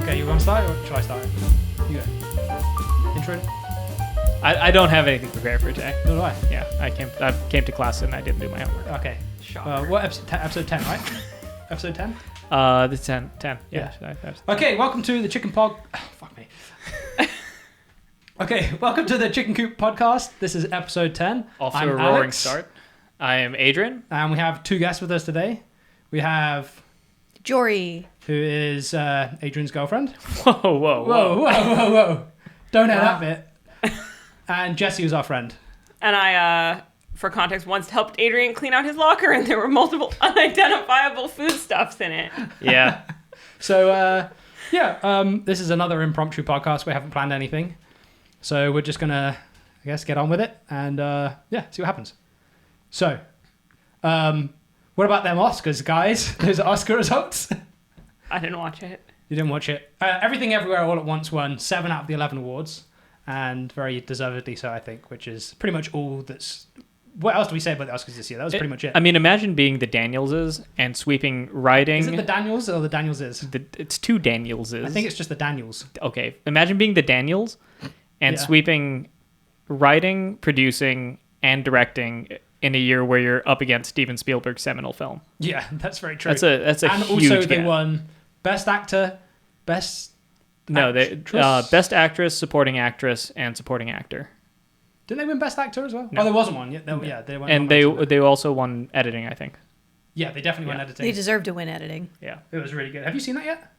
Okay, you want to start or shall I start? You go. Intro? I don't have anything prepared for today. No, do I? Yeah, I came to class and I didn't do my homework. Okay. Shocker. What episode 10, right? Episode 10? The 10. Yeah. Yeah. Okay, welcome to the Chicken Pod... Oh, fuck me. Okay, welcome to the Chicken Coop Podcast. This is episode 10. Off to I'm a roaring Alex, start. I am Adrian. And we have two guests with us today. We have... Jori. Who is Adrian's girlfriend. Whoa. Don't know that bit. And Jesse was our friend. And I, for context, once helped Adrian clean out his locker, and there were multiple unidentifiable foodstuffs in it. Yeah. So, this is another impromptu podcast. We haven't planned anything. So we're just going to, I guess, get on with it and, see what happens. So, what about them Oscars, guys? Those Oscar results? I didn't watch it. You didn't watch it. Everything Everywhere All at Once won 7 out of the 11 awards. And very deservedly so, I think, which is pretty much all that's... What else do we say about the Oscars this year? That was pretty much it. I mean, imagine being the Danielses and sweeping writing. Is it the Daniels or the Danielses? It's two Danielses. I think it's just the Daniels. Okay, imagine being the Daniels and sweeping writing, producing, and directing in a year where you're up against Steven Spielberg's seminal film. Yeah, that's very true. That's a and huge also they gap. won Best Actor, Best... Best Actress, Supporting Actress, and Supporting Actor. Didn't they win Best Actor as well? No. Oh, there wasn't one. They won. And they also won editing, I think. Yeah, they definitely won editing. They deserve to win editing. Yeah. It was really good. Have you seen that yet?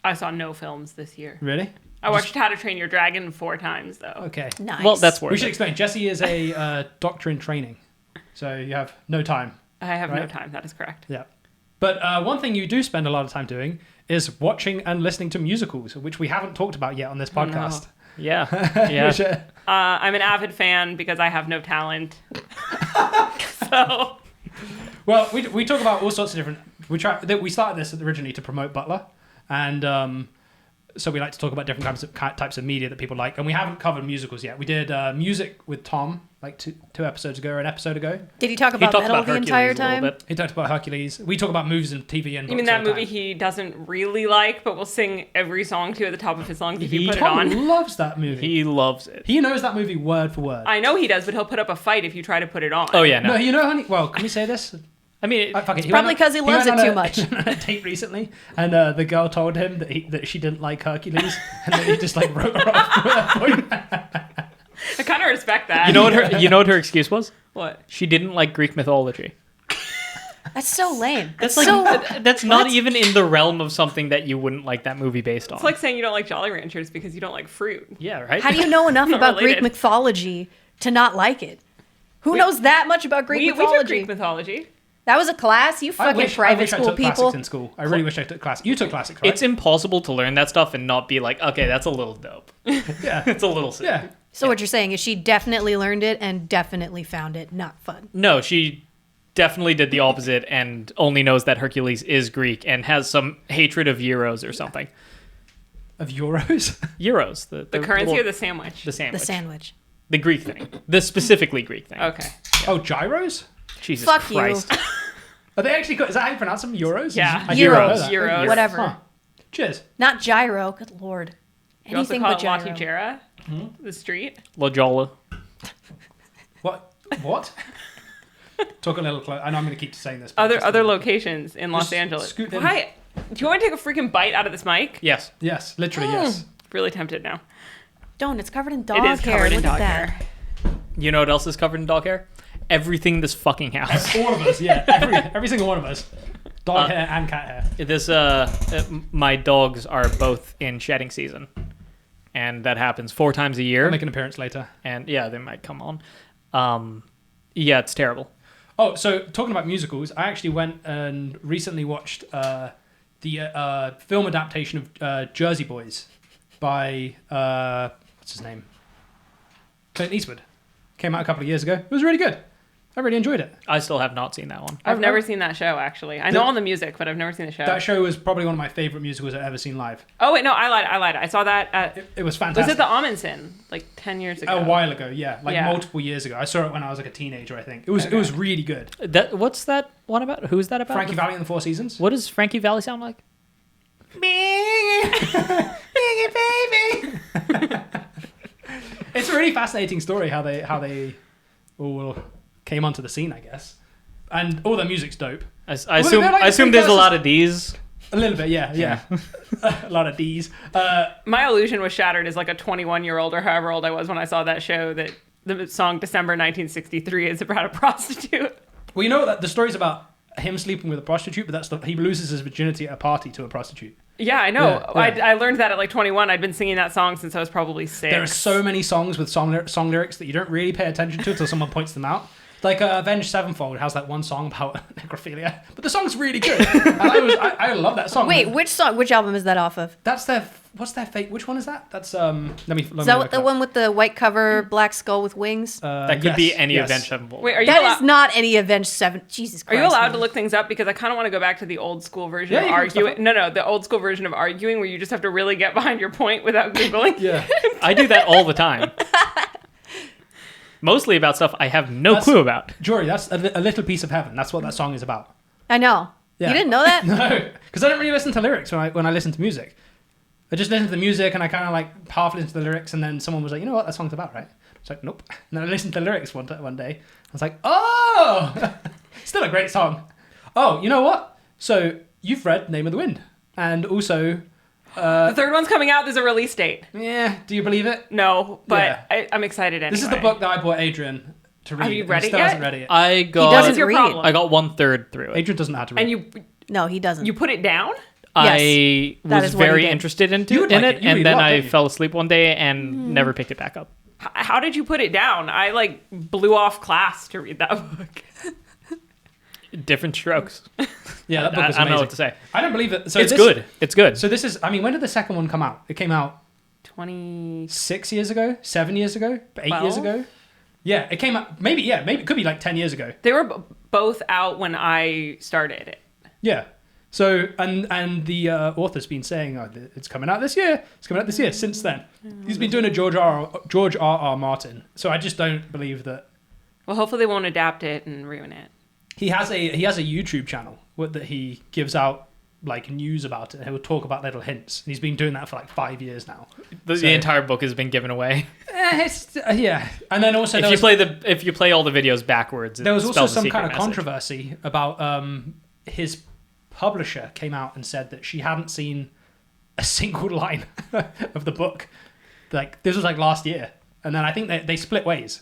I saw no films this year. Really? I watched How to Train Your Dragon 4 times, though. Okay. Nice. Well, that's worth We should it. explain. Jesse is a doctor in training, so you have no time. I have no Right. time. That is correct. Yeah. But one thing you do spend a lot of time doing is watching and listening to musicals, which we haven't talked about yet on this podcast. Yeah. Yeah. Which, I'm an avid fan because I have no talent. So... well, we talk about all sorts of different... We started this originally to promote Butler, and so we like to talk about different types of media that people like, and we haven't covered musicals yet. We did music with Tom like two episodes ago or an episode ago. Did he talk about talked metal about the Hercules entire a little time? bit. He talked about Hercules. We talk about movies and TV and You mean books all that the movie time. he doesn't really like, but will sing every song to at the top of his lungs if you put it Tom on? loves that movie. He loves it. He knows that movie word for word. I know he does, but he'll put up a fight if you try to put it on. Oh, yeah, No, no. you know, honey. Well, can we say this? I mean, Fuck it. Probably because he loves it too much. He went on a date recently, and the girl told him that she didn't like Hercules, and that he just like wrote her off. I kind of respect that. you know what her excuse was? What? She didn't like Greek mythology. That's so lame. That's That's like so... that's not even in the realm of something that you wouldn't like that movie based on. It's like saying you don't like Jolly Ranchers because you don't like fruit. yeah, right? How do you know enough Not about Greek related. mythology to not like it? Who knows that much about Greek We mythology? took Greek mythology. That was a class? You fucking private I school took people. classics in school. I really wish I took classics. You took classics, right? It's impossible to learn that stuff and not be like, okay, that's a little dope. yeah, It's a little sick. yeah. So what you're saying is she definitely learned it and definitely found it not fun. No, she definitely did the opposite and only knows that Hercules is Greek and has some hatred of euros or something. Of euros. Euros, the Currency little- or the sandwich? the sandwich, The sandwich. the Greek thing, the specifically Greek thing. Okay. Oh, gyros. Jesus Fuck Christ! Are they actually? Is that how you pronounce them? Euros? Yeah. I didn't know Euros. that. Euros. Whatever. Huh. Cheers. Not gyro. Good lord. You also Anything call but it La gyro. Tijera? The street? La Jolla. What? What? Talk a little close. I know I'm going to keep saying this. but Other locations in Los Just Angeles. scoot in. Why? Do you want to take a freaking bite out of this mic? Yes. Yes, literally yes. Really tempted now. Don't. It's covered in dog It is hair. covered in Look at dog that. hair. You know what else is covered in dog hair? Everything in this fucking house. All of us, yeah. Every single one of us. Dog hair and cat hair. This my dogs are both in shedding season, and that happens 4 times a year. I'll make an appearance later. And yeah, they might come on. Yeah, it's terrible. Oh, so talking about musicals, I actually went and recently watched the film adaptation of Jersey Boys by what's his name? Clint Eastwood. Came out a couple of years ago. It was really good. I really enjoyed it. I still have not seen that one. I've never seen that show, actually. I know all the music, but I've never seen the show. That show was probably one of my favorite musicals I've ever seen live. Oh, wait, no, I lied. I saw that at... It was Was fantastic. it the Amundsen? Like 10 years ago? A while ago, yeah, Yeah. multiple years ago. I saw it when I was like a teenager. I think it was really good. What's that one about? Who's that about? Frankie Valli and the Four Seasons. What does Frankie Valli sound like? baby. It's a really fascinating story how they all came onto the scene, I guess, and all their music's dope. I assume there's a lot of these. A little bit, yeah. A lot of D's. My illusion was shattered as like a 21-year-old or however old I was when I saw that show that the song December 1963 is about a prostitute. Well, you know that the story's about him sleeping with a prostitute, but he loses his virginity at a party to a prostitute. Yeah, I know. Yeah. I learned that at like 21. I'd been singing that song since I was probably 6. There are so many songs with song lyrics that you don't really pay attention to until someone points them out. Like Avenged Sevenfold has that one song about necrophilia, but the song's really good. I love that song. Wait, which song? Which album is that off of? That's what's their fake? Which one is that? That's Let me. Is that the one with the white cover, black skull with wings? That could be any Avenged Sevenfold. Wait, that is not any Avenged Seven. Jesus Christ! Are you allowed to look things up? Because I kind of want to go back to the old school version of arguing. No, the old school version of arguing where you just have to really get behind your point without googling. Yeah, I do that all the time. Mostly about stuff I have no clue about. Jori, that's a little piece of heaven. That's what that song is about. I know. Yeah. You didn't know that? No, because I don't really listen to lyrics when I listen to music. I just listen to the music and I kind of like half listen to the lyrics, and then someone was like, "You know what that song's about, right?" I was like, "Nope." And then I listened to the lyrics one day. I was like, "Oh, still a great song." Oh, you know what? So you've read Name of the Wind, and also. The third one's coming out. There's a release date. Yeah, do you believe it? No, but Yeah. I'm excited anyway. This is the book that I bought Adrian to read. Have you and read he it still yet? hasn't read it yet. I got. doesn't your read. problem? I got 1/3 through it. Adrian doesn't know how to read. And No, he doesn't. you put it down? I That was is what he very did. interested You in would it, like it. You and read then a lot, I don't you? fell asleep one day and never picked it back up. How did you put it down? I like blew off class to read that book. Different strokes. Yeah, that book is I don't know amazing. what to say. I don't believe it. So It's good. It's good. So this is. I mean, when did the second one come out? It came out 20. 6 years ago, 7 years ago, 8 years 12? ago. Yeah, it came out. Maybe it could be like 10 years ago. They were both out when I started it. Yeah. So and the author's been saying it's coming out this year. It's coming out this year. Since then, he's been doing a George R.R. Martin. So I just don't believe that. Well, hopefully they won't adapt it and ruin it. He has a YouTube channel that he gives out like news about it. He'll talk about little hints. And he's been doing that for like 5 years now. The entire book has been given away. Yeah, and then also If you play all the videos backwards, there was it also spells a some secret kind of message. controversy about his publisher came out and said that she hadn't seen a single line of the book. Like this was like last year, and then I think they split ways,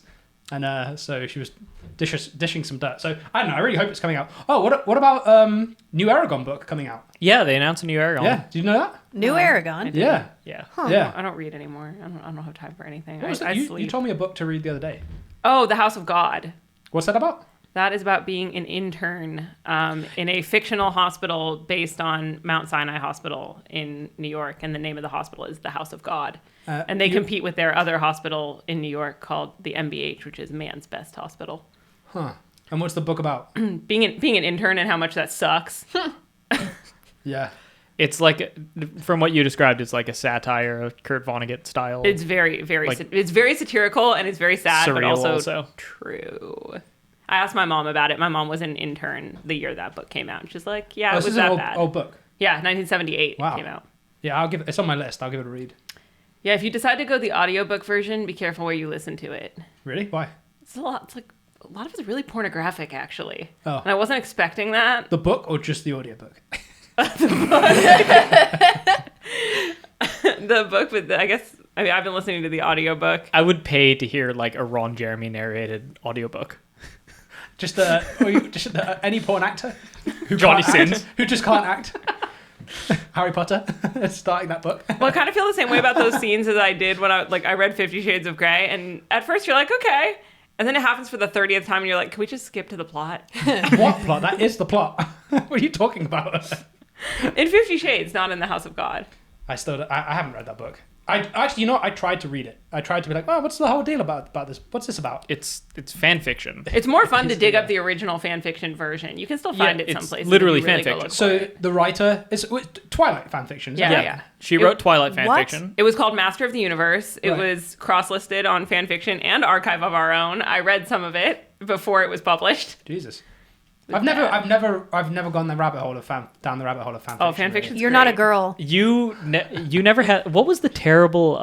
and so she was dishing some dirt. So I don't know. I really hope it's coming out. Oh, what about new Aragon book coming out? Yeah, they announced a new Aragon. Yeah, did you know that? New Aragon. Yeah, Yeah. yeah. I don't read anymore. I don't have time for anything. What was I that? sleep. You told me a book to read the other day. Oh, The House of God. What's that about? That is about being an intern in a fictional hospital based on Mount Sinai Hospital in New York, and the name of the hospital is the House of God. And they compete with their other hospital in New York called the MBH, which is Man's Best Hospital. Huh. And what's the book about? Being an intern and how much that sucks. Yeah. It's like, from what you described, it's like a satire of Kurt Vonnegut style. It's very, very, Like- it's very satirical and it's very sad, but Surreal also, also. true. I asked my mom about it. My mom was an intern the year that book came out. She's like, yeah, Oh, it this was is an that old, bad. old book. Yeah, 1978 Wow. it came out. Yeah, it's on my list. I'll give it a read. Yeah, if you decide to go the audiobook version, be careful where you listen to it. Really? Why? It's a lot of it's really pornographic, actually. Oh. And I wasn't expecting that. The book or just the audiobook? The book, but I've been listening to the audiobook. I would pay to hear like a Ron Jeremy narrated audiobook. Just any porn actor who Johnny can't act, Sins. who just can't act. Harry Potter starting that book. Well, I kind of feel the same way about those scenes as I did when I read 50 Shades of Grey. And at first you're like, okay. And then it happens for the 30th time and you're like, can we just skip to the plot? What plot? That is the plot. What are you talking about? In 50 Shades, not in The House of God. I haven't read that book. I tried to read it. I tried to be like, oh, what's the whole deal about this? What's this about? It's fan fiction. It's more fun to dig yeah. up the original fan fiction version. You can still find it it's someplace. literally if you really fan go fiction. look for So it. the writer is Twilight fan fiction. Isn't Yeah, it? yeah. She wrote Twilight fan What? fiction. It was called Master of the Universe. It Right. was cross-listed on fanfiction and Archive of Our Own. I read some of it before it was published. Jesus. I've never gone the rabbit hole of down the rabbit hole of fan fiction. Oh, fan fiction. You're not a girl. You never had. What was the terrible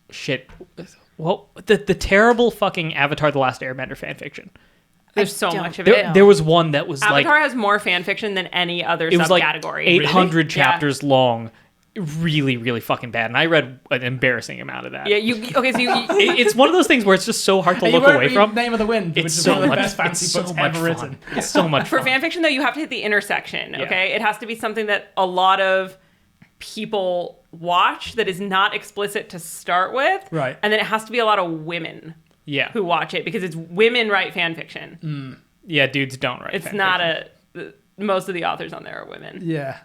shit? Well, the terrible fucking Avatar: The Last Airbender fan fiction. There's so much of it. There was one that was Avatar has more fan fiction than any other subcategory. Like 800 Really? chapters long. Really, really fucking bad. And I read an embarrassing amount of that. Yeah, It's one of those things where it's just so hard to look away from. Name of the Wind, which is one of the best fantasy books ever written. It's so much For fun. fan fiction, though, you have to hit the intersection, Yeah. okay? It has to be something that a lot of people watch that is not explicit to start with. Right. And then it has to be a lot of women Yeah. who watch it because it's women write fan fiction. Yeah, dudes don't write It's fan not fiction. most of the authors on there are women. Yeah.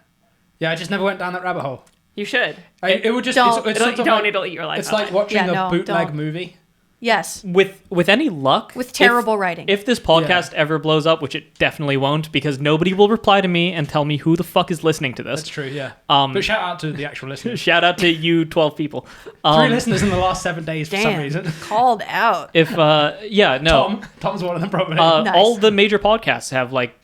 I just never went down that rabbit hole. You should. It would just. Don't. It's sort of It'll eat your life It's out. like watching Yeah, a no, bootleg don't. movie. Yes. With any luck, With terrible writing. If this podcast ever blows up, which it definitely won't, because nobody will reply to me and tell me who the fuck is listening to this. That's true. Yeah. But shout out to the actual listeners. Shout out to you, 12 people. 3 listeners in the last 7 days for some Damn. reason. Called out. If no, Tom's one of them probably. Nice. all the major podcasts have like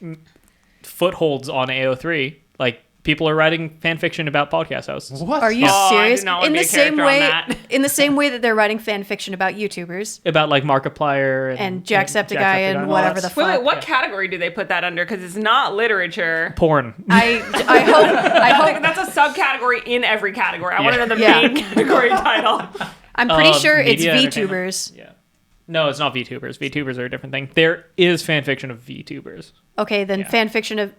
footholds on AO3. Like people are writing fan fiction about podcast hosts. What? Are you Oh, I serious? did not want In to be the a same character on way, that. in the same way that they're writing fan fiction about YouTubers About like Markiplier and Jacksepticeye and Jacksepticeye. whatever the Wait, fuck. Wait, what category do they put that under? Because it's not literature. porn. I hope That's a subcategory in every category. I want to know the Yeah. main category title. I'm pretty sure it's media entertainment. VTubers. Yeah. No, it's not VTubers. VTubers are a different thing. There is fan fiction of VTubers. Okay, then Yeah. fan fiction of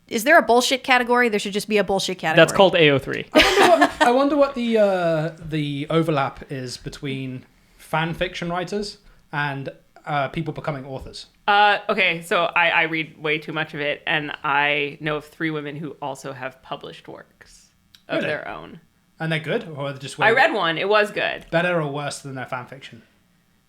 is there a bullshit category? There should just be a bullshit category. That's called AO3. I wonder what the overlap is between fan fiction writers and people becoming authors. Okay, so I read way too much of it, and I know of 3 women who also have published works of Really? their own. And they're good, or are they just I read one. It was good. better or worse than their fan fiction?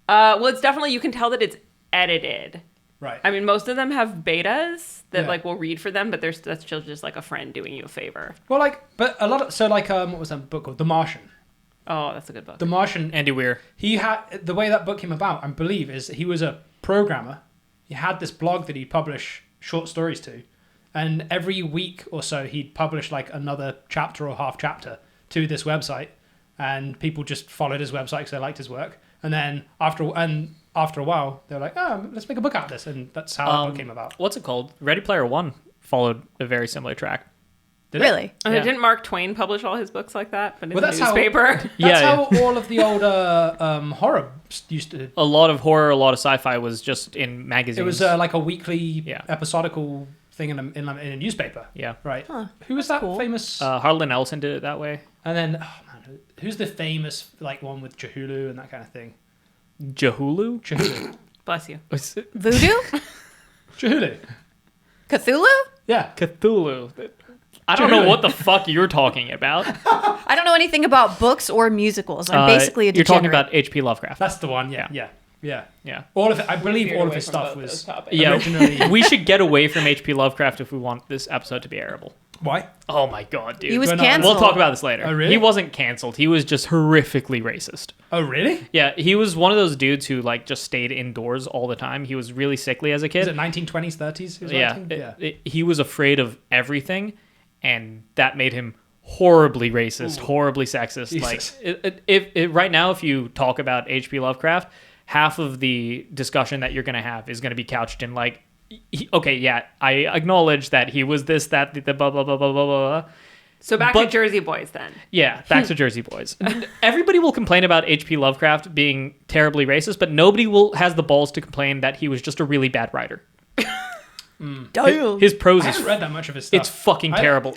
Well, it's definitely, you can tell that it's edited. Right. I mean, most of them have betas that Yeah. like will read for them, but that's still just like a friend doing you a favor. Well, but a lot of what was that book called? The Martian. Oh, that's a good book. The Martian. Andy Weir. He had the way that book came about. I believe is he was a programmer. He had this blog that he'd publish short stories to, and every week or so he'd publish like another chapter or half chapter to this website, and people just followed his website because they liked his work. And then after a while, they were like, "Oh, let's make a book out of this," and that's how the book came about. What's it called? Ready Player One followed a very similar track. Did it? Really? And Yeah. didn't Mark Twain publish all his books like that? But in Well, the that's how- newspaper. That's Yeah, how all of the older horror used to. A lot of horror, a lot of sci-fi was just in magazines. It was like a weekly Yeah. episodical thing in a newspaper. Yeah. Right. Huh, Who was that cool. famous? Harlan Ellison did it that way. And then, oh man, who's the famous like one with Jahulu and that kind of thing? Jahulu? Jahulu. Bless you. Was it Voodoo? Jahulu. Cthulhu? Yeah. Cthulhu. I don't know what the fuck you're talking about. I don't know anything about books or musicals. I'm basically a You're degenerate. talking about H.P. Lovecraft. That's the one. Yeah. Yeah. All of it. I believe Veered all of away his from stuff both was those topics. Yeah, originally. we should get away from H.P. Lovecraft if we want this episode to be airable. Why? Oh my god, dude. He was We're not- canceled. We'll talk about this later. Oh, really? He wasn't canceled. He was just horrifically racist. Oh, really? Yeah, he was one of those dudes who like just stayed indoors all the time. He was really sickly as a kid. Is it 1920s, 30s? He was Yeah, writing? he was afraid of everything, and that made him horribly racist, horribly sexist. Jesus. Like, if right now, if you talk about H.P. Lovecraft, half of the discussion that you're going to have is going to be couched in like, okay, yeah, I acknowledge that he was this, that, the blah blah blah blah blah blah. So back But- to Jersey Boys then. Yeah, back to Jersey Boys. Everybody will complain about H.P. Lovecraft being terribly racist, but nobody has the balls to complain that he was just a really bad writer. Damn. His prose I is haven't read that much of his stuff. it's fucking I- terrible.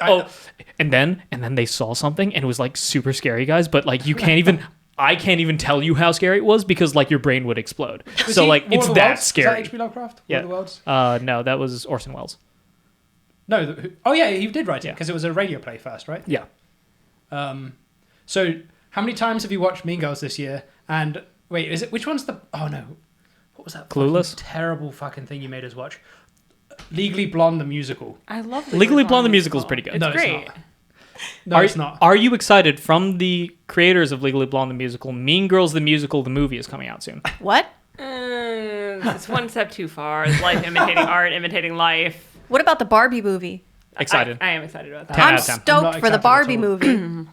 And then they saw something and it was like super scary, guys, but like you can't even I can't even tell you how scary it was because like your brain would explode. Was So he like War it's of the that Worlds? scary. Is that H.P. Lovecraft? Yeah. War of the Worlds? No, that was Orson Welles. No. Oh, yeah, he did write it Yeah. because it was a radio play first, right? Yeah. So, how many times have you watched Mean Girls this year? And wait, is it which one's the? Oh no, what was that? Clueless? fucking terrible fucking thing you made us watch. Legally Blonde the musical. I love Legally Blonde the musical is pretty good. It's No, it's great. not. No, it's not. Are you excited from the creators of Legally Blonde the musical? Mean Girls the musical, the movie is coming out soon. What? It's one step too far. It's life imitating art, imitating life. What about the Barbie movie? Excited. I am excited about that. 10 I'm out of 10. stoked I'm not for the excited Barbie at all. movie.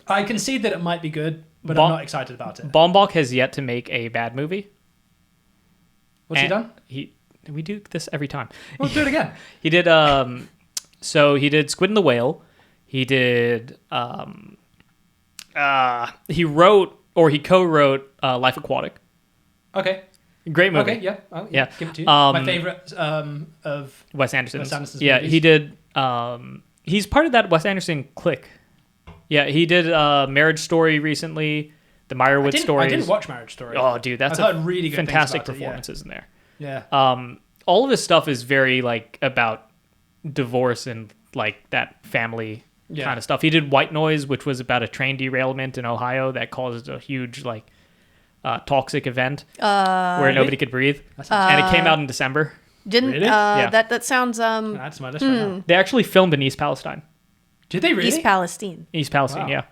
I concede that it might be good, but Bon- I'm not excited about it. Baumbach has yet to make a bad movie. What's he done? We do this every time. We'll do it again. He did so he did Squid and the Whale. He did he wrote or he co-wrote Life Aquatic. Okay. Great movie. Okay. Yeah. Oh, Yeah. Give it to you. Um, My favorite of Wes Anderson's. Wes Anderson's yeah, movies. he did he's part of that Wes Anderson clique. Yeah, he did Marriage Story recently, the Meyerowitz stories. I didn't watch Marriage Story. Oh, dude, that's I've heard really good things fantastic about it, yeah. performances in there. Yeah. All of his stuff is very like about divorce and like that family Yeah. kind of stuff. He did White Noise, which was about a train derailment in Ohio that caused a huge like toxic event where nobody could breathe, and it came out in December. Didn't Really? Yeah. that sounds That's my list right now. They actually filmed in East Palestine. Did they really? East Palestine. East Palestine, Wow. yeah.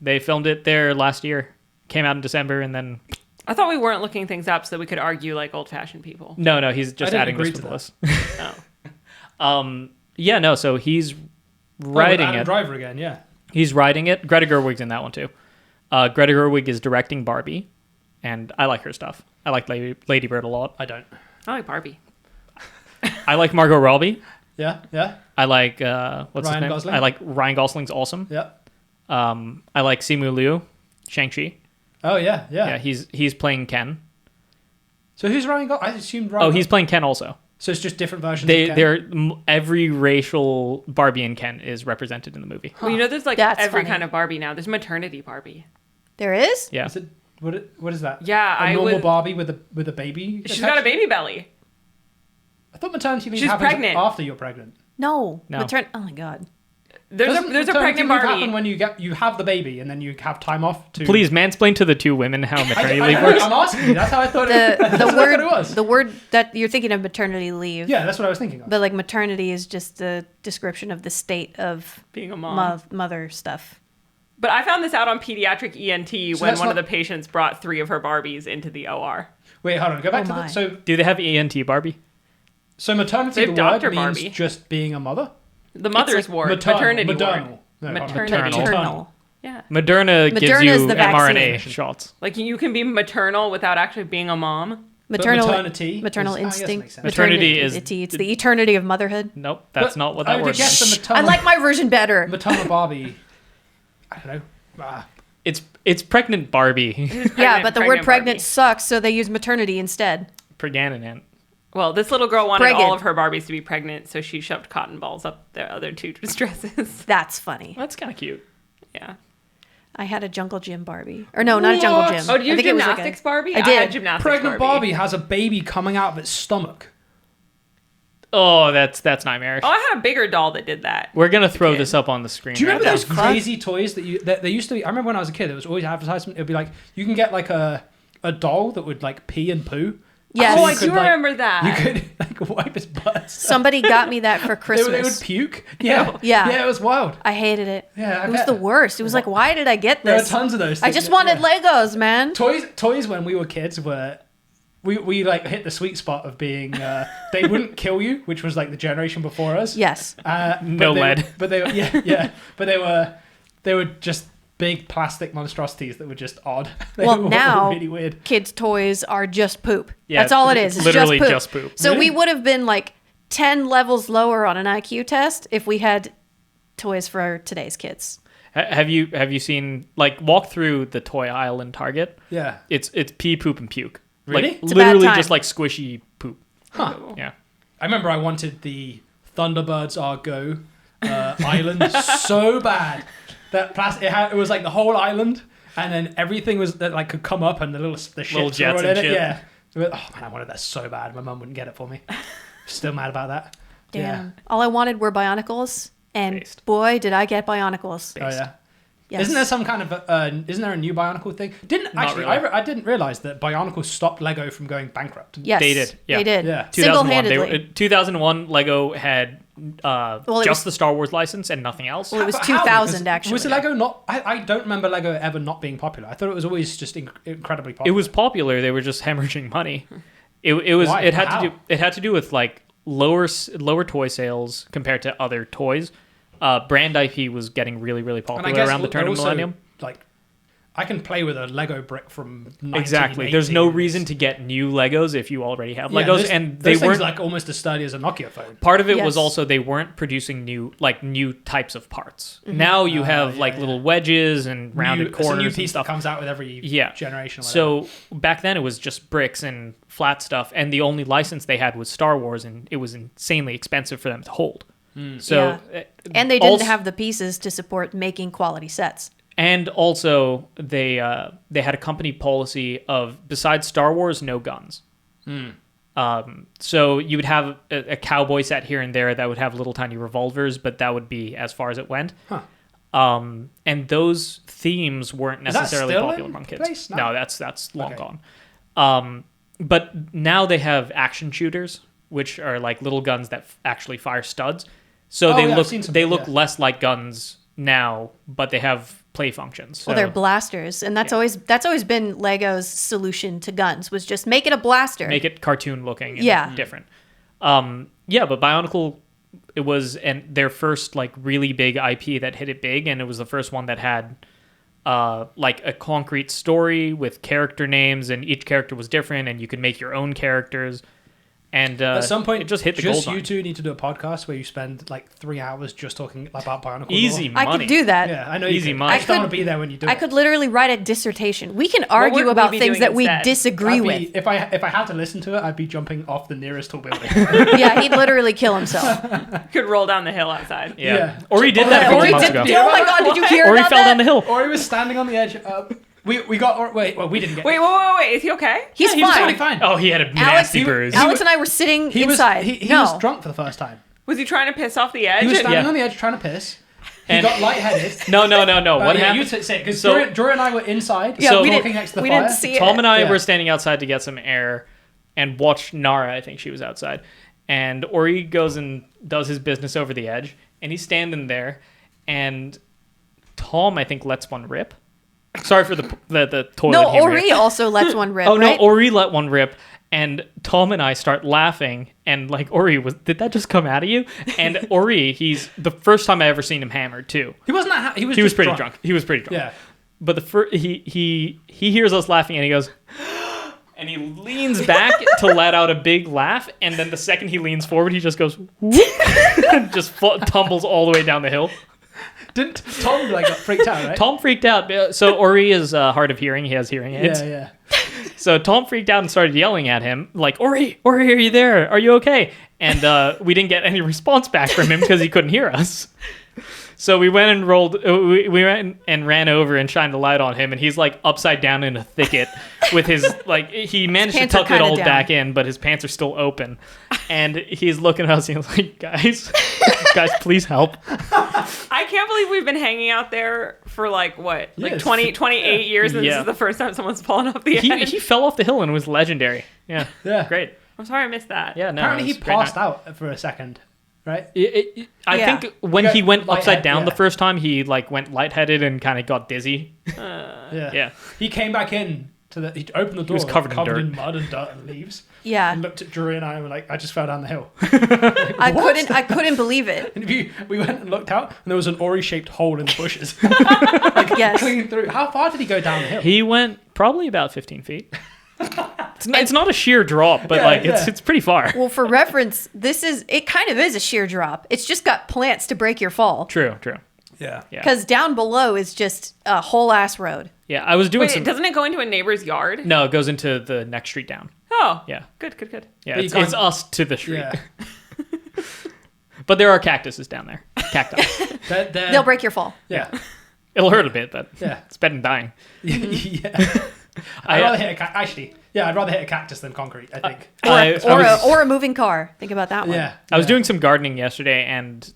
They filmed it there last year. Came out in December, and then I thought we weren't looking things up so that we could argue like old-fashioned people. no, he's just I didn't adding this agree to to the list. Oh. Yeah, no, so he's with writing Adam it. Driver again. Yeah. He's writing it. Greta Gerwig's in that one too. Greta Gerwig is directing Barbie, and I like her stuff. I like Lady Bird a lot. I don't. I like Barbie. I like Margot Robbie. Yeah. Yeah. I like what's his Ryan name? Gosling? I like Ryan Gosling's awesome. Yeah. I like Simu Liu, Shang-Chi. Oh yeah. Yeah. Yeah, he's playing Ken. So who's Ryan Gosling? I assumed Ryan. Oh, he's playing Ken also. So it's just different versions. of Ken? They're every racial Barbie and Ken is represented in the movie. Well, you know, there's like That's every funny. kind of Barbie now. There's maternity Barbie. There is? Yeah. Is it, what is that? Yeah, a I normal would. Barbie with a baby. She's attached? got a baby belly. I thought maternity leave She's happens pregnant. after you're pregnant. No. No. Oh my god. There's Doesn't a maternity pregnant leave Barbie. happen when you have the baby and then you have time off to. Please mansplain to the two women how maternity I leave know, works. I'm asking you. That's how I thought The it. That's the what I thought word it was. the word that you're thinking of maternity leave. Yeah, that's what I was thinking of. But like maternity is just a description of the state of Being a mom. mother stuff. But I found this out on pediatric ENT So when that's one of not- the patients brought 3 of her Barbies into the OR. Wait, hold on. Go back Oh to my. the so Do they have ENT Barbie? maternity. They The have word Dr. means Barbie. just being a mother. The mother's like ward. Maternal, Maternity maternal. ward. No, hold on. Maternity. Maternal. Yeah. Moderna gives Moderna you is the mRNA vaccine. shots. Like you can be maternal without actually being a mom. Maternal maternity maternal is- I guess it instinct. makes sense. Maternity is- It's the eternity of motherhood. Nope, that's But not what I that would word guess means. the maternal, I like my version better. maternal Barbie. I don't know. It's pregnant Barbie. Yeah, but the word pregnant Barbie. sucks, so they use maternity instead. Pregnant. Well, this little girl wanted Pregnant. all of her Barbies to be pregnant, so she shoved cotton balls up their other 2 dresses. That's funny. That's kind of cute. Yeah. I had a Jungle Gym Barbie. Or no, not a Jungle What? Gym. Oh, did you I have think it was like gymnastics a- Barbie? I did. had gymnastics Pregnant Barbie has a baby coming out of its stomach. Oh, that's nightmarish. Oh, I had a bigger doll that did that. We're gonna throw kid. this up on the screen. Do you remember right those now. crazy toys that they used to be? I remember when I was a kid, there was always an advertisement. It would be like, you can get like a doll that would like pee and poo. Yes. Oh, you I could, do like- remember that. You could like wipe its butt. Somebody got me that for They Christmas. would puke. Yeah. Yeah. Yeah, it was wild. I hated it. Yeah, I it was bet. the worst. It was like, why did I get There are this? tons of those I things. just wanted Yeah. Legos, man. Toys when we were kids were we like hit the sweet spot of being they wouldn't kill you, which was like the generation before us. Yes. No lead. But they but they were just big plastic monstrosities that were just odd. They Well, were now really weird. kids' toys are just poop. Yeah, That's all it is. it's It's literally just just poop. poop. So Really? we would have been like 10 levels lower on an IQ test if we had toys for today's kids. Have you seen like walk through the toy aisle in Target? Yeah. It's pee, poop, and puke. Really? Like It's a bad literally time. just like squishy poop. Huh. Yeah. I remember I wanted the Thunderbirds Are Go island so bad. That plastic it was like the whole island, and then everything was that like could come up and the ships Little jets were and in it. shit. Yeah. Oh man, I wanted that so bad. My mum wouldn't get it for me. Still mad about that. Damn. Yeah. All I wanted were Bionicles, and Based. boy, did I get Bionicles. Oh yeah. Yes. Isn't there some kind of isn't there a new Bionicle thing? Didn't Not actually really. I didn't realize that Bionicle stopped Lego from going bankrupt. Yes. They did, yeah. They did. Yeah. 2001. Single-handedly. 2001 Lego had just the Star Wars license and nothing else. Well, it was But how? 2000 Because actually. Was Lego not? I don't remember Lego ever not being popular. I thought it was always just incredibly popular. It was popular. They were just hemorrhaging money. It was. Why? It had How? to do. It had to do with like lower toy sales compared to other toys. Brand IP was getting really And I popular guess around the turn of also, millennium. Like, I can play with a Lego brick from 1980. Exactly. There's no reason to get new Legos if you already have Yeah, Legos, those- and those they things weren't. like almost as sturdy as a Nokia phone. Part of it was Yes. also they weren't producing new types of parts. Now you have little wedges and rounded It's a corners new and piece that stuff. comes out with every Yeah. generation. Or whatever. So back then it was just bricks and flat stuff, and the only license they had was Star Wars, and it was insanely expensive for them to hold. So And they didn't also- have the pieces to support making quality sets. And also, they had a company policy of, besides Star Wars, no guns. So you would have a cowboy set here and there that would have little tiny revolvers, but that would be as far as it went. Huh. And those themes weren't Is that necessarily still popular in among kids. place? No, No. that's long Okay. gone. But now they have action shooters, which are like little guns that actually fire studs. So Oh, they yeah, I've look seen some, they look yeah. less like guns now, but they have play functions. Well, So- they're blasters, and that's always been Lego's solution to guns was just make it a blaster. make it cartoon looking and Yeah. different. But Bionicle, it was their first like really big IP that hit it big, and it was the first one that had like a concrete story with character names, and each character was different, and you could make your own characters. And At some point, it just hit the just gold you line. two need to do a podcast where you spend like 3 hours just talking about Bionicle. Easy lore. I money. could do that. Yeah, I know. Easy you could. money. I just don't I want to be there when you do I it. could literally write a dissertation. We can would argue we about be things doing that we instead? disagree I'd with. be, if I had to listen to it, I'd be jumping off the nearest tall building. Yeah, he'd literally kill himself. Could roll down the hill outside. Yeah. Yeah. Or he did that a couple Ori months did, ago. oh my god, did you hear Or he about fell that? down the hill. Or he was standing on the edge. We got. Wait, well, we didn't get. Wait, is he okay? He's he was fine. totally fine. Oh, he had a Alex, nasty bruise. Alex and I were sitting He was inside. he no. was drunk for the first time. Was he trying to piss off the edge? He was And- standing Yeah. on the edge trying to piss. He And- got lightheaded. No. What Yeah, happened? you say it because So- Jori and I were inside. Yeah, So- we walking didn't, next to the we fire. didn't see Tom it. and I Yeah. were standing outside to get some air and watched Nara. I think she was outside. And Ori goes and does his business over the edge. And he's standing there. And Tom, I think, lets one rip. Sorry for the toilet No, humor. Ori also lets one rip, Oh, no, right? Ori let one rip. And Tom and I start laughing. And like, Ori, did that just come out of you? And Ori, he's the first time I ever seen him hammered, too. He wasn't that. He was. He was just pretty drunk. He was pretty drunk. Yeah. But he hears us laughing and he goes, and he leans back to let out a big laugh. And then the second he leans forward, he just goes, whoop, and just tumbles all the way down the hill. Didn't Tom got freaked out? Right. Tom freaked out. So Ori is hard of hearing. He has hearing aids. Yeah. So Tom freaked out and started yelling at him like, Ori, are you there? Are you okay? And we didn't get any response back from him because he couldn't hear us. So we went and we went and ran over and shined the light on him, and he's like upside down in a thicket with his he managed to pants are tuck it kinda all down. back in, but his pants are still open, and he's looking at us and he's like, guys, please help. I can't believe we've been hanging out there for like what? Like Yes. 28 years, and this Yeah. is the first time someone's fallen off the edge. He fell off the hill and it was legendary. Yeah, Yeah. great. I'm sorry I missed that. Yeah, no. Apparently it he was a great passed night. out for a second, right? I Yeah. think when You he got went upside lightheaded, down the yeah. first time, he like went lightheaded and kind of got dizzy. Yeah. Yeah. He came back in to he opened the door. was covered in dirt. in mud and dirt and leaves. Yeah, And looked at Jori and I and were like, I just fell down the hill. I couldn't believe it. And we went and looked out and there was an Ori-shaped hole in the bushes. Yes. Clean through. How far did he go down the hill? He went probably about 15 feet. It's not a sheer drop, but Yeah, like yeah. it's pretty far. Well, for reference, it kind of is a sheer drop. It's just got plants to break your fall. True. Yeah. Yeah. Because down below is just a whole ass road. Yeah, I was doing Wait, some. doesn't it go into a neighbor's yard? No, it goes into the next street down. Oh. Yeah. Good. Yeah, But you it's can't- us to the street. Yeah. But there are cactuses down there. Cacti. They'll break your fall. Yeah. It'll hurt a bit, but Yeah. it's better than dying. Yeah. I'd rather hit I'd rather hit a cactus than concrete, I think. Or a moving car. Think about that one. Yeah. I was doing some gardening yesterday, and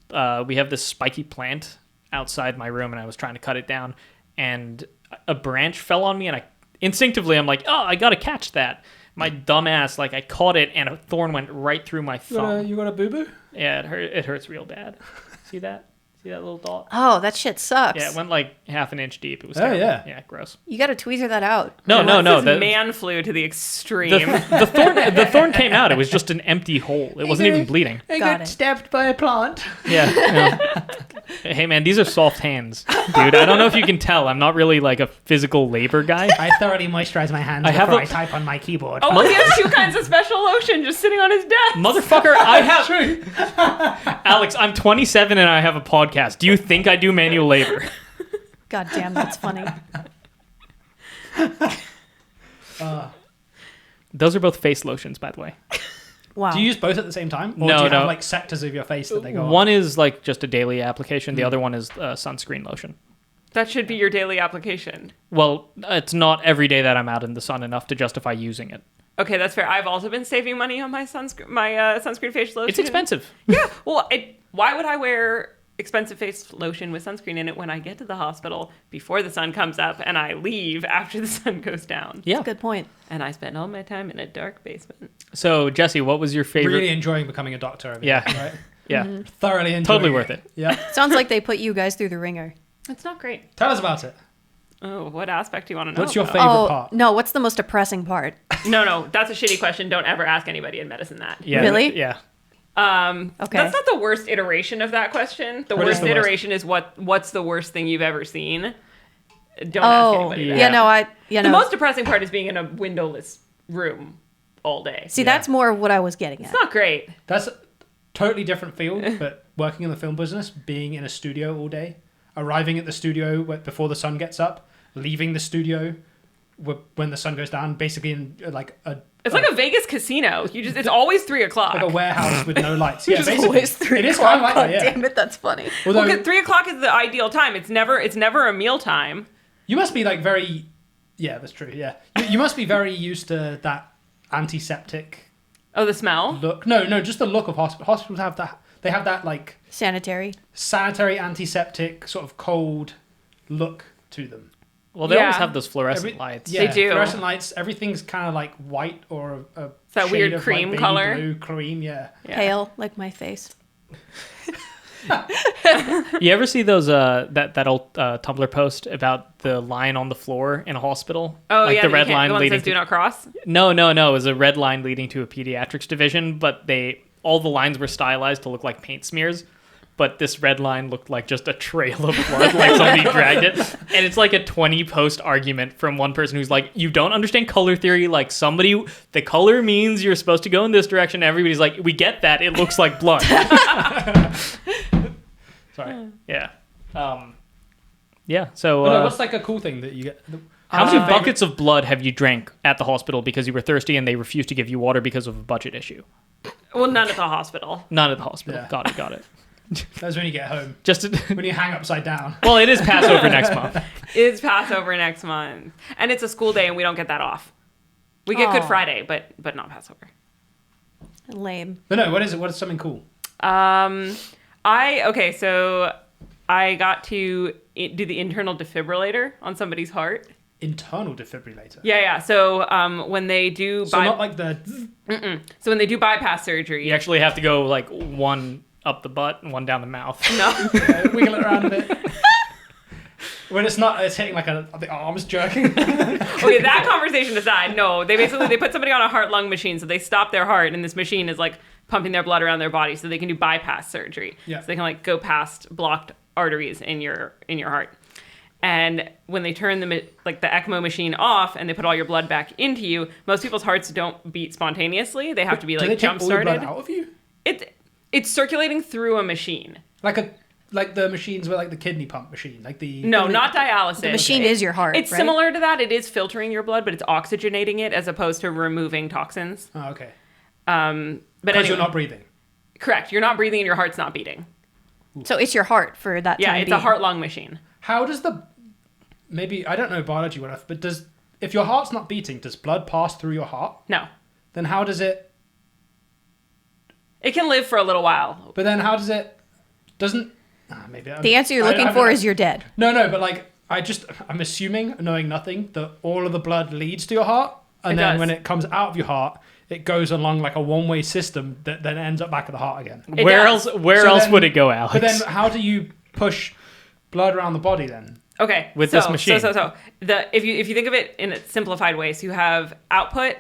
we have this spiky plant outside my room, and I was trying to cut it down, and a branch fell on me, and instinctively I'm like, oh, I gotta catch that. My dumb ass, like, I caught it and a thorn went right through my thumb. You got a boo-boo? Yeah, it hurts real bad. See that? See that little dot? Oh, that shit sucks. Yeah, it went like half an inch deep. It was Oh, terrible. yeah. Yeah, gross. You got to tweezer that out. No. This man flu to the extreme. The thorn came out. It was just an empty hole. It wasn't even bleeding. I Got got it. stabbed by a plant. Yeah. Hey, man, these are soft hands, dude. I don't know if you can tell. I'm not really like a physical labor guy. I thoroughly moisturize my hands before I type on my keyboard. Oh, he has 2 kinds of special lotion just sitting on his desk. Motherfucker, I have... Alex, I'm 27 and I have a podcast. Do you think I do manual labor? God damn, that's funny. Those are both face lotions, by the way. Wow. Do you use both at the same time? Or No, do you no. have like sectors of your face that they go One is like just a daily application. The other one is sunscreen lotion. That should be your daily application. Well, it's not every day that I'm out in the sun enough to justify using it. Okay, that's fair. I've also been saving money on my sunscreen face lotion. It's expensive. Yeah. Well, why would I wear expensive face lotion with sunscreen in it when I get to the hospital before the sun comes up and I leave after the sun goes down? Yeah. Good point. And I spend all my time in a dark basement. So, Jesse, what was your on? favorite? Really enjoying becoming a doctor. Over Yeah. here, right? Yeah. Thoroughly enjoying Totally worth it. Yeah. Sounds like they put you guys through the ringer. It's not great. Tell us about it. Oh, what aspect do you want to know? What's your about? favorite Oh, part? no, what's the most depressing part? No, that's a shitty question. Don't ever ask anybody in medicine that. Yeah. Really? Yeah. Okay. That's not the worst iteration of that question. The What is worst the worst? iteration is what's the worst thing you've ever seen? Don't ask Oh, anybody that. yeah, The no. most depressing part is being in a windowless room all day. See, that's more what I was getting at. It's not great. That's a totally different field, but working in the film business, being in a studio all day, arriving at the studio before the sun gets up, leaving the studio when the sun goes down, basically in like a It's like a Vegas casino. It's always 3:00. like a warehouse with no lights. Yeah, Just basically. always 3 It is o'clock. kind of like God that, yeah. damn it, that's funny. Although Well, 3:00 is the ideal time. It's never a meal time. you must be like very, yeah, that's true. Yeah, you must be very used to that antiseptic Oh, the smell. look. No, just the look of hospitals. Hospitals have that. They have that like Sanitary. sanitary antiseptic sort of cold look to them. Well, they always Yeah. have those fluorescent lights. Yeah, They do. Fluorescent lights. Everything's kind of like white or a that shade weird of, cream like, baby color. blue cream. Yeah. Yeah. Pale, like my face. You ever see those that old Tumblr post about the line on the floor in a hospital? Oh, like yeah. the red line the one that leading says "Do not cross." No, it was a red line leading to a pediatrics division, but all the lines were stylized to look like paint smears. But this red line looked like just a trail of blood, like somebody dragged it. And it's like a 20-post argument from one person who's like, you don't understand color theory. Like the color means you're supposed to go in this direction. Everybody's like, we get that. It looks like blood. Sorry. Yeah. Yeah. So But no, what's like a cool thing that you get? how what's many your favorite- buckets of blood have you drank at the hospital because you were thirsty and they refused to give you water because of a budget issue? Well, none at the hospital. Not at the hospital. Yeah. Got it. That's when you get home. Just When you hang upside down. well, it is Passover next month. It's Passover next month, and it's a school day, and we don't get that off. We get Good Aw. Friday, but not Passover. Lame. But no, what is it? What is something cool? So I got to do the internal defibrillator on somebody's heart. Internal defibrillator. Yeah. So when they do So not like the. so when they do bypass surgery, You actually have to go like one up the butt and one down the mouth. no. Wiggle it around a bit. When it's not, it's hitting like the arms jerking. Okay, that conversation aside, no. They put somebody on a heart-lung machine, so they stop their heart, and this machine is like pumping their blood around their body, so they can do bypass surgery. Yeah. So they can like go past blocked arteries in your heart. And when they turn the ECMO machine off and they put all your blood back into you, most people's hearts don't beat spontaneously. They have to be Do they like take jump all your blood started. out of you? It's circulating through a machine. Like the machines were like the kidney pump machine, like the. No, not dialysis. The machine is your heart, It's right? similar to that. It is filtering your blood, but it's oxygenating it as opposed to removing toxins. Oh, okay. But Because anyway, you're not breathing. correct. You're not breathing and your heart's not beating. So it's your heart for that Yeah, time it's being. a heart-lung machine. How does maybe I don't know biology well enough, but if your heart's not beating, does blood pass through your heart? No. Then how does it? It can live for a little while. But then how does it? Doesn't maybe The answer you're looking for is you're dead. No, but like I'm assuming, knowing nothing, that all of the blood leads to your heart. and It then does. when it comes out of your heart, it goes along like a one-way system that then ends up back at the heart again. It Where does. else? Where So else then- would it go, Alex? But then how do you push blood around the body then? Okay. With this machine. So if you think of it in a simplified way, so you have output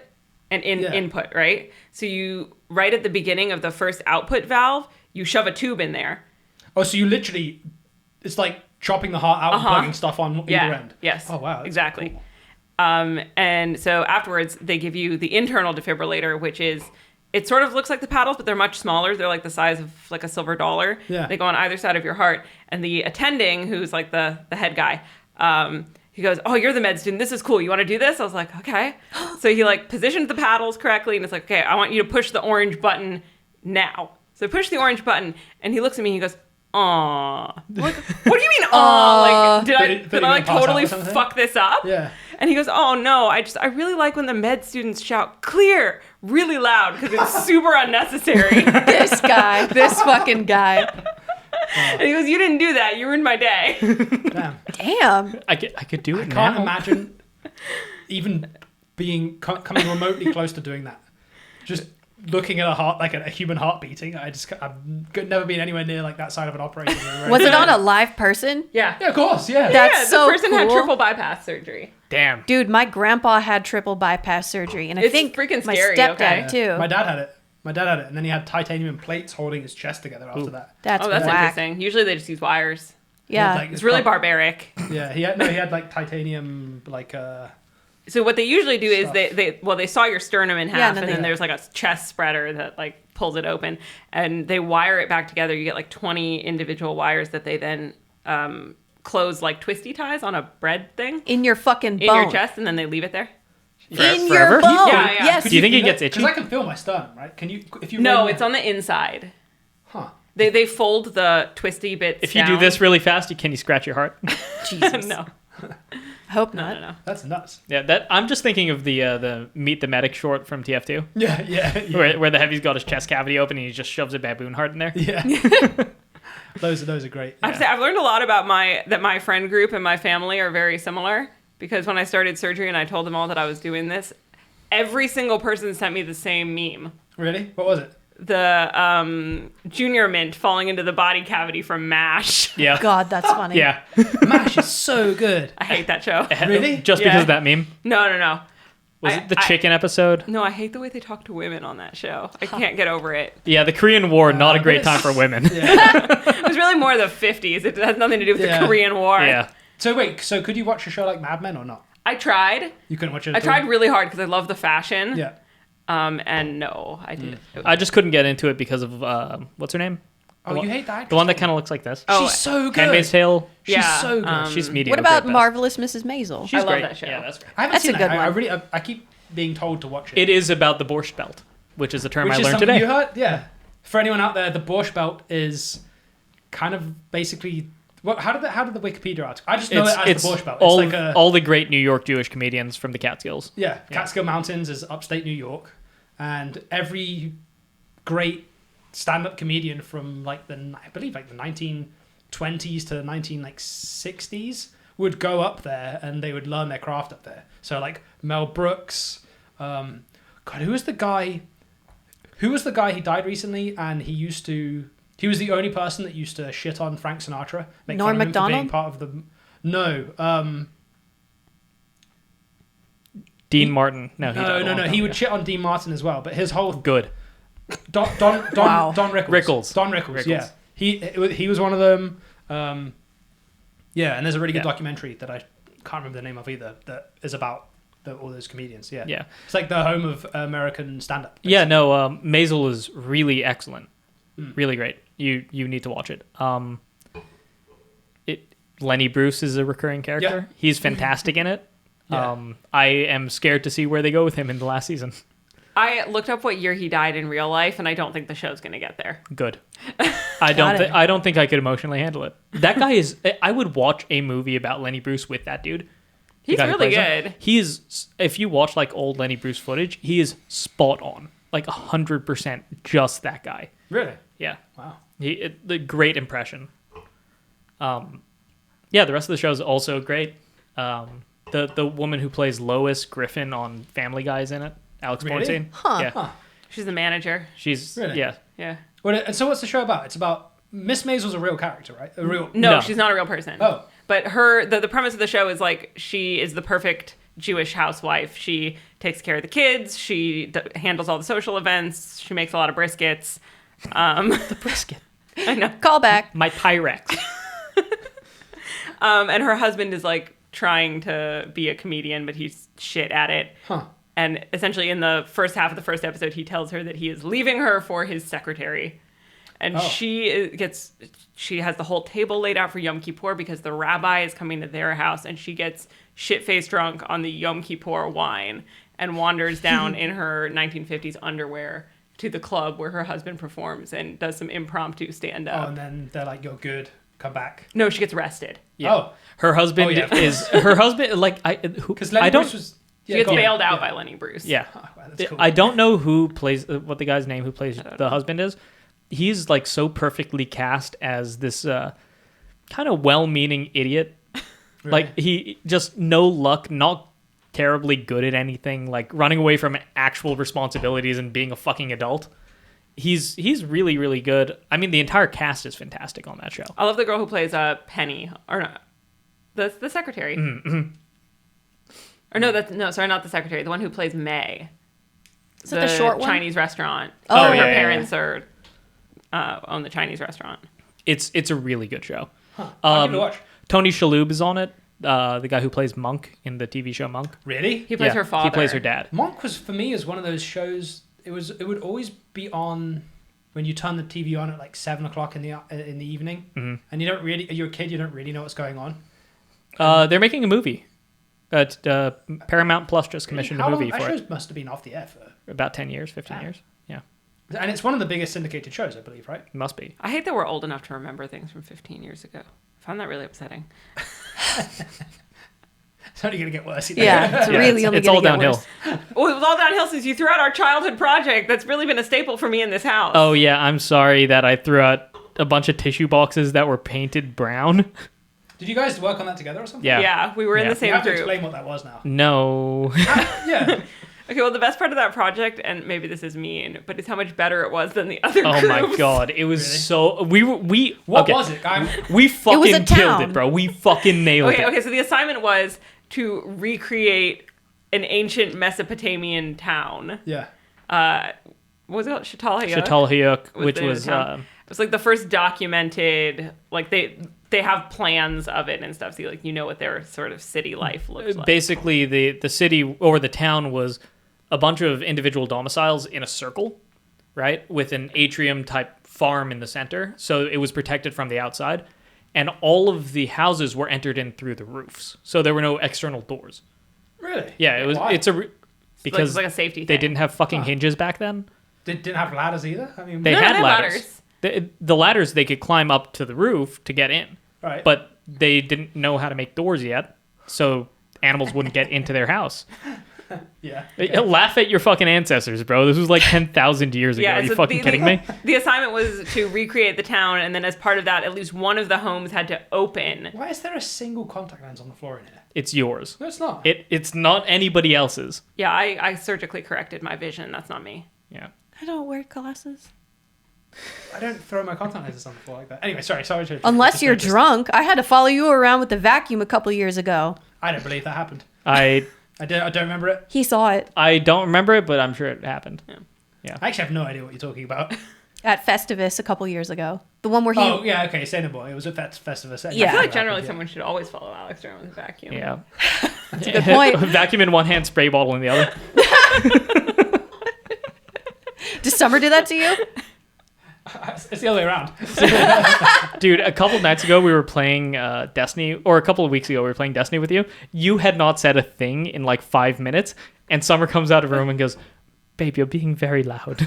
and Yeah. input, right? So you right at the beginning of the first output valve, you shove a tube in there. Oh, so you literally, it's like chopping the heart out and plugging stuff on either end. Yes. Oh, wow. that's Exactly. cool. And so afterwards, they give you the internal defibrillator, which is, it sort of looks like the paddles, but they're much smaller. They're like the size of like a silver dollar. Yeah. They go on either side of your heart. And the attending, who's like the head guy, he goes, "Oh, you're the med student. This is cool. You want to do this?" I was like, "Okay." So he like positioned the paddles correctly, and it's like, "Okay, I want you to push the orange button now." So I push the orange button, and he looks at me and he goes, "Aw." I'm like, what do you mean, aw? Like, did I Did did he I like pass out totally or something? fuck this up? Yeah. And he goes, "Oh no, I really like when the med students shout clear really loud because it's super unnecessary." This guy, this fucking guy. And he goes, "You didn't do that. You ruined my day." Damn. Damn. I could do it Can't now. imagine even coming remotely close to doing that. Just looking at a heart, like a human heart beating. I've never been anywhere near like that side of an operating room. Was it on a live person? Yeah. Yeah, of course. Yeah. That's Yeah, so the person had cool. triple bypass surgery. Damn. Dude, my grandpa had triple bypass surgery, and I It's think freaking my scary, stepdad okay? too. My dad had it. And then he had titanium plates holding his chest together after that. That's Oh, that's whack. interesting. Usually they just use wires. Yeah. Like, It's really barbaric. Yeah, he had like titanium like So what they usually do is Stuff. they saw your sternum in half, Yeah, and and then then they- there's like a chest spreader that like pulls it open, and they wire it back together. You get like 20 individual wires that they then close like twisty ties on a bread thing In your fucking in bone. your chest, and then they leave it there. In Forever? your bone. Yeah, yeah. Yes. Do you think it gets itchy? Because I can feel my sternum, right? Can you? If you No, roll it's on the inside. Huh. They fold the twisty bits. If you do down. this really fast, can you scratch your heart? Jesus. no, Hope no, not. no. That's nuts. Yeah, that I'm just thinking of the Meet the Medic short from TF2, Yeah. where the heavy's got his chest cavity open and he just shoves a baboon heart in there. Yeah. those are great. I have to say, I've learned a lot about my friend group and my family are very similar, because when I started surgery and I told them all that I was doing this, every single person sent me the same meme. Really? What was it? The junior mint falling into the body cavity from MASH. Yeah. God, that's funny. Yeah. MASH is so good. I hate that show. Really? Just Yeah. because of that meme? No. Was it the chicken episode? No, I hate the way they talk to women on that show. I can't get over it. Yeah, the Korean War, not a great this- time for women. It was really more the 50s. It has nothing to do with Yeah. the Korean War. Yeah. So wait, could you watch a show like Mad Men or not? I tried. You couldn't watch it. I at all? tried really hard because I love the fashion. Yeah. And no, I didn't. I just couldn't get into it because of, what's her name? Oh, you hate that? The one that kind of looks like this. Oh, She's so good. Handmaid's Tale. She's Yeah, so good. She's mediocre. What about at best. Marvelous Mrs. Maisel? She's I love great. that show. Yeah, that's great. I haven't That's seen a good that. I one. really, I keep being told to watch it. It is about the Borscht Belt, which is a term Which I is learned something today. you heard? Yeah. For anyone out there, the Borscht Belt is kind of basically. How did the Wikipedia article? I just know it as the Borscht Belt. It's all, like a all the great New York Jewish comedians from the Catskills. yeah. Catskill Mountains is upstate New York, and every great stand-up comedian from like I believe like the 1920s to the 1960s would go up there and they would learn their craft up there. So like Mel Brooks, God, who was the guy? Who died recently? And he was the only person that used to shit on Frank Sinatra. Make Norm fun of him for being Macdonald? part of the. No, Dean Martin. No, he died a no. long time He would ago. shit on Dean Martin as well, but his whole Good. Don Wow. Rickles. Don Rickles. Rickles. Yeah. He was one of them. Yeah, and there's a really good Yeah. documentary that I can't remember the name of either that is about all those comedians. Yeah. Yeah. It's like the home of American stand-up. Yeah, no, Maisel is really excellent. Hmm. Really great. You need to watch it. Lenny Bruce is a recurring character. Yeah. He's fantastic in it. Yeah. I am scared to see where they go with him in the last season. I looked up what year he died in real life, and I don't think the show's going to get there. Good. Got it. I don't think I could emotionally handle it. That guy is. I would watch a movie about Lenny Bruce with that dude. The He's guy who really plays him. good. He is. If you watch like old Lenny Bruce footage, he is spot on, like 100%, just that guy. Really? Yeah, Wow. the great impression. Yeah, the rest of the show is also great. The woman who plays Lois Griffin on Family Guy is in it. Alex Really? Bornstein. Huh. Yeah. Huh. She's the manager. She's Really? yeah. Yeah. And so what's the show about? It's about Miss Maisel's a real character, right? A real. No, No. she's not a real person. Oh. But the premise of the show is like she is the perfect Jewish housewife. She takes care of the kids. She handles all the social events. She makes a lot of briskets. The brisket. I know. Call back. My Pyrex. And her husband is like trying to be a comedian, but he's shit at it. Huh. And essentially, in the first half of the first episode, he tells her that he is leaving her for his secretary. And she has the whole table laid out for Yom Kippur because the rabbi is coming to their house, and she gets shit-faced drunk on the Yom Kippur wine and wanders down in her 1950s underwear to the club where her husband performs and does some impromptu stand-up. Oh, and then they're like, "You're good. Come back." No, she gets arrested. Yeah. Oh. Her husband Oh, yeah. is her husband. Like Because Lenny I don't. Bruce was. She gets go on. bailed out Yeah. by Lenny Bruce. Yeah. Oh, wow, that's cool. I don't know who plays what the guy's name who plays don't the know. husband is. He's like so perfectly cast as this kind of well-meaning idiot. Really? Like he just no luck, not terribly good at anything, like running away from actual responsibilities and being a fucking adult. He's really, really good. I mean, the entire cast is fantastic on that show. I love the girl who plays Penny, or not, the secretary. Mm-hmm. Or no, sorry, not the secretary. The one who plays May. Is that the short one? Chinese restaurant. Oh, Her yeah, yeah, parents are own the Chinese restaurant. It's a really good show. Huh. I'll give it a watch. Tony Shalhoub is on it. The guy who plays Monk in the TV show Monk. Really? He plays Yeah, her father. He plays her dad. Monk was for me is one of those shows. It would always be on when you turn the TV on at like 7:00 in the evening, and you don't really. You're a kid. You don't really know what's going on. They're making a movie. Paramount Plus just commissioned a movie That for show it. must have been off the air for. About 10 years, 15 Wow. years. Yeah, And it's one of the biggest syndicated shows, I believe, right? it must be. I hate that we're old enough to remember things from 15 years ago. I found that really upsetting. It's only going to get worse. You know? Yeah, it's really only it's gonna all get downhill. worse. Well, it was all downhill since you threw out our childhood project. That's really been a staple for me in this house. Oh yeah, I'm sorry that I threw out a bunch of tissue boxes that were painted brown. Did you guys work on that together or something? Yeah. Yeah, we were in Yeah. the You same have to group. explain what that was now. No. Yeah. Okay, well, the best part of that project, and maybe this is mean, but it's how much better it was than the other Oh groups. my god, it was Really? so we What okay. was it? We fucking a killed town. it, bro. We fucking nailed Okay, it. okay, so the assignment was to recreate an ancient Mesopotamian town. Yeah. What was it called? Chatalhayuk? Chatalhayuk, Was which the was town. It was like the first documented, like they have plans of it and stuff, so you know what their sort of city life looks like. basically the city or the town was a bunch of individual domiciles in a circle, right, with an atrium type farm in the center, so it was protected from the outside, and all of the houses were entered in through the roofs, so there were no external doors. Really? Yeah, it was. Why? Because it's like a safety they thing. didn't have fucking Huh. hinges back then. Didn't have ladders either. I mean, They No, had they had ladders. The ladders they could climb up to the roof to get in, right. but they didn't know how to make doors yet, so animals wouldn't get into their house. yeah. Laugh at your fucking ancestors, bro. This was like 10,000 years ago. Yeah, Are you so fucking kidding me? The assignment was to recreate the town, and then as part of that, at least one of the homes had to open. Why is there a single contact lens on the floor in here? It's yours. No, it's not. It's not anybody else's. Yeah, I surgically corrected my vision. That's not me. Yeah. I don't wear glasses. I don't throw my contact lenses on the floor like that. Anyway, sorry to. Unless you're just- drunk. I had to follow you around with the vacuum a couple years ago. I don't believe that happened. I I don't remember it. He saw it don't remember it, but I'm sure it happened. I actually have no idea what you're talking about. at Festivus a couple years ago. The one where he... Oh, yeah, okay, say no more. It was a Festivus. Yeah. I feel like generally someone should always follow Alex around with a vacuum. Yeah. That's a good point. Vacuum in one hand, spray bottle in the other. Does Summer do that to you? It's the other way around. Dude, a couple nights ago we were playing Destiny, or a couple of weeks ago we were playing Destiny with you. You had not said a thing in like 5 minutes, and Summer comes out of the room and goes, "Babe, you're being very loud."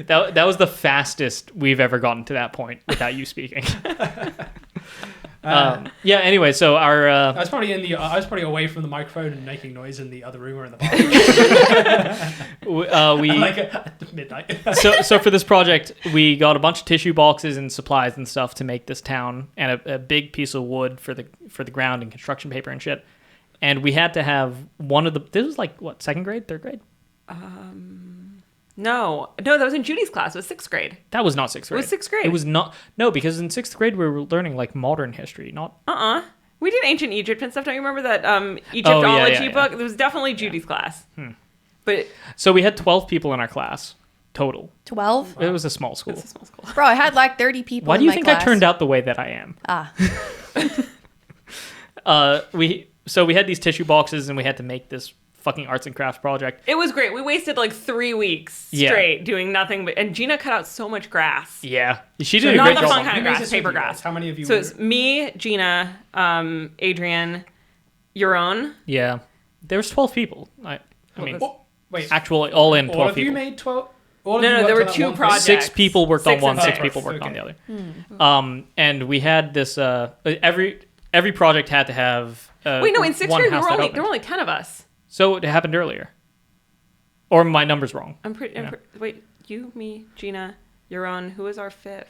That was the fastest we've ever gotten to that point without you speaking. Yeah. Anyway, so our I was probably away from the microphone and making noise in the other room or in the bathroom. we Like at midnight. so for this project, we got a bunch of tissue boxes and supplies and stuff to make this town, and a big piece of wood for the ground and construction paper and shit. And we had to have one of the. This was like what, second grade, third grade? No, that was in Judy's class. It was 6th grade. That was not 6th grade. It was 6th grade. It was not. No, because in 6th grade we were learning like modern history, not. We did ancient Egypt and stuff. Don't you remember that Egyptology book? It was definitely Judy's class. But So we had 12 people in our class total. 12? It was a small school. it's a small school. Bro, I had like 30 people Why in do you my think class. I turned out the way that I am? So we had these tissue boxes and we had to make this fucking arts and crafts project. It was great. We wasted like 3 weeks straight doing nothing. And Gina cut out so much grass. Yeah, she did a Not great the job. fun kind of Who made grass, this paper with you guys? grass. How many of you? So it's me, Gina, Adrian, your own. Yeah, there was 12 people. I mean, wait, actually, all in 12 all of people. you made 12? All of No, you there worked were on that 2 one projects. 6 people worked on 6 one, and 6 6. people worked on Okay. the other. And we had this. Every project had to have. Wait, no, in 6th one grade house that there opened. were only 10 of us. So it happened earlier. Or my number's wrong. Wait, you, me, Gina, your own. Who was our 5th?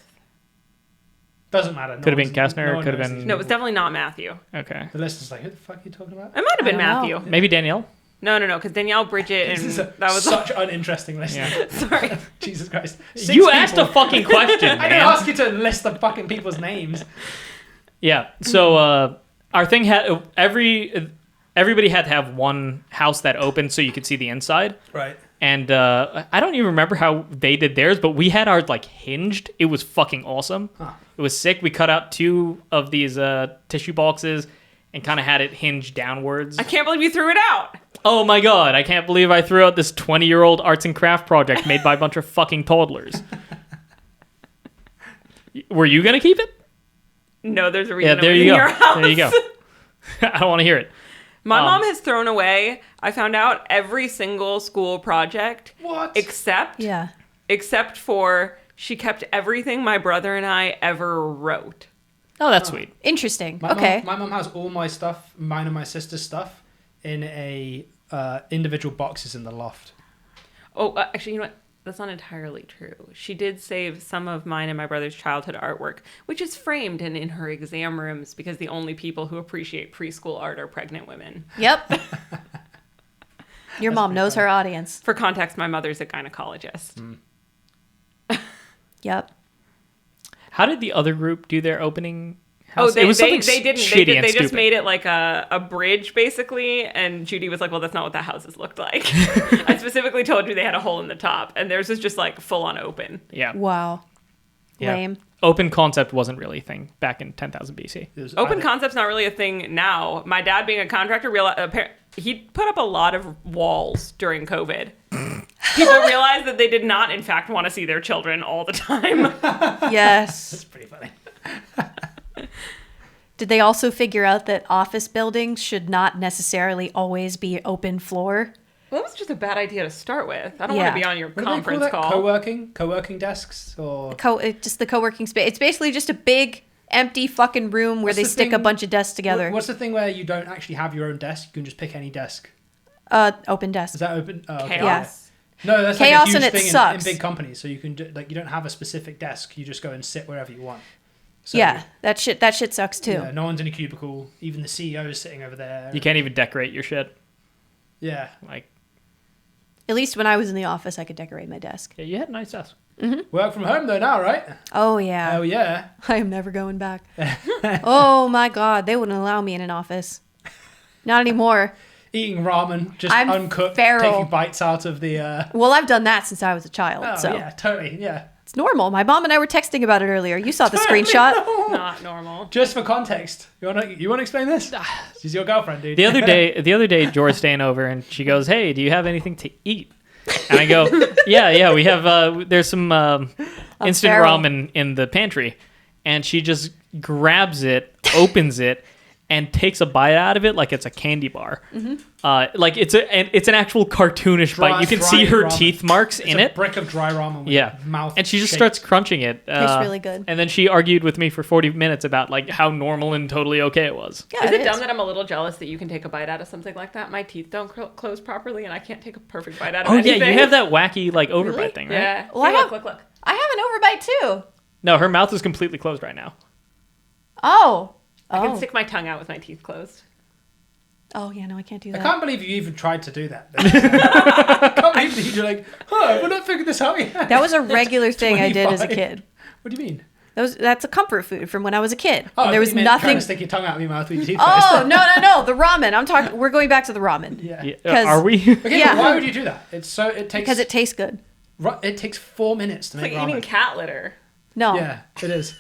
Doesn't matter. Could have been Kastner, could have been- No, it was definitely not Matthew. Okay. The listeners like, who the fuck are you talking about? It might have been I don't know. Matthew. Maybe Danielle. No, because Danielle, Bridget, and This is that was such uninteresting listening. Yeah. sorry. Jesus Christ. You asked a fucking question, I man. didn't ask you to list the fucking people's names. Yeah. So our thing had everybody had to have one house that opened so you could see the inside. Right. And I don't even remember how they did theirs, but we had ours like hinged. It was fucking awesome. Huh. It was sick. We cut out 2 of these tissue boxes and kind of had it hinged downwards. I can't believe you threw it out. Oh my god, I can't believe I threw out this 20-year-old arts and craft project made by a bunch of fucking toddlers. Were you gonna keep it? No, there's a Yeah, reason there it was you in go. your house. There you go. I don't want to hear it. My mom has thrown away, I found out, every single school project What? except for she kept everything my brother and I ever wrote. Oh, that's sweet. Interesting. My Okay. my mom has all my stuff, mine and my sister's stuff, in a individual boxes in the loft. Oh, actually, you know what? That's not entirely true. She did save some of mine and my brother's childhood artwork, which is framed and in her exam rooms because the only people who appreciate preschool art are pregnant women. Yep. Your mom knows her audience. For context, my mother's a gynecologist. Yep. How did the other group do their opening Oh, house? they It was something didn't. shitty and They just stupid. made it like a bridge, basically. And Judy was like, well, that's not what the houses looked like. I specifically told you they had a hole in the top. And theirs was just like full on open. Yeah. Wow. Yeah. Lame. Open concept wasn't really a thing back in 10,000 BC. It was Open either- concept's not really a thing now. My dad being a contractor, he put up a lot of walls during COVID. People realized that they did not, in fact, want to see their children all the time. Yes. That's pretty funny. Did they also figure out that office buildings should not necessarily always be open floor? Well, that was just a bad idea to start with. I don't Yeah. want to be on your What do they call conference that? call. Co-working desks or Just the co-working space. It's basically just a big empty fucking room where What's they the stick a thing- bunch of desks together. What's the thing where you don't actually have your own desk? You can just pick any desk. Open desk. Is that open? Oh, okay. Chaos. No, that's Chaos like a and huge it thing in sucks. big companies. So you can you don't have a specific desk. You just go and sit wherever you want. So, Yeah, that shit sucks too. Yeah, no one's in a cubicle. Even the CEO is sitting over there. You can't even decorate your shit. Yeah. Like, At least when I was in the office, I could decorate my desk. yeah, you had a nice desk. Work from home though now, right? Oh yeah. Oh yeah. I am never going back. Oh my god, they wouldn't allow me in an office. Not anymore. Eating ramen, just I'm uncooked, feral. taking bites out of the. Well, I've done that since I was a child, Oh so yeah, totally, yeah. it's normal. My mom and I were texting about it earlier. You saw the screenshot. Not normal. Just for context, you wanna explain this? She's your girlfriend, dude. The other day, Jori's staying over, and she goes, "Hey, do you have anything to eat?" And I go, "Yeah, we have. There's some instant feral. ramen in the pantry." And she just grabs it, opens it, and takes a bite out of it like it's a candy bar. Like it's an actual cartoonish bite. You can see her ramen. teeth marks in a it. brick of dry ramen with Yeah, mouth and she just shaped. starts crunching it. Tastes really good. And then she argued with me for 40 minutes about like how normal and totally okay it was. Yeah, Is it dumb that I'm a little jealous that you can take a bite out of something like that? My teeth don't close properly, and I can't take a perfect bite out of anything. Yeah, you have that wacky like overbite Really? thing, right? Yeah. Well, See, look. I have an overbite too. No, her mouth is completely closed right now. Oh. I can stick my tongue out with my teeth closed. Oh, yeah, no, I can't do I that. can't believe you even tried to do that. I can't believe that you're like, we're not figuring this out yet. That was a regular thing I did as a 25. kid. What do you mean? That's a comfort food from when I was a kid. Oh, And there was you meant trying nothing. to stick your tongue out of your mouth with your teeth. Oh, no. The ramen. We're going back to the ramen. Yeah. Yeah, 'Cause- are we? Okay, Yeah. but why would you do that? It takes Because it tastes good. it takes 4 minutes to It's make like eating ramen. cat litter. No. Yeah, it is.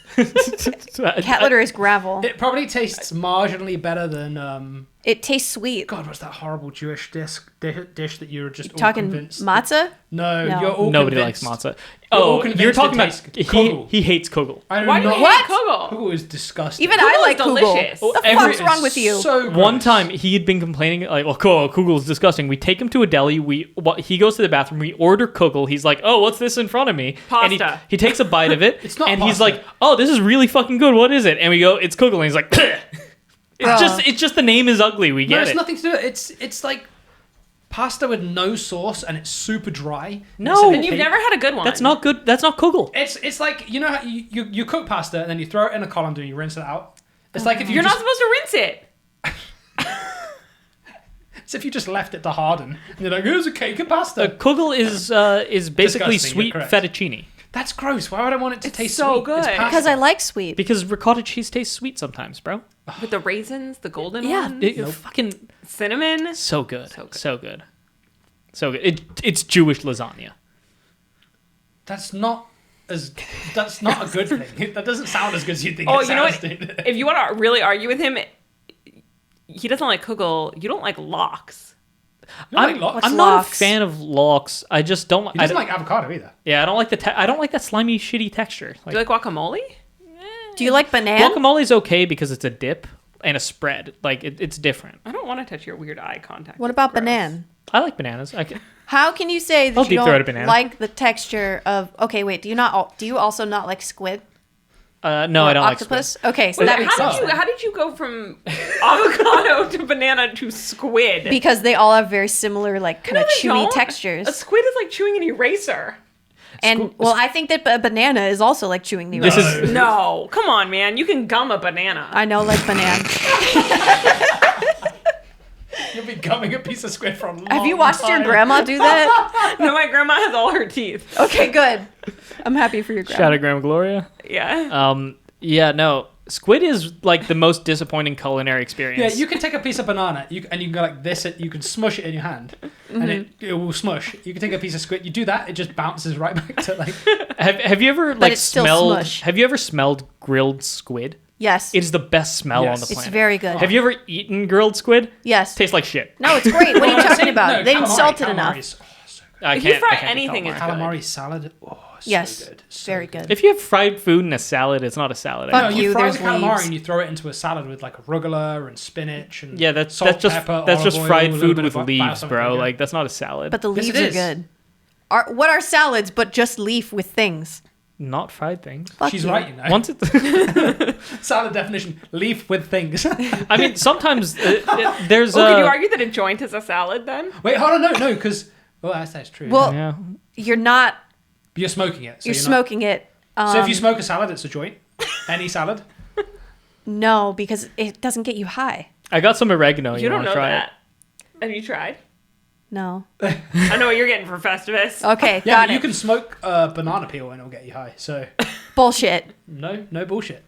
Cat litter is gravel. It probably tastes marginally better than It tastes sweet. God, what's that horrible Jewish dish that you're just all Talking convinced? matzah? No, No. you're all Nobody convinced. likes matzah. You're all Oh, convinced you're it talking about tastes kugel. he hates kugel. I do Why do you not. hate What? kugel? Kugel is disgusting. Even Kugel I is like delicious. kugel. The Every- fuck's wrong with you? So One gross. time he had been complaining like, "Well, kugel is disgusting." We take him to a deli. He goes to the bathroom. We order kugel. He's like, "Oh, what's this in front of me?" And Pasta. he takes a bite of it. It's not And he's pasta. like, "Oh, this is really fucking good. What is it?" And we go, "It's kugel." And he's like, "Bleh." It's just the name is ugly. We No, get it's it. nothing to do with it. It's like pasta with no sauce and it's super dry. No. It's in a And you've cake. never had a good one. That's not good. That's not kugel. It's like, you know how you cook pasta and then you throw it in a colander and you rinse it out. It's like if you You're just, not supposed to rinse it. it's if you just left it to harden and you're like, here's a cake of pasta. Kugel is basically Disgusting, sweet you're correct. fettuccine. That's gross. Why would I want it to taste so sweet? good. It's pasta. Because I like sweet. Because ricotta cheese tastes sweet sometimes, bro. With the raisins, the golden Yeah. ones, Fucking cinnamon. so good. So good. So good. So good. It's Jewish lasagna. That's not a good thing. That doesn't sound as good as you think Oh, it you know sounds. what? Dude. If you want to really argue with him, he doesn't like kugel. You don't like lox. You don't like lox? I'm not a lox? fan of lox. I just don't. He doesn't like avocado either. Yeah, I don't like the. I don't like that slimy, shitty texture. Do you like guacamole? Do you like banana? Guacamole's okay because it's a dip and a spread. Like it's different. I don't want to touch your weird eye contact. What It's about gross. banana? I like bananas. How can you say that I'll you deep throat a don't banana. like the texture of? Okay, wait. Do you also not like squid? No, Or I don't octopus. Okay, so that makes How sense. how did you go from avocado to banana to squid? Because they all have very similar, like kind No, of they chewy don't. textures. A squid is like chewing an eraser. And well, I think that a banana is also like chewing the This eraser. is No, come on, man. You can gum a banana. I know, like banana. You'll be gumming a piece of squid for a long Have you watched your time. grandma do that? No, my grandma has all her teeth. Okay, good. I'm happy for your grandma. shout out Grandma Gloria. Yeah. Yeah, no. Squid is like the most disappointing culinary experience. Yeah, you can take a piece of banana and you can go like this. You can smush it in your hand, and it will smush. You can take a piece of squid. You do that, it just bounces right back to like. Have you ever like it's still smelled? smush. Have you ever smelled grilled squid? Yes, It is the best smell Yes. on the planet. it's very good. Have you ever eaten grilled squid? Yes. Tastes like shit. No, it's great. What are you talking Same- about? no, they didn't calamari- salt it enough. calamari's- oh, so I If can't. you fry I can't do anything, calamari. it's calamari salad. Oh, so Yes, good. So very good. If you have fried food in a salad, it's not a salad. Fuck anymore. You you, fry there's the calamari leaves. and you throw it into a salad with like arugula and spinach and Yeah, that's salt, just pepper, that's just olive oil, fried a little food bit with of leaves, balsamic bro. vinegar. Like that's not a salad. But the Yes, leaves it are is. good. What are salads but just leaf with things? not fried things. Fuck She's you. right, you know. Once it, Salad definition: leaf with things. I mean, sometimes there's Well, could you argue that a joint is a salad then? Wait, hold on, no, because that's true. Well, yeah. you're not. But you're smoking it. So You're not- smoking it. So if you smoke a salad, it's a joint. Any salad. No, because it doesn't get you high. I got some oregano. You don't wanna know try that. Have you tried? No. I know what you're getting for Festivus. Okay, Yeah, got but you it. can smoke banana peel and it'll get you high. So Bullshit. no bullshit.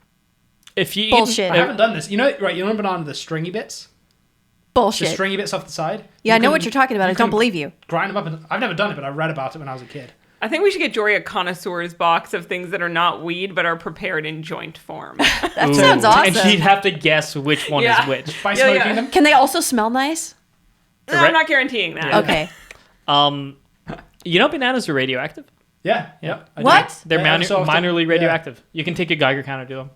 If you Bullshit. I haven't done this. You know, right? You know banana, the stringy bits, the Bullshit. stringy bits off the side. Yeah, I You know can- what you're talking about. I you don't can believe you. Grind them up. And, I've never done it, but I read about it when I was a kid. I think we should get Jori a connoisseur's box of things that are not weed but are prepared in joint form. That Ooh. sounds awesome. And she'd have to guess which one Yeah. is which. By Yeah, smoking yeah. them. Can they also smell nice? I'm not guaranteeing that. Okay. You know, bananas are radioactive. Yeah. Yep. I do. What? They're Yeah, so often- minorly yeah. radioactive. You can take a Geiger counter to them.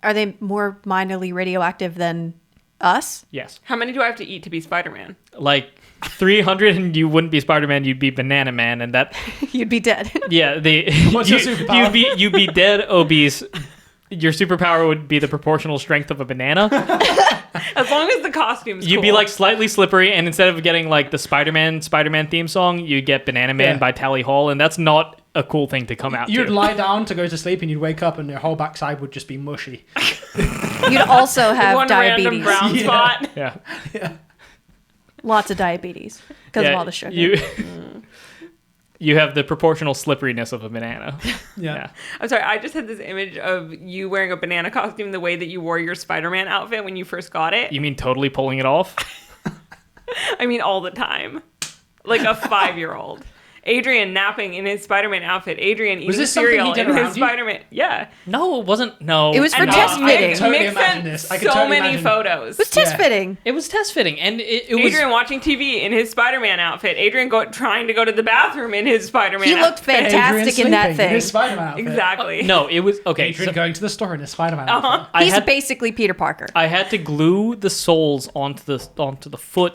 are they more minorly radioactive than us? Yes. How many do I have to eat to be Spider-Man? Like 300 and you wouldn't be Spider-Man, you'd be Banana Man, and that You'd be dead. yeah, What's your superpower? you'd be dead, obese. Your superpower would be the proportional strength of a banana. As long as the costume's You'd be cool. like slightly slippery, and instead of getting like the Spider-Man theme song, you get Banana Man Yeah. by Tally Hall, and that's not a cool thing to come out You'd to. lie down to go to sleep and you'd wake up and your whole backside would just be mushy. You'd also have one random diabetes. brown Yeah. spot. Yeah. Lots of diabetes because of all the sugar. You have the proportional slipperiness of a banana. Yeah. I'm sorry, I just had this image of you wearing a banana costume the way that you wore your Spider-Man outfit when you first got it. You mean totally pulling it off? I mean, all the time. Like a 5-year-old. Adrian napping in his Spider-Man outfit. Adrian eating this something cereal he did in his around you? Spider-Man. Yeah. No, it wasn't. No. It was for And test I fitting. totally Mick imagine sent this. I could so totally many imagine. photos. It was test Yeah. fitting. It was test fitting, and it was. Adrian watching TV in his Spider-Man outfit. Adrian trying to go to the bathroom in his Spider-Man He looked outfit. fantastic Adrian in that sleeping in thing. his Spider-Man outfit. Exactly. No, it was okay. Adrian So going to the store in his Spider-Man outfit. I He's had basically Peter Parker. I had to glue the soles onto the foot,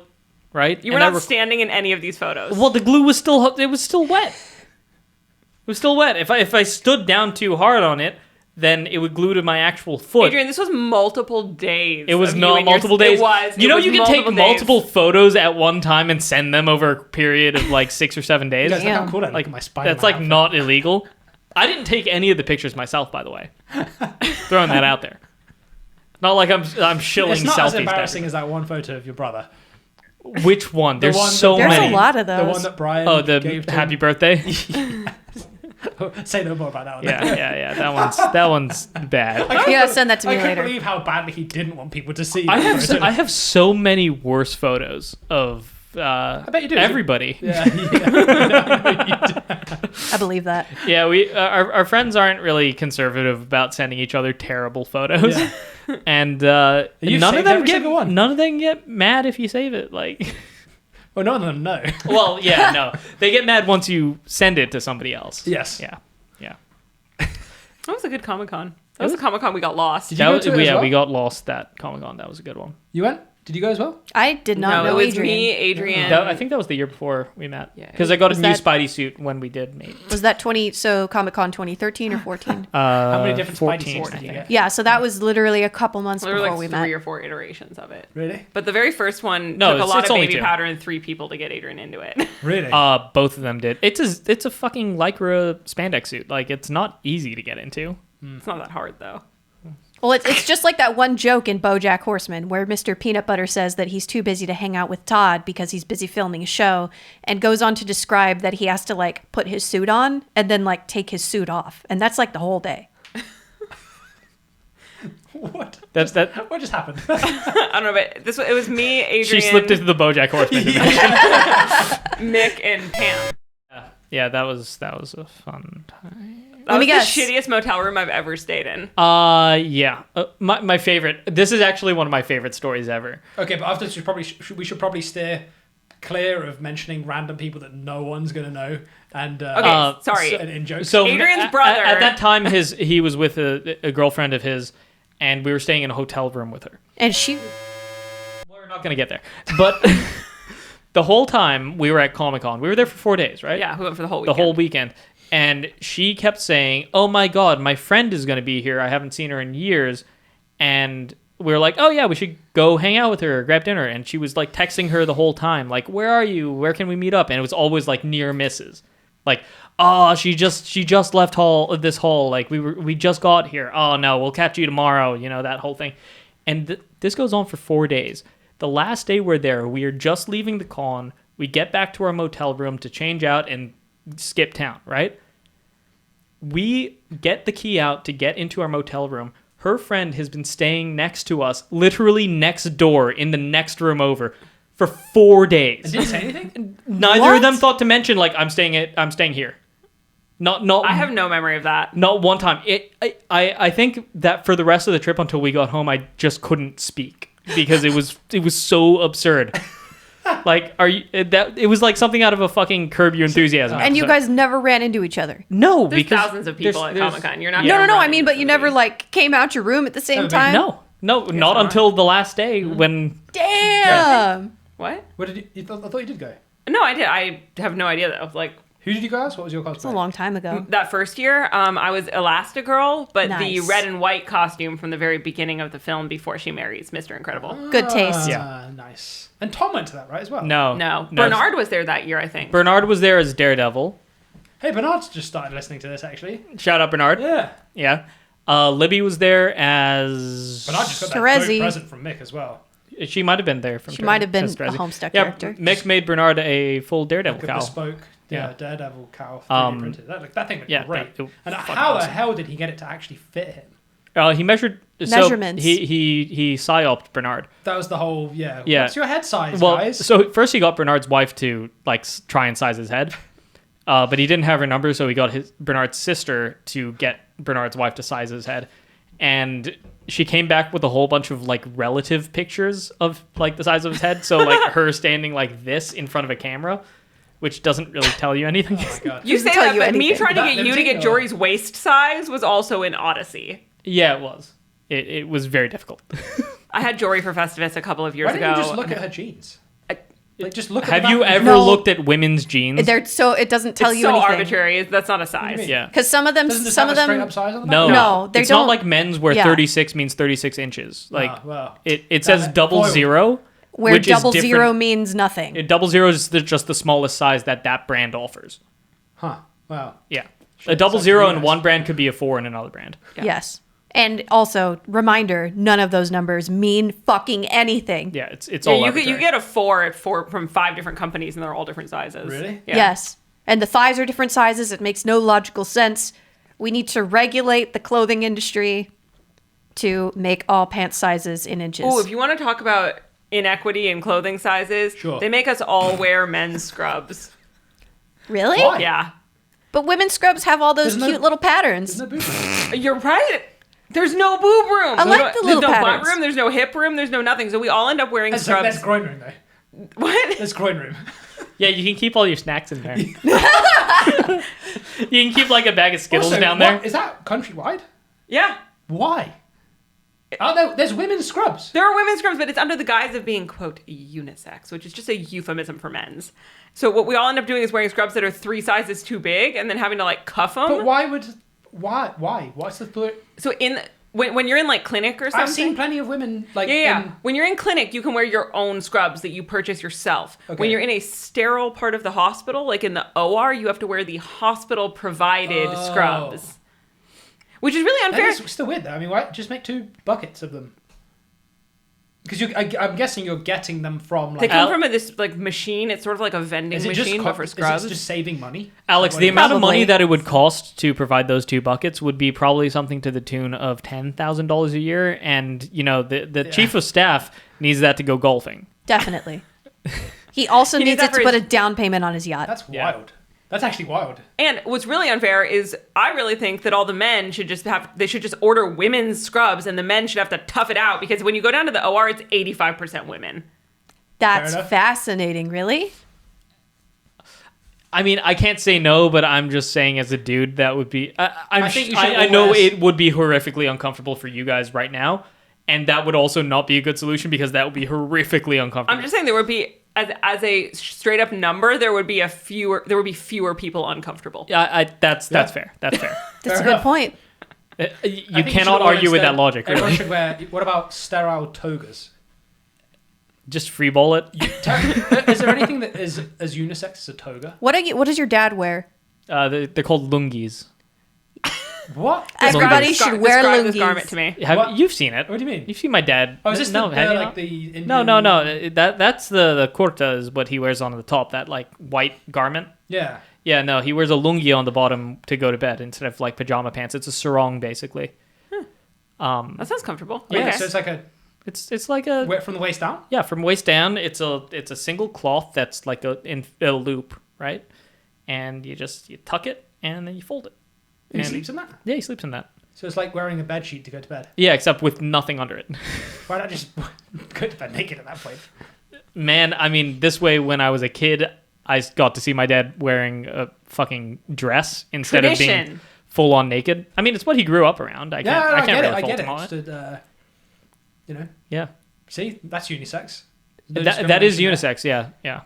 right? You were And I not standing in any of these photos. Well, the glue was still wet. It was still wet. If I stood down too hard on it, then it would glue to my actual foot. Adrian, this was multiple days. It was of you not and your- multiple days. It was. You It know, was you can take days. multiple photos at one time and send them over a period of like 6 or 7 days. You guys, look how Damn. cool I look Like in my Spider-Man that's like outfit. not illegal. I didn't take any of the pictures myself, by the way. Throwing that out there. Not like I'm shilling It's not selfies. as to embarrassing as that one photo of your brother. everybody. Which one? There's one so that- There's many. a lot of The those. one that Brian Oh, the gave to happy him. birthday. Say no more about that one. yeah. That one's bad. Yeah, send that to me I can't later. believe how badly he didn't want people to see. I that have photo. I have so many worse photos of bet you do. everybody. Yeah. I believe that. Yeah, we our friends aren't really conservative about sending each other terrible photos, Yeah. and You've none of saved them every get single one. none of them get mad if you save it. Like, Well, none of them know. well, yeah, no, they get mad once you send it to somebody else. Yes. Yeah. That was a good Comic-Con. That was a Comic-Con we got lost. Did you go to it as yeah, well? we got lost that Comic-Con. That was a good one. You went? Did you go as well? I did not No, know it was Adrian. me, Adrian. I think that was the year before we met. Yeah. Because I got a Was new that- Spidey suit when we did meet. Was that Comic Con 2013 or 14? How many different Spidey 14, suits I did you think. get? Yeah, so that was literally a couple months There were before like we 3 met. or 4 iterations of it. Really? But the very first one No, took a it's- lot it's of only baby 2. powder and 3 people to get Adrian into it. Really? Both of them did. It's a fucking lycra spandex suit. Like, it's not easy to get into. It's not that hard though. Well, it's just like that one joke in BoJack Horseman where Mr. Peanut Butter says that he's too busy to hang out with Todd because he's busy filming a show, and goes on to describe that he has to like put his suit on and then like take his suit off, and that's like the whole day. What? That's that. What just happened? I don't know, but it was me, Adrian, She slipped into the BoJack Horseman dimension. Mick, and Pam. Yeah, that was a fun time. That Let was me guess. the shittiest motel room I've ever stayed in. Yeah. My favorite. This is actually one of my favorite stories ever. Okay, but after this, we should probably steer clear of mentioning random people that no one's gonna know. And Okay, sorry. in jokes. So Adrian's at- brother- At that time, he was with a girlfriend of his, and we were staying in a hotel room with her. And she, We're not gonna get there, but the whole time we were at Comic-Con, we were there for 4 days, right? Yeah, who went for the whole The weekend. whole weekend. And she kept saying, "Oh my God, my friend is going to be here. I haven't seen her in years." And we were like, "Oh yeah, we should go hang out with her, grab dinner." And she was like texting her the whole time, like, "Where are you? Where can we meet up?" And it was always like near misses, like, "Oh, she just left this hall. Like we just got here. Oh no, we'll catch you tomorrow." You know, that whole thing. And this goes on for 4 days. The last day we're there, we are just leaving the con. We get back to our motel room to change out and skip town, right? We get the key out to get into our motel room. Her friend has been staying next to us, literally next door in the next room over, for 4 days. Did you say anything? Neither What? of them thought to mention like I'm staying here. Not I have no memory of that. not one time. I think that for the rest of the trip until we got home, I just couldn't speak because it was so absurd. Like, are you? It was like something out of a fucking Curb Your Enthusiasm. And you episode. guys never ran into each other. No, There's because thousands of people at there's- Comic-Con. You're not No, gonna no, no. run I mean, into but you never somebody. like came out your room at the same but time. No, not not. until the last day when. Damn. What? What did I thought you did go. No, I did. I have no idea though. Like Who did you go as? What was your cosplay? It's a long time ago. that first year, I was Elastigirl, but the Nice. red and white costume from the very beginning of the film before she marries Mr. Incredible. Good taste. Yeah. Nice. And Tom went to that, right, as well? No, Bernard was there that year, I think. Bernard was there as Daredevil. Hey, Bernard's just started listening to this, actually. Shout out Bernard. Yeah. Yeah. Libby was there as. Bernard just got that Strezzy. dope present from Mick as well. She might have been there from. She might have been as a Strezzy. Homestuck Yeah, character. Mick made Bernard a full Daredevil Like a cowl. bespoke Yeah. Daredevil cowl 3D Um, printed. That thing looked yeah, great. that- And fucking how the awesome. hell did he get it to actually fit him? He measured Measurements. So he psyoped Bernard. That was the whole, Yeah. What's your head size, Well, guys? so first he got Bernard's wife to like try and size his head, but he didn't have her number, so he got Bernard's sister to get Bernard's wife to size his head, and she came back with a whole bunch of like relative pictures of like the size of his head. So like her standing like this in front of a camera, which doesn't really tell you anything. Oh my god. You say tell that, you but me anything. trying to That get you to get limiting or- Jori's waist size was also in Odyssey. Yeah, it was. It was very difficult. I had Jori for Festivus a couple of years Why didn't ago. you just look at her jeans? Like, just look at Have the you back of ever the No. looked at women's jeans? They're so it doesn't tell It's you so anything. arbitrary. That's not a size. mean? Yeah. Because some of them, Doesn't this some have of a straight them, up size on the back? No, No, they it's don't- not like men's where Yeah. 36 means 36 inches. Like well. it says That- double foiled. zero, where which is double different. zero means nothing. Double zero is just the smallest size that brand offers. Huh. Wow. Yeah. Sure, A double it's zero actually in nice. one brand could be a 4 in another brand. Yeah. Yes. And also, reminder, none of those numbers mean fucking anything. Yeah, it's Yeah, all you arbitrary. get a four from 5 different companies, and they're all different sizes. Really? Yeah. Yes. And the thighs are different sizes. It makes no logical sense. We need to regulate the clothing industry to make all pant sizes in inches. Oh, if you want to talk about inequity in clothing sizes, Sure. they make us all wear men's scrubs. Really? Why? Yeah. But women's scrubs have all those Isn't cute that- little patterns. Isn't that boob? You're right. There's no boob room. I like the There's little no butt patterns. room. There's no hip room. There's no nothing. So we all end up wearing That's scrubs. groin room, though. What? That's groin room. Yeah, you can keep all your snacks in there. You can keep like a bag of Skittles Also, down what- there. Is that countrywide? Yeah. Why? Oh, no, there's women's scrubs. There are women's scrubs, but it's under the guise of being, quote, unisex, which is just a euphemism for men's. So what we all end up doing is wearing scrubs that are 3 sizes too big and then having to, like, cuff them. But why? What's the thought? So when you're in, like, clinic or something. I've seen plenty of women, like, Yeah. in- When you're in clinic, you can wear your own scrubs that you purchase yourself. Okay. When you're in a sterile part of the hospital, like in the OR, you have to wear the hospital-provided Oh. scrubs. Which is really that unfair. is still weird, though. I mean, why just make 2 buckets of them? Because I'm guessing you're getting them from, They like... come from this like machine. It's sort of like a vending Is it machine, just but for scrubs. Is it just saving money? Alex, What the is it? amount of Probably. money that it would cost to provide those 2 buckets would be probably something to the tune of $10,000 a year, and you know the chief of staff needs that to go golfing. Definitely. He also He needs needs that it to for put a his- down payment on his yacht. That's Yeah. wild. That's actually wild. And what's really unfair is I really think that all the men should just order women's scrubs, and the men should have to tough it out, because when you go down to the OR, it's 85% women. That's Fair enough. fascinating, really? I mean, I can't say no, but I'm just saying as a dude, that would be. I think you should I know always- it would be horrifically uncomfortable for you guys right now, and that would also not be a good solution because that would be horrifically uncomfortable. I'm just saying there would be as a straight up number, there would be fewer people uncomfortable. Yeah, that's fair. That's fair. That's a Fair good enough. point. You I think you cannot should all argue with instead- that logic. Everyone Really. should wear... What about sterile togas? Just freeball it. Is there anything that is as unisex as a toga? What does your dad wear? They're called lungis. What? Everybody Describe should wear describe this lungis. garment to me. What? You've seen it. What do you mean? You've seen my dad. Oh, is this no, the, have you like not? the Indian... No. That's the kurta is what he wears on the top. That like white garment. Yeah. Yeah, no, he wears a lungi on the bottom to go to bed instead of like pajama pants. It's a sarong basically. That sounds comfortable. Yeah, Okay. So it's like a... It's like a Wet from the waist down? yeah from waist down. It's a single cloth that's like in a loop, right? And you tuck it and then you fold it. He And- sleeps in that? Yeah, he sleeps in that. So it's like wearing a bed sheet to go to bed. Yeah, except with nothing under it. Why not just go to bed naked at that point? Man, I mean, this way when I was a kid, I got to see my dad wearing a fucking dress instead of being full on naked. I mean, it's what he grew up around. I can't really fault him on it. You know. Yeah. See, that's unisex. That is unisex. Yeah.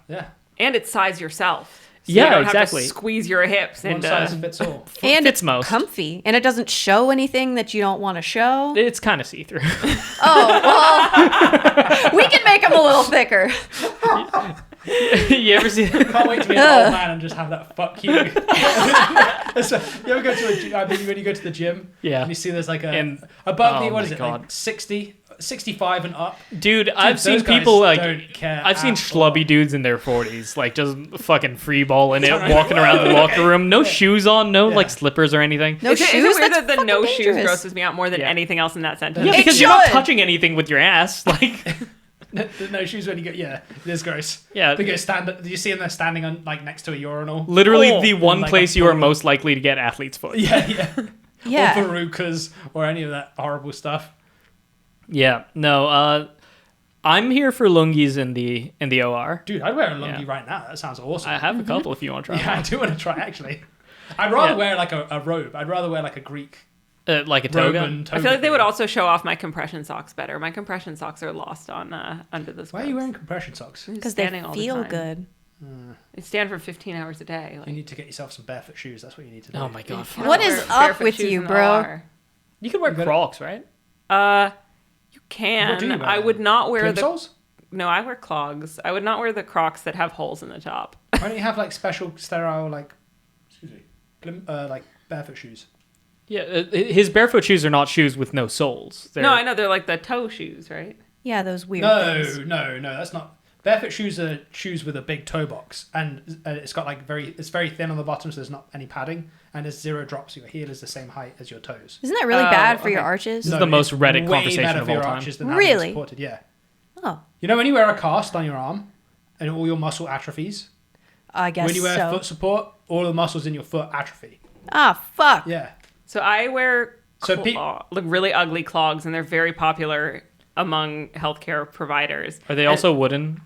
And it's size yourself. So yeah, you don't exactly. Have to squeeze your hips One into. size fits all. And fits it's most. comfy, and it doesn't show anything that you don't want to show. It's kind of see-through. Oh, well, we can make them a little thicker. You ever see? Can't wait to be an old man and just have that fuck you. So, you ever go to when you go to the gym? Yeah. And you see there's like like 60, 65 and up. Dude, I've seen people I've seen schlubby dudes in their 40s, like just fucking free balling it, walking around the locker room, no shoes on, no like slippers or anything. No shoes. Is it weird That's that the no fucking shoes dangerous. grosses me out more than anything else in that sentence? Yeah, because you're not touching anything with your ass, like. No shoes when you go. Yeah, it is gross. Yeah, they go stand. Do you see them there standing on like next to a urinal? Literally the one like place you are most likely to get athlete's foot. Yeah. Yeah. Or verrucas or any of that horrible stuff. Yeah, no. I'm here for lungis in the OR. Dude, I'd wear a lungi right now. That sounds awesome. I have a couple if you want to try. Yeah, I do want to try actually. I'd rather wear like a robe. I'd rather wear like a Greek. Like a toga. I feel like they would also show off my compression socks better. My compression socks are lost on under the scrubs. Why are you wearing compression socks? Because they feel good. I stand for 15 hours a day. You need to get yourself some barefoot shoes. That's what you need to do. Oh my god. What is up with you, bro? You could wear Crocs, right? You can. What do you wear, I would not wear Plimsolls? No, I wear clogs. I would not wear the Crocs that have holes in the top. Why don't you have like special sterile like barefoot shoes? Yeah, his barefoot shoes are not shoes with no soles. No, I know they're like the toe shoes, right? Yeah, those weird things. No, that's not. Barefoot shoes are shoes with a big toe box, and it's got like it's very thin on the bottom, so there's not any padding, and there's 0 drops. Your heel is the same height as your toes. Isn't that really bad for your arches? This is the most Reddit way conversation better of for all your time. arches than Really? supported, yeah. Oh, You know when you wear a cast on your arm, and all your muscle atrophies. I guess so. When you wear foot support, all the muscles in your foot atrophy. Ah, fuck. Yeah. So I wear like really ugly clogs, and they're very popular among healthcare providers. Are they also wooden?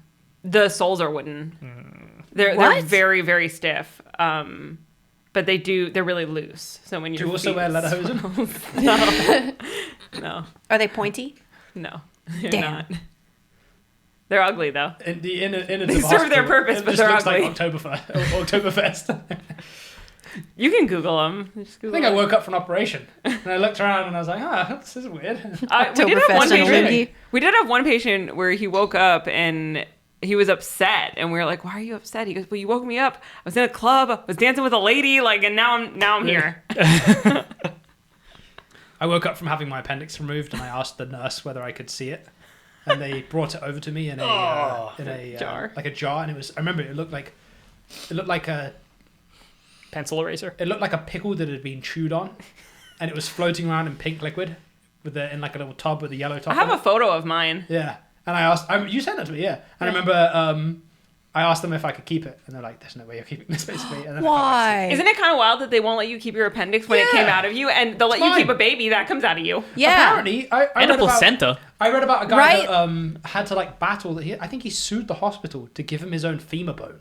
The soles are wooden. They're very, very stiff. But they're really loose. So when Do you also wear lederhosen? No. Are they pointy? No. They're Damn. not. They're ugly though. In the inner They serve their purpose, but they're ugly. Like Oktoberfest. You can Google them. I think I woke up from an operation and I looked around and I was like, this is weird. We did have one patient where he woke up and he was upset, and we were like, "Why are you upset?" He goes, "Well, you woke me up. I was in a club. I was dancing with a lady, and now I'm here." I woke up from having my appendix removed, and I asked the nurse whether I could see it, and they brought it over to me in a jar, like a jar, and it was. I remember it looked like a pencil eraser. It looked like a pickle that had been chewed on, and it was floating around in pink liquid, in like a little tub with a yellow top. I have a photo of mine. Yeah. And I asked, you sent that to me, yeah. And I remember I asked them if I could keep it. And they're like, there's no way you're keeping this, basically. And then Why? Isn't it kind of wild that they won't let you keep your appendix when it came out of you? And they'll let you keep a baby that comes out of you. Yeah. Apparently, I and a placenta. I read about a guy that had to battle. I think he sued the hospital to give him his own femur bone.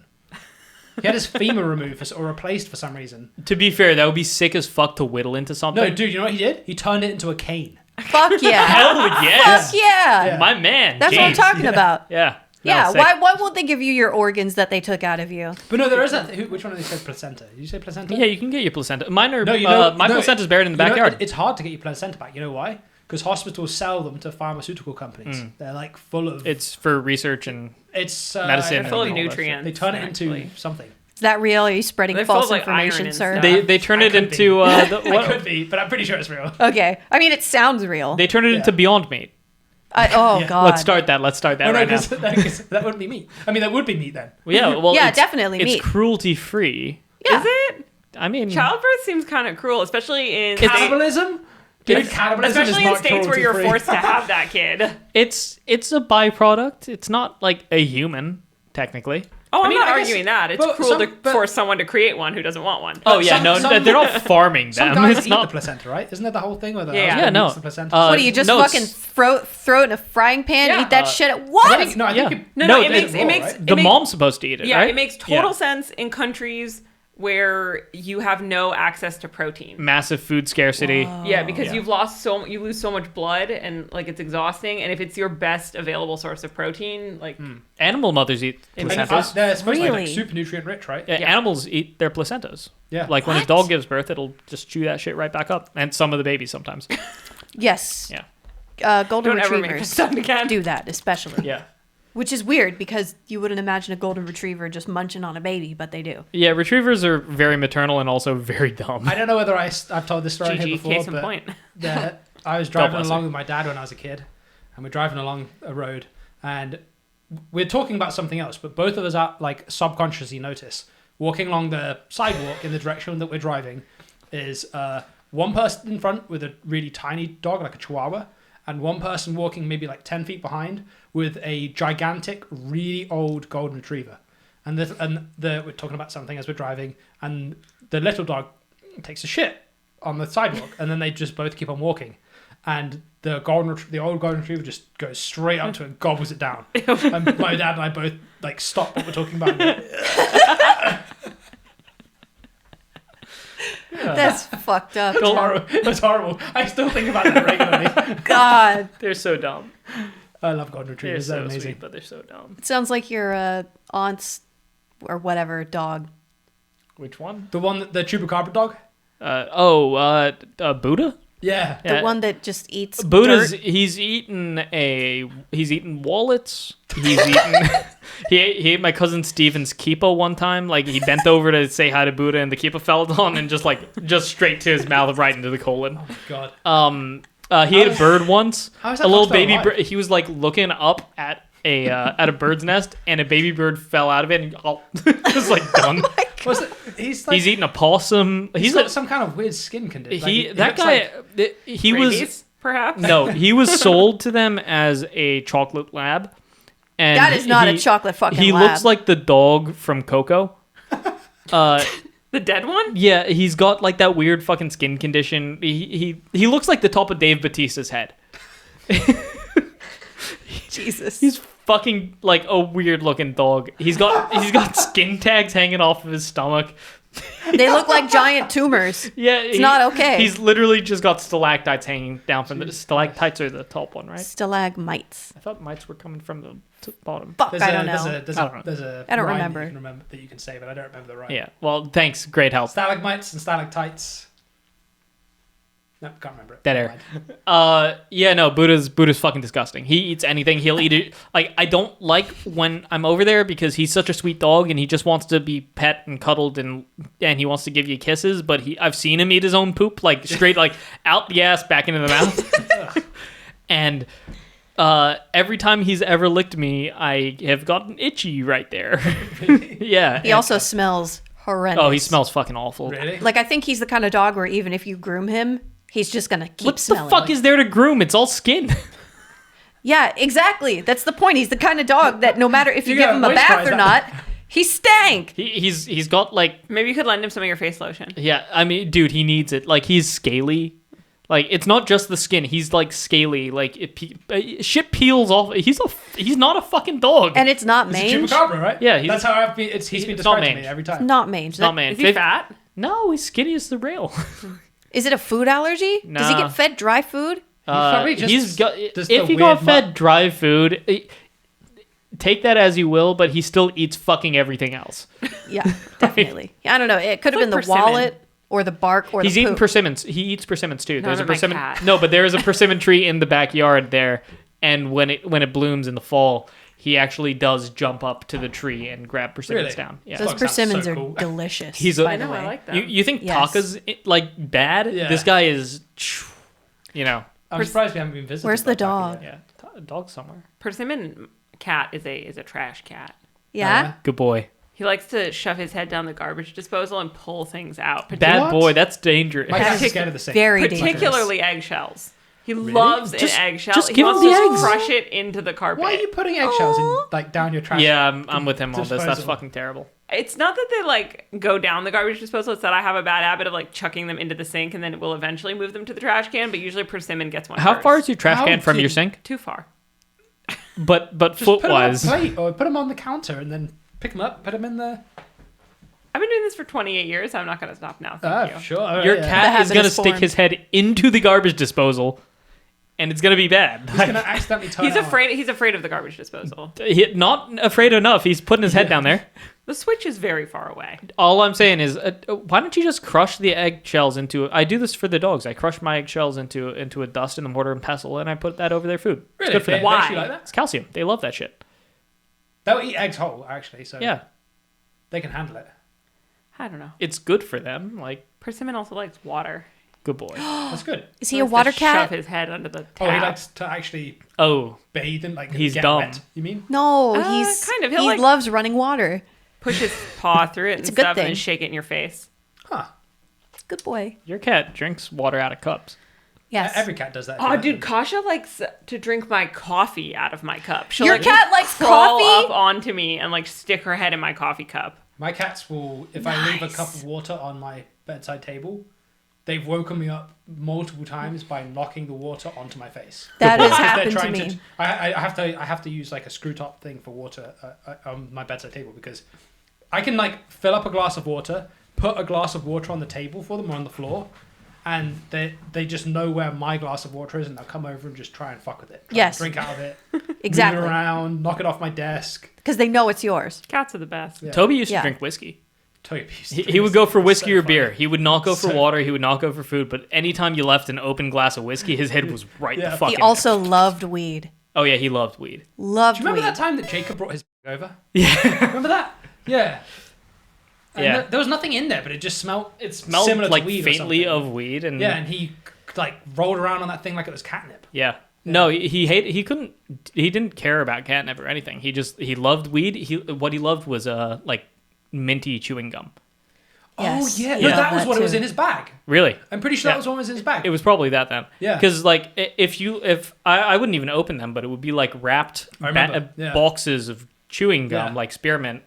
He had his femur removed or replaced for some reason. To be fair, that would be sick as fuck to whittle into something. No, dude, you know what he did? He turned it into a cane. Fuck yeah. Hell yes. Fuck yeah. My man. That's James. what I'm talking about. Yeah. Yeah. Why won't they give you your organs that they took out of you? But no, there is that. Which one of they said placenta? Did you say placenta? Yeah, you can get your placenta. Mine are. No, my placenta's buried in the backyard. It's hard to get your placenta back. You know why? Because hospitals sell them to pharmaceutical companies. They're like full of. It's for research and medicine. They're full of nutrients. They turn it into something. Is that real? Are you spreading false information, sir? They turn it into. It could be, but I'm pretty sure it's real. Okay. I mean, it sounds real. They turn it into Beyond Meat. God. Let's start that right now. That wouldn't be meat. I mean, that would be meat then. Well, yeah, definitely meat. It's cruelty free. Yeah. Is it? I mean, childbirth seems kind of cruel, especially in cannibalism. Dude, cannibalism especially in states where you're forced to have that kid. It's a byproduct. It's not like a human, technically. Oh, I'm not I guess- arguing that. It's but cruel to but- force someone to create one who doesn't want one. Oh yeah, some- no, some- they're not farming Some them. guys It's eat not. the placenta, right? Isn't that the whole thing? Where the Yeah. husband Yeah, no. eats the placenta? Uh, What do you just no, fucking throw it in a frying pan? Yeah. Eat that shit at what? I think Yeah. it, No, it it's makes raw, right? The mom's supposed to eat it, Yeah, right? it makes total sense in countries where you have no access to protein. Massive food scarcity. Yeah, because Yeah. you lose so much blood and like it's exhausting. And if it's your best available source of protein, like Animal mothers eat And, placentas. they're supposed to be Really? like super nutrient rich, right? Yeah, animals eat their placentas. Yeah. Like when a What? dog gives birth, it'll just chew that shit right back up. And some of the babies sometimes. Yes. Yeah. Golden don't ever make retrievers this sound again. do that, especially. Yeah. Which is weird because you wouldn't imagine a golden retriever just munching on a baby, but they do. Yeah, retrievers are very maternal and also very dumb. I don't know whether I've told this story here GG, before, case in but point. I was driving bless along her. with my dad when I was a kid, and we're driving along a road, and we're talking about something else, but both of us are like subconsciously notice walking along the sidewalk in the direction that we're driving is one person in front with a really tiny dog, like a chihuahua, and one person walking maybe like 10 feet behind with a gigantic, really old golden retriever. And we're talking about something as we're driving, and the little dog takes a shit on the sidewalk, and then they just both keep on walking. And the old golden retriever just goes straight up to it and gobbles it down. And my dad and I both like stop what we're talking about. That's fucked up. That's horrible. I still think about that regularly. God. They're so dumb. I love golden They're retrievers. so They're amazing. sweet, but they're so dumb. It sounds like your aunt's or whatever dog. Which one? The the chupacabra dog. Buddha? Yeah. The one that just eats Buddha's dirt. he's eaten wallets. He's eaten he ate my cousin Steven's kippa one time. Like he bent over to say hi to Buddha and the kippa fell down and just straight to his mouth right into the colon. Oh my god. He ate a bird once. How is A that little dog still baby alive? bird. He was like looking up at a bird's nest and a baby bird fell out of it and just like done. What's it? He's like He's eating a possum. he's got some kind of weird skin condition. Like, That looks guy like- he Rabies, was perhaps. no, he was sold to them as a chocolate lab. And That is not a chocolate fucking He lab. looks like the dog from Coco. The dead one? Yeah, he's got like that weird fucking skin condition. He looks like the top of Dave Bautista's head. Jesus. He's fucking like a weird looking dog. He's got skin tags hanging off of his stomach. They look like giant tumors. Yeah, It's not okay. He's literally just got stalactites hanging down from the stalactites are the top one, right? Stalagmites. I thought mites were coming from the bottom. Fuck, There's I a- don't there's know. a- there's I a- don't know. There's a I don't rhyme remember. that you can say, but I don't remember the rhyme. Yeah. Well, thanks. Great help. Stalagmites and stalactites. No, can't remember it. Dead Never air. mind. Yeah, no, Buddha's fucking disgusting. He eats anything. He'll eat it. Like, I don't like when I'm over there because he's such a sweet dog and he just wants to be pet and cuddled and he wants to give you kisses, but I've seen him eat his own poop, like straight like out the ass, back into the mouth. And every time he's ever licked me, I have gotten itchy right there. Yeah. He also smells horrendous. Oh, he smells fucking awful. Really? Like, I think he's the kind of dog where even if you groom him, he's just going to keep What the smelling. fuck is there to groom? It's all skin. Yeah, exactly. That's the point. He's the kind of dog that no matter if you You give gotta him a bath moisturize or that. not, he stank. He's got like, Maybe you could lend him some of your face lotion. yeah, I mean, dude, he needs it. Like, he's scaly. Like, it's not just the skin. He's like scaly. Like, shit peels off. He's not a fucking dog. And it's not It's a mange. chupacabra, right? Yeah, that's how I've been. He's been it's not described to me mange. every time. Not mange. It's not man. Is he fat? No, he's skinny as the rail. Is it a food allergy? Does he Nah. get fed dry food? probably just he's got. just If the he got weird fed dry food, take that as you will, but he still eats fucking everything else. Yeah, definitely. Yeah, I don't know. It could have It's been like the persimmon. wallet or the bark or He's the eating poop. persimmons. He eats persimmons too. There's a they're my persimmon. cat. No, but there is a persimmon tree in the backyard there, and when it blooms in the fall, he actually does jump up to the tree and grab persimmons Really? down. Yeah. Those Dog sounds so persimmons are cool. delicious. He's a- by I the know, way. I like that. You think Yes. Taka's like bad? Yeah. This guy is, you know, I'm surprised we haven't been visited. Where's by the Tucker dog? yet. yeah, a dog somewhere. Persimmon cat is a trash cat. Yeah? Good boy. He likes to shove his head down the garbage disposal and pull things out. Bad What? boy. That's dangerous. My cat's Partic- scared of the same. Very dangerous. Particularly eggshells. He loves Just- an eggshell. just He give him wants the to eggs. crush it into the carpet. Why are you putting eggshells in like down your trash? Yeah, I'm with him on this. That's disposal. fucking terrible. It's not that they like go down the garbage disposal. It's that I have a bad habit of like chucking them into the sink and then it will eventually move them to the trash can. But usually Persimmon gets one. How first. far is your trash How can from your did- sink? Too far? But Just foot put them on a wise, plate or put them on the counter and then pick them up, put them in the. I've been doing this for 28 years. I'm not going to stop now. Thank you. Sure. All your right, yeah. The cat is habit gonna is stick formed. his head into the garbage disposal, and it's gonna be bad. He's gonna accidentally turn. He's it on. afraid. He's afraid of the garbage disposal. Not afraid enough. He's putting his head down there. The switch is very far away. All I'm saying is, why don't you just crush the eggshells into? I do this for the dogs. I crush my eggshells into a dust in a mortar and pestle, and I put that over their food. It's Really? good for They them. Why? actually like that? It's calcium. They love that shit. They'll eat eggs whole, actually. So Yeah, they can handle it. I don't know. it's good for them. Like, Persimmon also likes water. good boy. That's good. Is he a Likes to water Shove cat? his head under the tap. Oh, he likes to actually Oh, bathe and like He's get dumb. wet. You mean? No, Uh, he's kind of. He'll, He like- loves running water. Push his paw through it It's and a good stuff, and thing. then shake it in your face. Huh? Good boy. your cat drinks water out of cups. Yes. Every cat does that. Oh, dude, Kasha likes to drink my coffee out of my cup. She'll Your like, cat likes crawl coffee? up onto me and like stick her head in my coffee cup. My cats will, if I leave a cup of water on my bedside table, they've woken me up multiple times by knocking the water onto my face. That has Because they're happened to trying me. I have to use like a screw top thing for water on my bedside table because I can like fill up a glass of water, put a glass of water on the table for them or on the floor, and they just know where my glass of water is, and they'll come over and just try and fuck with it. Try and Yes. drink out of it. Exactly. Move it around, knock it off my desk. Because they know it's yours. Cats are the best. Yeah. Toby used Yeah. to drink whiskey. Toby used to He drink would go for this. whiskey So or funny. beer. He would not go for So- water. He would not go for food. But anytime you left an open glass of whiskey, his head was right Yeah. the fuck He in also loved weed. Oh yeah, he loved weed. Loved Do you remember weed. that time that Jacob brought his over? Yeah, Remember that? Yeah. And Yeah. there was nothing in there, but it just smelled. it smelled similar to like weed or faintly something. of weed, and Yeah, and he like rolled around on that thing like it was catnip. yeah. No, he couldn't. He didn't care about catnip or anything. He loved weed. What he loved was like minty chewing gum. Yes. Oh yeah, he no, loved that was what it was too. in his bag. Really? I'm pretty sure Yeah. that was what was in his bag. It was probably that then. Yeah. Because like if I wouldn't even open them, but it would be like wrapped I remember, yeah. boxes of chewing gum, Yeah. like spearmint,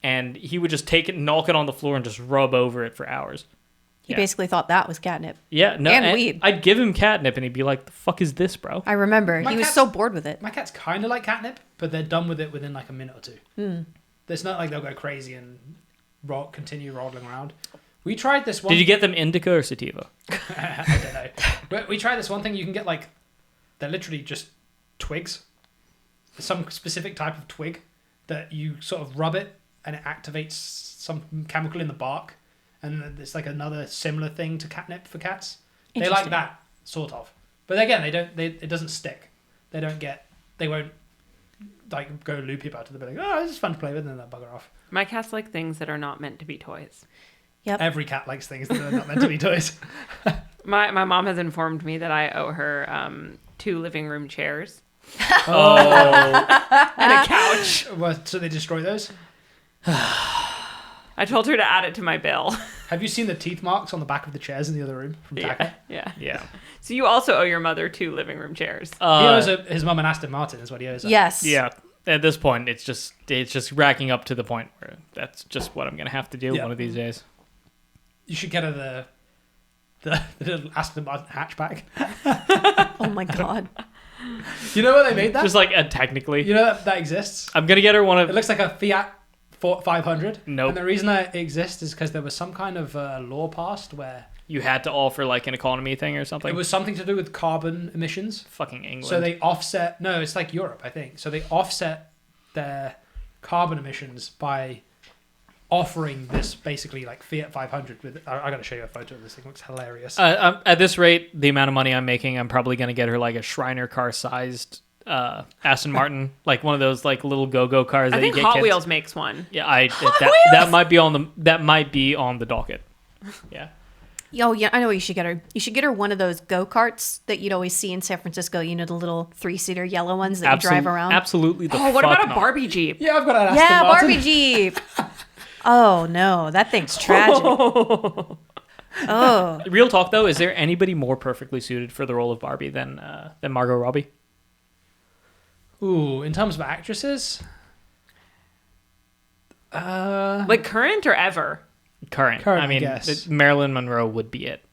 and he would just take it, knock it on the floor, and just rub over it for hours. He Yeah. basically thought that was catnip. Yeah, no, And weed. I'd give him catnip, and he'd be like, "The fuck is this, bro?" I remember. My He was cat's- so bored with it. My cats kind of like catnip, but they're done with it within like a minute or two. Hmm. It's not like they'll go crazy and continue rolling around. We tried this one. Did you get them indica or sativa? I don't know. But we tried this one thing. You can get like, they're literally just twigs. Some specific type of twig that you sort of rub it and it activates some chemical in the bark. And it's like another similar thing to catnip for cats. They like Interesting. that sort of. But again, it doesn't stick. They won't like go loopy about it. They'll be like, oh, this is fun to play with, and then they'll bugger off. My cats like things that are not meant to be toys. Yep. Every cat likes things that are not meant to be toys. My mom has informed me that I owe her 2 living room chairs Oh, and a couch. Well, so they destroy those. I told her to add it to my bill. Have you seen the teeth marks on the back of the chairs in the other room from Taka? Yeah. yeah. So you also owe your mother 2 living room chairs. He owes his mum an Aston Martin is what he owes her. Yes. Yeah. At this point, it's just racking up to the point where that's just what I'm gonna have to do Yeah. one of these days. You should get her the little Aston Martin hatchback. Oh my god. You know where they made that? Just like technically, You know that exists? I'm gonna get her one It of. looks like a Fiat 500. Nope. And the reason that it exists is because there was some kind of law passed where You had to offer like an economy thing or something. it was something to do with carbon emissions. fucking England. So they offset. No, it's like Europe, I think. So they offset their carbon emissions by offering this basically like Fiat 500 with. I got to show you a photo of this thing. It looks hilarious. At this rate, the amount of money I'm making, I'm probably gonna get her like a Shriner car sized Aston Martin, like one of those like little go-go cars I that think you get Hot kids. Wheels makes one. Yeah, that might be on the docket. Yeah. Oh yeah, I know what you should get her. You should get her one of those go-karts that you'd always see in San Francisco. You know, the little 3-seater yellow ones that you drive around. Absolutely. Oh, what about a Barbie Jeep? yeah, I've got an Aston Yeah, Martin. Barbie Jeep. Oh no, that thing's tragic. Oh, Real talk though, is there anybody more perfectly suited for the role of Barbie than Margot Robbie? Ooh, in terms of actresses, Like current or ever? Current. Current, I mean, I guess. Marilyn Monroe would be it.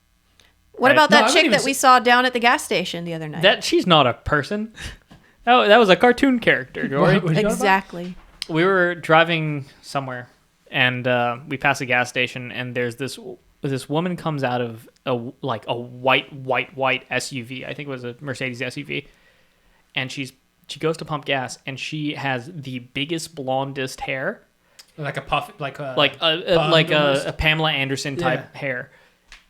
what about No, I that wouldn't chick even that we saw down at the gas station the other night? That she's not a person. That was a cartoon character, Jori. What are you on about? Exactly. We were driving somewhere, and we passed a gas station, and there's this woman comes out of a white SUV. I think it was a Mercedes SUV, and she goes to pump gas, and she has the biggest blondest hair, like a puff, like a a Pamela Anderson type hair,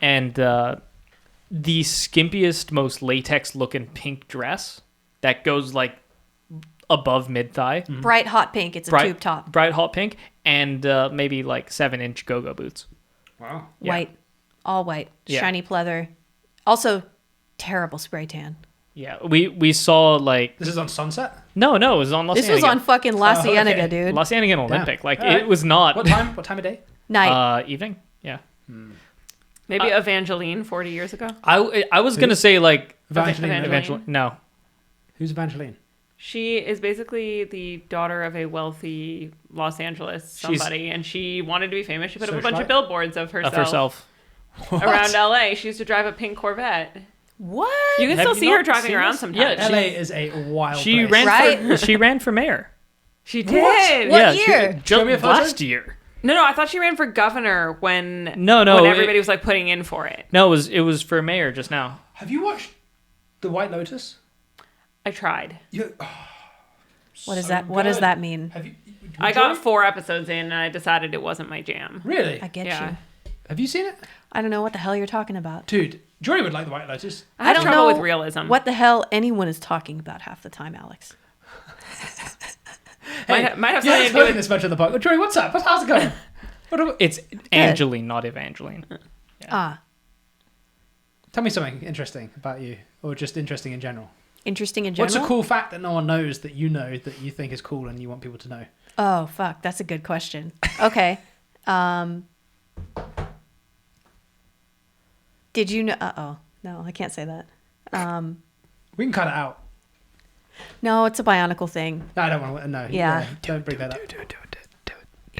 and the skimpiest, most latex looking pink dress that goes like above mid thigh. Bright hot pink. It's a tube top. Bright hot pink, and maybe like 7-inch go-go boots. Wow. Yeah. White. All white. Yeah. Shiny pleather. Also, terrible spray tan. Yeah, we saw like This is on Sunset. no, it was on La This was Cienega. on fucking La Oh, okay. Cienega, dude. La Cienega Olympic. Damn. Like All right. it was not What time? What time of day? Night. evening. Yeah, Maybe Evangeline 40 years ago. I was gonna say like Evangeline. eventually no. Who's Evangeline? She is basically the daughter of a wealthy Los Angeles somebody, and she wanted to be famous. She put up a bunch of billboards of herself, around LA. She used to drive a pink Corvette. What? You can Have still you see her not driving seen around this? sometimes. Yeah, LA is a wild She place. ran she ran for mayor. She did. What yeah, year? Show me a photo. Last year. No, I thought she ran for governor when No, when everybody was like putting in for it. No, it was for mayor just now. Have you watched The White Lotus? I tried. What is So that? What does good. that mean? Have you? I got 4 episodes in, and I decided it wasn't my jam. Really? I get Yeah. you. Have you seen it, I don't know what the hell you're talking about. dude? Jory would like The White Lotus. I have don't trouble know with realism. What the hell anyone is talking about half the time, Alex. Might have Yeah, something it's to do with this much of the podcast. Jory, what's up? How's it going? It's Angeline, not Evangeline. Ah, Tell me something interesting about you, or just interesting in general. interesting in general. What's a cool fact that no one knows that you think is cool and you want people to know? Oh, fuck. That's a good question. Okay. Did you know? Uh-oh. No, I can't say that. We can cut it out. No, it's a Bionicle thing. No, I don't want to. No. Yeah. Don't bring that up. You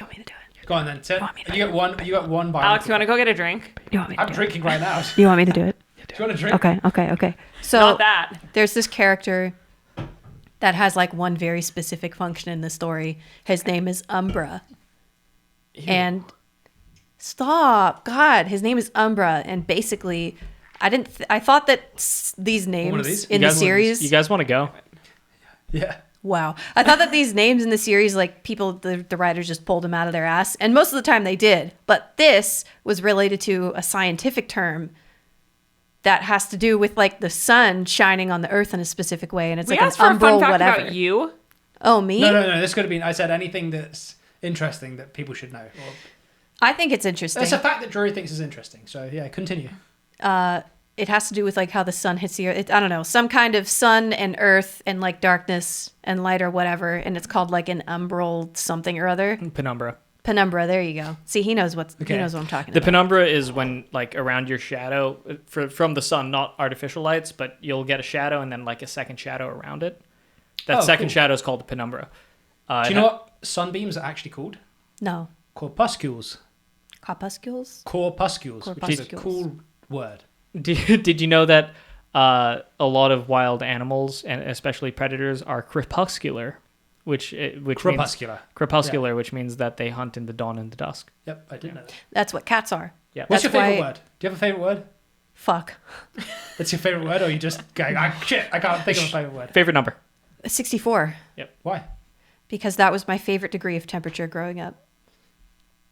want me to do it? Go on then. So, want me to you got one by. Alex, you want to go get a drink? You want me to I'm do it? drinking right now. Do You want me to do it? you want to drink? Okay. So Not that. there's this character that has like one very specific function in the story. His name is Umbra. And stop. God, his name is Umbra. And basically, I thought that these names these? in the series. You guys want to go? Yeah. Wow. I thought that these names in the series, like the writers just pulled them out of their ass. And most of the time they did. But this was related to a scientific term that has to do with like the sun shining on the earth in a specific way. And it's We like asked an for a fun umbral fact whatever. about you. Oh, me? No. This could have been. I said anything that's interesting that people should know. Or, I think it's interesting. that's a fact that Jory thinks is interesting. So yeah, continue. It has to do with like how the sun hits the earth. I don't know, some kind of sun and earth and like darkness and light or whatever. And it's called like an umbral something or other. Penumbra. Penumbra. There you go. See, he knows what I'm talking The about. penumbra is when like around your shadow from the sun, not artificial lights, but you'll get a shadow and then like a second shadow around it. That second cool. shadow is called the penumbra. Do you know what sunbeams are actually called? No. Corpuscles. Corpuscles? Corpuscles, which is a Corpuscles. cool word. Did you know that a lot of wild animals and especially predators are crepuscular, which Crepuscular. means crepuscular, which means that they hunt in the dawn and the dusk. Yep, I did know that. That's what cats are. Yeah. What's That's your favorite why- word? Do you have a favorite word? Fuck. That's your favorite word, or you just go, shit, I can't think of a favorite word. Favorite number? 64. Why? Because that was my favorite degree of temperature growing up.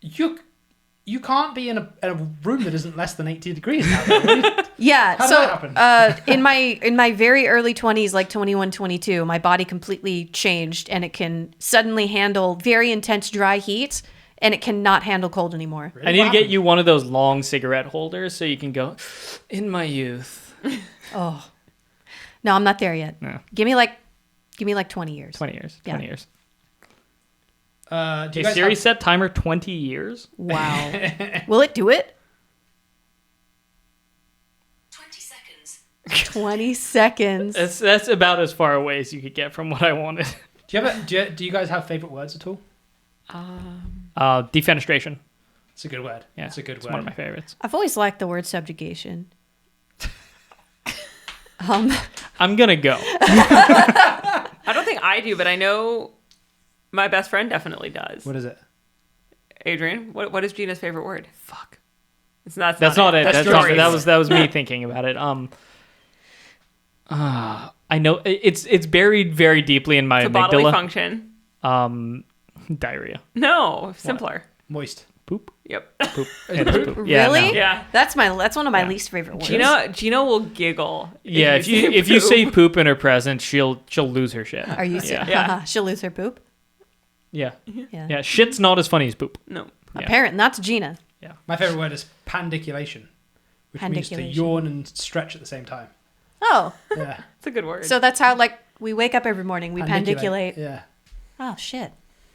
You can't be in a room that isn't less than 80 degrees now. Really? Yeah. How did so that happen? in my very early 20s, like 21, 22, my body completely changed and it can suddenly handle very intense dry heat and it cannot handle cold anymore. Really? I need to What get happened? you one of those long cigarette holders so you can go, in my youth. Oh. No, I'm not there yet. No. Give me like 20 years. 20 years. Yeah. 20 years. Do you Okay, guys Siri have- set timer 20 years. Wow. Will it do it? 20 seconds. That's about as far away as you could get from what I wanted. Do you guys have favorite words at all? Defenestration. It's a good word. Yeah, it's a good it's word. one of my favorites. I've always liked the word subjugation. I'm gonna go. I don't think I do, but I know my best friend definitely does. What is it? Adrian, what is Gina's favorite word? Fuck. That's not it. That's That's Jori's. that was me thinking about it. I know it's buried very deeply in my It's a bodily amygdala. function. Diarrhea. No, simpler. Moist. Poop. Yep. Poop. It is poop. Yeah, Really? no. Yeah. That's one of my least favorite words. Gina will giggle. Yeah, if you say poop in her presence, she'll lose her shit. Are you serious? Yeah. She'll lose her poop. Yeah. Yeah. Yeah. Shit's not as funny as poop. No. Yeah. Apparently, that's Gina. My favorite word is pandiculation, which means to Pandiculation. yawn and stretch at the same time. Oh, Yeah. It's a good word. so that's how we wake up every morning. We pandiculate. Yeah. Oh shit,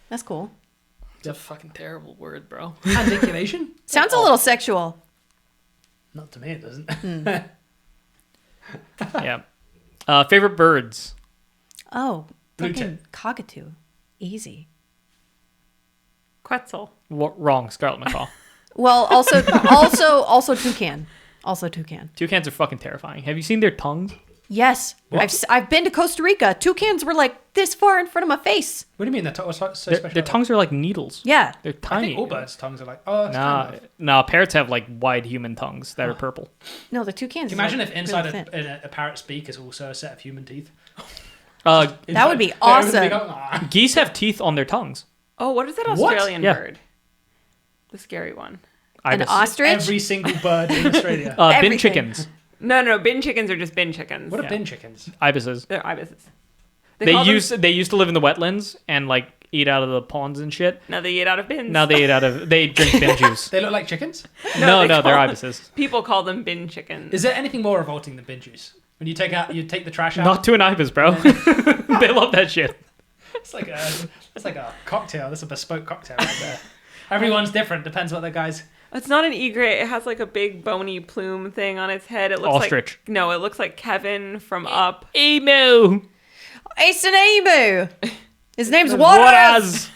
that's cool. It's a fucking terrible word, bro. Pandiculation? Sounds a little sexual. Not to me, it doesn't. Yeah. Favorite birds. Oh, Blue fucking cockatoo. Easy. Quetzal. Wrong. Scarlet macaw. Well, also toucan. Also toucan. Toucans are fucking terrifying. Have you seen their tongues? Yes, I've been to Costa Rica. Toucans were like this far in front of my face. What do you mean? What's so special? Their about tongues are like needles. Yeah. They're that? I tiny. think all birds' tongues are like, oh, that's Nah, kind of. nah. Parrots have like wide human tongues that are purple. No, the toucans. Can you imagine are if inside really thin. a parrot's beak is also a set of human teeth? That would be They awesome. go, "Ah." Geese have teeth on their tongues. Oh, what is that What? Australian Yeah. bird? The scary one. An Ibis. ostrich. Every single bird in Australia. Bin Everything. chickens. No. Bin chickens are just bin chickens. What are yeah. bin chickens? Ibises. They're ibises. They call them- used to live in the wetlands and like eat out of the ponds and shit. Now they eat out of bins. Now they drink bin juice. They look like chickens? No, they they're call- ibises. People call them bin chickens. Is there anything more revolting than bin juice? When you take the trash out. Not to an ibis, bro. They love that shit. It's like a cocktail. That's a bespoke cocktail right there. Everyone's different. Depends what the guys. It's not an egret. It has like a big bony plume thing on its head. It looks Ostrich. like it looks like Kevin from Up. Emu. It's an emu. His name's Juarez.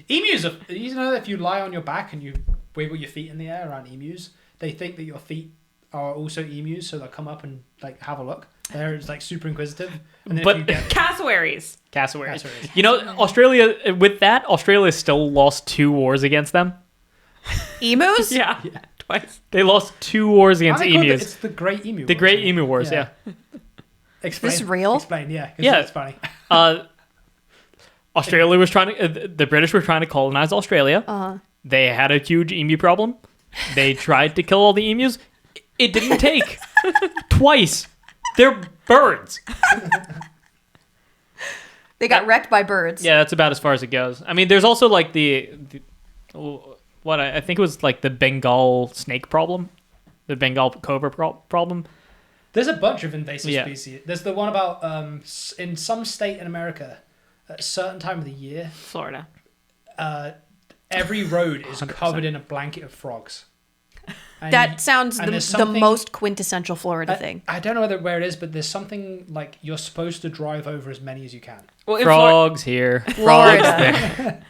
Emus are. You know, if you lie on your back and you wiggle your feet in the air around emus, they think that your feet are also emus, so they'll come up and like have a look. They're like super inquisitive. And then But- if you get Cassowaries. Cassowaries. Cassowaries. You know, Australia still lost 2 wars against them. Emus? Yeah. Twice. They lost 2 wars Are against they called emus. it's the Great Emu. The Wars, Great isn't it? Emu Wars, yeah. Explain. This real? Explain, yeah. 'Cause Yeah. It's funny. Australia was trying to. The British were trying to colonize Australia. Uh-huh. They had a huge emu problem. They tried to kill all the emus. It didn't take. Twice. They're birds. They got wrecked by birds. Yeah, that's about as far as it goes. I mean, there's also like what I think it was like the Bengal snake problem, the Bengal cobra problem. There's a bunch of invasive Yeah. species. There's the one about in some state in America, at a certain time of the year, Florida. every road is 100%. covered in a blanket of frogs. And That sounds and there's the something- most quintessential Florida thing. I don't know where it is, but there's something like you're supposed to drive over as many as you can. Well, Frogs here. Florida. Frogs there.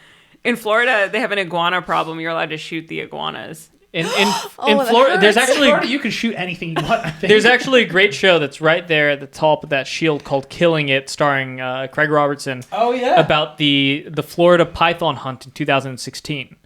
in Florida, they have an iguana problem. You're allowed to shoot the iguanas. In that Florida, there's hurts. In actually Florida, you can shoot anything you want. I think. There's actually a great show that's right there at the top of that shield called Killing It, starring Craig Robertson, oh yeah, about the Florida python hunt in 2016. it's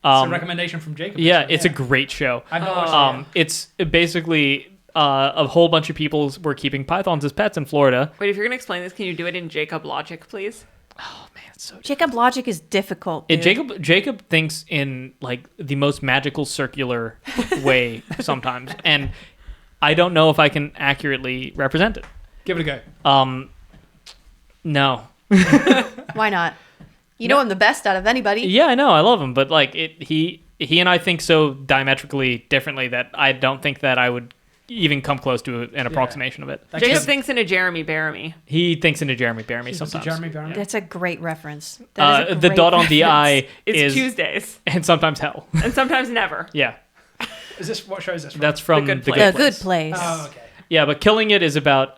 a recommendation from Jacob. Yeah, actually, it's a great show. I've not watched it yet. It's basically a whole bunch of people were keeping pythons as pets in Florida. Wait, if you're gonna explain this, can you do it in Jacob logic, please? Oh man, it's so. Jacob logic is difficult. Dude. Jacob thinks in like the most magical circular way sometimes, and I don't know if I can accurately represent it. Give it a go. No. Why not? You know I'm the best out of anybody. Yeah, I know. I love him, but like he and I think so diametrically differently that I don't think that I would even come close to an approximation of it. That Jacob kid's- thinks in a Jeremy Bearimy. He thinks into Jeremy Bearimy Mr. sometimes. Jeremy Barron. That's a great reference. That is a The great dot on the reference. I It's is Tuesdays, and sometimes hell. and sometimes never. Yeah, Is this what show is this from? that's from The Good the Place. The good place. Oh, okay. Yeah, but killing it is about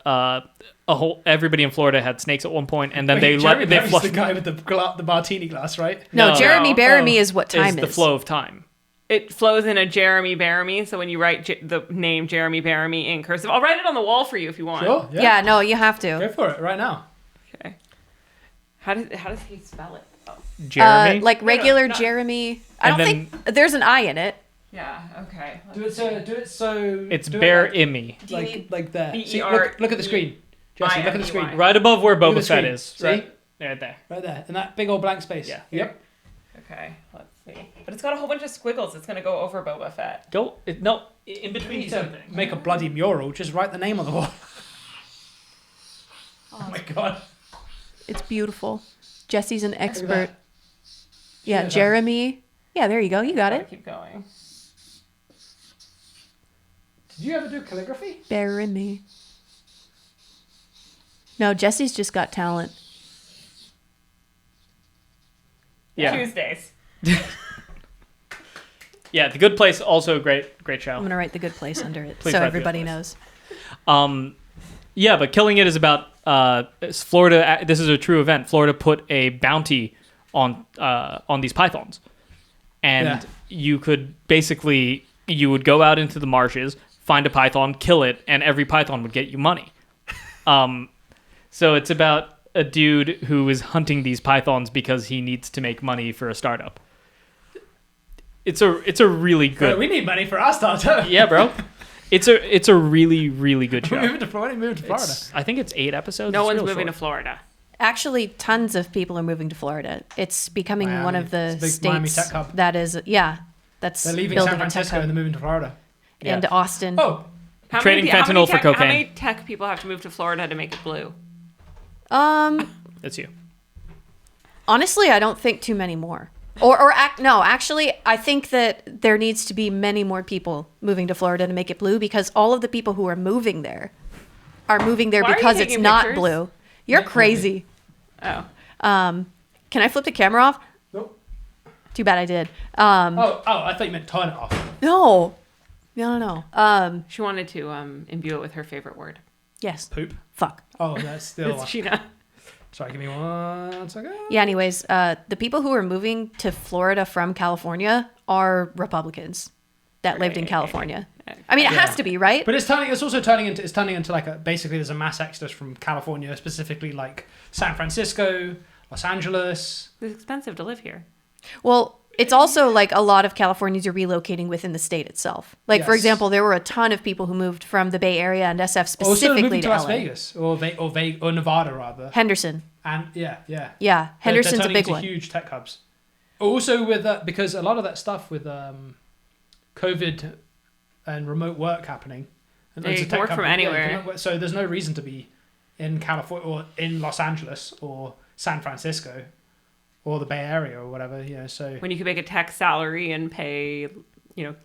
everybody in Florida had snakes at one point, and then they flushed the guy with the martini glass, right? No, Jeremy Bearimy is what time is. The flow of time. It flows in a Jeremy Bearimy, so when you write the name Jeremy Bearimy in cursive, I'll write it on the wall for you if you want. Sure. Yeah, no, you have to. Go for it right now. Okay. How does he spell it? Oh. Jeremy? Like regular No. Jeremy. I And don't think there's an I in it. Yeah, okay. Do it so. It's do it Bear-imy. like there. See, B-E-R- look at the screen. Jesse, look at the screen. Right above where Look at the Boba Fett screen. is. See? Right there. Right there, in that big old blank space. Yeah. Yep. Okay, let's see. But it's got a whole bunch of squiggles. It's going to go over Boba Fett. In between Need to something. make a bloody mural. Just write the name on the wall. Oh my god. It's beautiful. Jesse's an that. expert. Yeah, Yeah. Jeremy. Yeah, there you go. You got Gotta it. keep going. Did you ever do calligraphy? Bearimy. No, Jesse's just got talent. Yeah. Tuesdays. Yeah, The Good Place, also a great show. I'm gonna write The Good Place under it Please so write The everybody Good knows. Yeah, but Killing It is about Florida. This is a true event. Florida put a bounty on these pythons, and you could basically would go out into the marshes, find a python, kill it, and every python would get you money. So it's about a dude who is hunting these pythons because he needs to make money for a startup. It's a really good. Bro, we need money for our startup. Yeah, bro. It's a really, really good show. We're moving to Florida. I think it's 8 episodes. No It's one's real moving short. to Florida. Actually, tons of people are moving to Florida. It's becoming Miami. one of the It's a big Miami states tech hub. that is, that's They're leaving building San a tech Francisco hub. and they're moving to Florida. And Yeah. Austin. Oh, Trading how fentanyl for How cocaine. many tech people have to move to Florida to make it blue? That's you. Honestly, I don't think too many more. Actually, I think that there needs to be many more people moving to Florida to make it blue because all of the people who are moving there are moving there Why are you because it's taking not pictures? blue. You're Yeah, crazy. Oh. Can I flip the camera off? nope. Too bad I did. Oh, I thought you meant turn it off. No. No. She wanted to imbue it with her favorite word. Yes. Poop. Fuck. Oh, that's still. It's Sheena. Sorry, give me 1 second. Yeah, anyways, the people who are moving to Florida from California are Republicans that lived in Right. California. I mean, it has to be, right? But it's also turning into like basically there's a mass exodus from California, specifically like San Francisco, Los Angeles. It's expensive to live here. Well, it's also like a lot of Californians are relocating within the state itself. Like, for Yes. example, there were a ton of people who moved from the Bay Area and SF Also specifically moving to to Las LA. Vegas or Nevada rather. Henderson. And yeah. Yeah, Henderson's they're a big turning one. into huge tech hubs. Also with that, because a lot of that stuff with COVID and remote work happening. And Yeah, it's you a can tech work hub, from yeah, you anywhere. can work- so there's no reason to be in California or in Los Angeles or San Francisco or the Bay Area or whatever. Yeah, so. When you could make a tech salary and pay, Although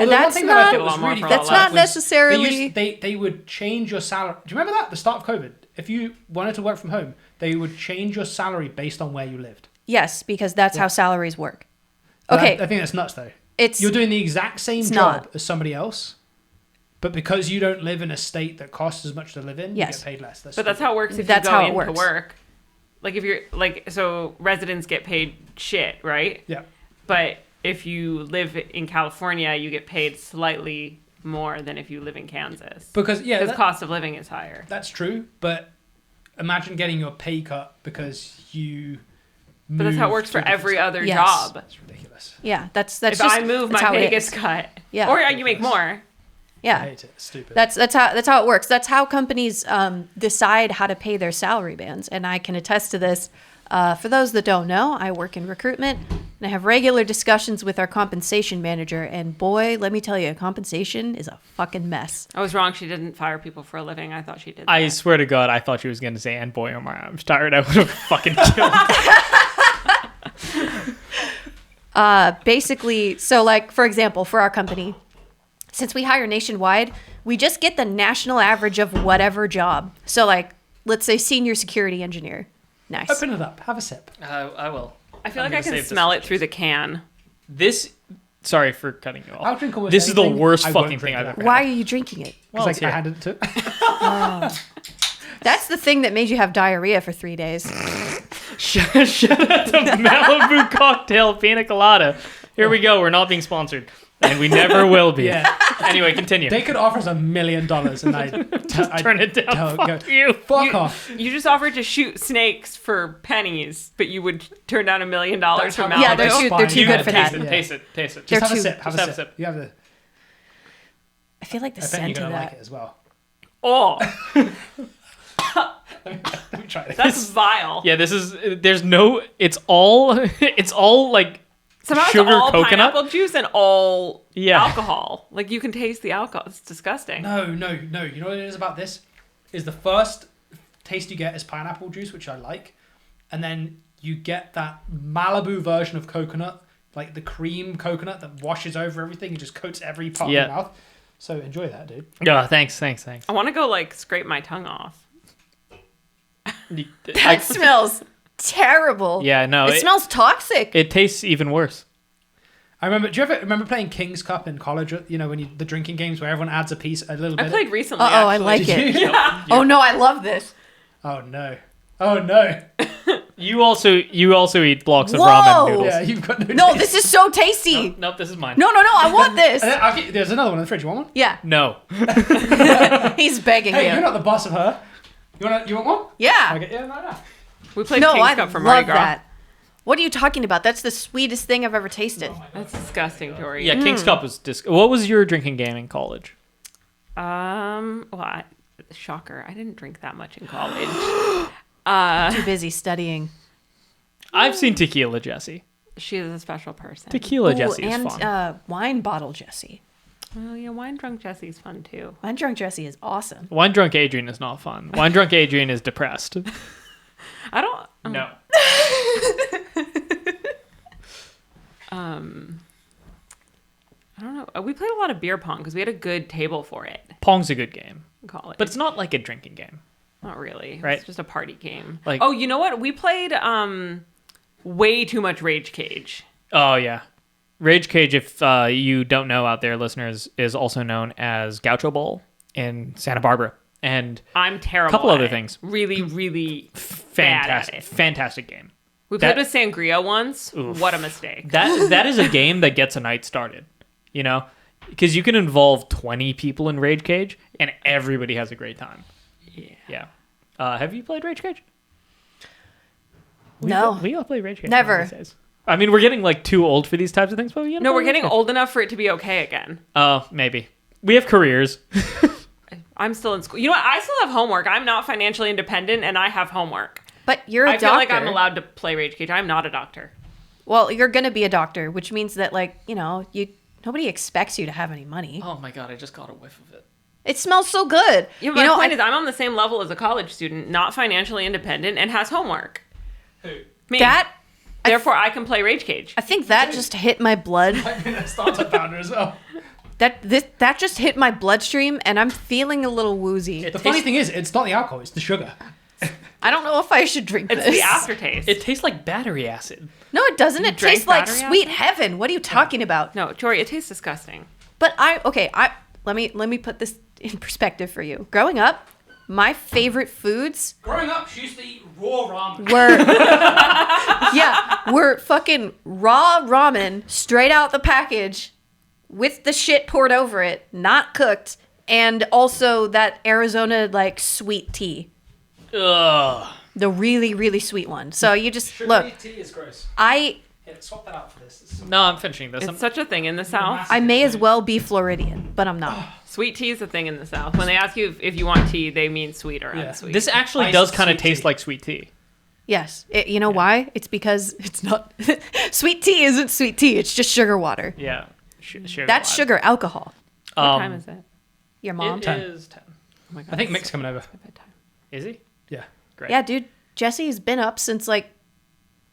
That's one thing that I not. thought was a lot more really for a That's lot not was necessarily. they would change your salary. Do you remember that at the start of COVID? If you wanted to work from home, they would change your salary based on where you lived. Yes, because that's how salaries work. But Okay, I think that's nuts though. it's You're doing the exact same it's job not. as somebody else, but because you don't live in a state that costs as much to live in, Yes. you get paid less. but that's how it works if That's you how go it into works. work. Like if you're so residents get paid shit, right? Yeah. But if you live in California, you get paid slightly more than if you live in Kansas. Because Because cost of living is higher. that's true. But imagine getting your pay cut because you. But that's how it moved works to for a different every state. other Yes. job. That's ridiculous. yeah. That's If just I move, that's my how pay it gets is. cut. Yeah. Or you make more. Yeah. I hate it. It's stupid. That's how it works. That's how companies decide how to pay their salary bands, and I can attest to this. For those that don't know, I work in recruitment, and I have regular discussions with our compensation manager. And boy, let me tell you, compensation is a fucking mess. I was wrong. She didn't fire people for a living. I thought she did. I that. swear to God, I thought she was going to say, and boy, oh my, I'm tired. I would have fucking killed Basically, so like for example, for our company, since we hire nationwide, we just get the national average of whatever job. So like, let's say senior security engineer. Nice. Open it up. Have a sip. I will. I feel I'm like I gonna can save this smell for it through the can. Sorry for cutting you I'll off. drink almost This is the anything. worst I won't fucking drink thing I've that. ever Why are you drinking it? Well, Because it's I here. handed it to. That's the thing that made you have diarrhea for 3 days. Shout out to Malibu Cocktail Pina Colada. Here we go. We're not being sponsored. And we never will be. Yeah. Anyway, continue. They could offer us $1 million and I'd Turn it down. Fuck you. Fuck off. You just offered to shoot snakes for pennies, but you would turn down $1 million That's from how- Malibu. Yeah, that's they're fine. too You good gotta for taste that. it. Yeah. Taste it. Taste it. They're Just have a too- sip. Have just a have a sip. sip. You have the. I feel like the I bet scent you're of gonna that. like it as well. Oh, Let me try this. that's vile. Yeah, this is. There's no. It's all. It's all like. Somehow Sugar it's all coconut? pineapple juice and all Yeah. alcohol. Like you can taste the alcohol. It's disgusting. No. You know what it is about this? Is the first taste you get is pineapple juice, which I like, and then you get that Malibu version of coconut, like the cream coconut that washes over everything and just coats every part Yeah. of your mouth. So enjoy that, dude. Yeah. Thanks. I want to go like scrape my tongue off. That smells terrible. Yeah. No. It smells toxic. It tastes even worse. I remember. Do you ever remember playing King's Cup in college? You know, when the drinking games where everyone adds a little bit. I played recently. Uh-oh, I actually. like Did it. you? Oh no, I love this. Oh no! Oh no! You also eat blocks of Whoa! ramen noodles. Yeah, you've got no. No, taste. this is so tasty. Nope. This is mine. No, I want this. And then there's another one in the fridge. You want one? Yeah, No. he's begging Hey, you. you're not the boss of her. You want one? Yeah. Okay, yeah, no. We played No, King's I Cup for Mardi love Gras. that. What are you talking about? That's the sweetest thing I've ever tasted. That's disgusting, Jori. Yeah. King's Cup was What was your drinking game in college? Shocker. I didn't drink that much in college. Too busy studying. I've seen Tequila Jesse. She is a special person. Tequila Ooh, Jesse is and fun. wine bottle Jesse. Well, yeah, wine drunk Jesse's fun too. Wine drunk Jesse is awesome. Wine drunk Adrian is not fun. Wine drunk Adrian is depressed. I don't. No. I don't know. We played a lot of beer pong because we had a good table for it Pong's a good game, in college. but it's not like a drinking game. not really. Right. It's just a party game. Like- oh, you know what? We played way too much Rage Cage. Oh yeah, Rage Cage. If you don't know out there, listeners, is also known as Gaucho Bowl in Santa Barbara, and I'm terrible. Couple at other it. things. Really, really bad at fantastic, it. fantastic game. We played That- with Sangria once. Oof. What a mistake. That is a game that gets a night started. You know, because you can involve 20 people in Rage Cage, and everybody has a great time. Yeah. Yeah. Have you played Rage Cage? No. We all play Rage Cage. Never. one of these days. I mean, we're getting like too old for these types of things, but No, we're getting old enough for it to be okay again. Oh, maybe. We have careers. I'm still in school. You know what? I still have homework. I'm not financially independent, and I have homework. But you're a I doctor. feel like I'm allowed to play Rage Cage. I'm not a doctor. Well, you're going to be a doctor, which means that, like, you know, nobody expects you to have any money. Oh my god, I just got a whiff of it. It smells so good. Yeah, but you my know, point is, I'm on the same level as a college student, not financially independent, and has homework. Who? Me. that Therefore, I can play Rage Cage. I think that just hit my blood. I've been a startup founder as well. That just hit my bloodstream, and I'm feeling a little woozy. The funny thing is, it's not the alcohol; it's the sugar. I don't know if I should drink It's this. the aftertaste. It tastes like battery acid. No, it doesn't. You It drank tastes like battery sweet acid? heaven. What are you talking about? No, Jori, it tastes disgusting. But let me put this in perspective for you. Growing up, my favorite foods Growing up, she used to eat raw ramen. were fucking raw ramen straight out the package with the shit poured over it, not cooked, and also that Arizona like sweet tea. Ugh. The really, really sweet one. So you just Sugary look, tea is gross. I Swap that out for this. It's- No, I'm finishing this. It's such a thing in the South. I may as well be Floridian, but I'm not. Sweet tea is a thing in the South. When they ask you if you want tea, they mean sweet or Yeah. unsweet. This actually Iced does kind of sweet taste tea. like sweet tea. Yes. You know why? It's because it's not sweet tea isn't sweet tea. It's just sugar water. Yeah. Sugar That's water. sugar alcohol. What time is it? Your mom. It 10. is 10. Oh my God. I think Mick's coming over. bedtime. Is he? Yeah. Great. Yeah, dude. Jesse's been up since like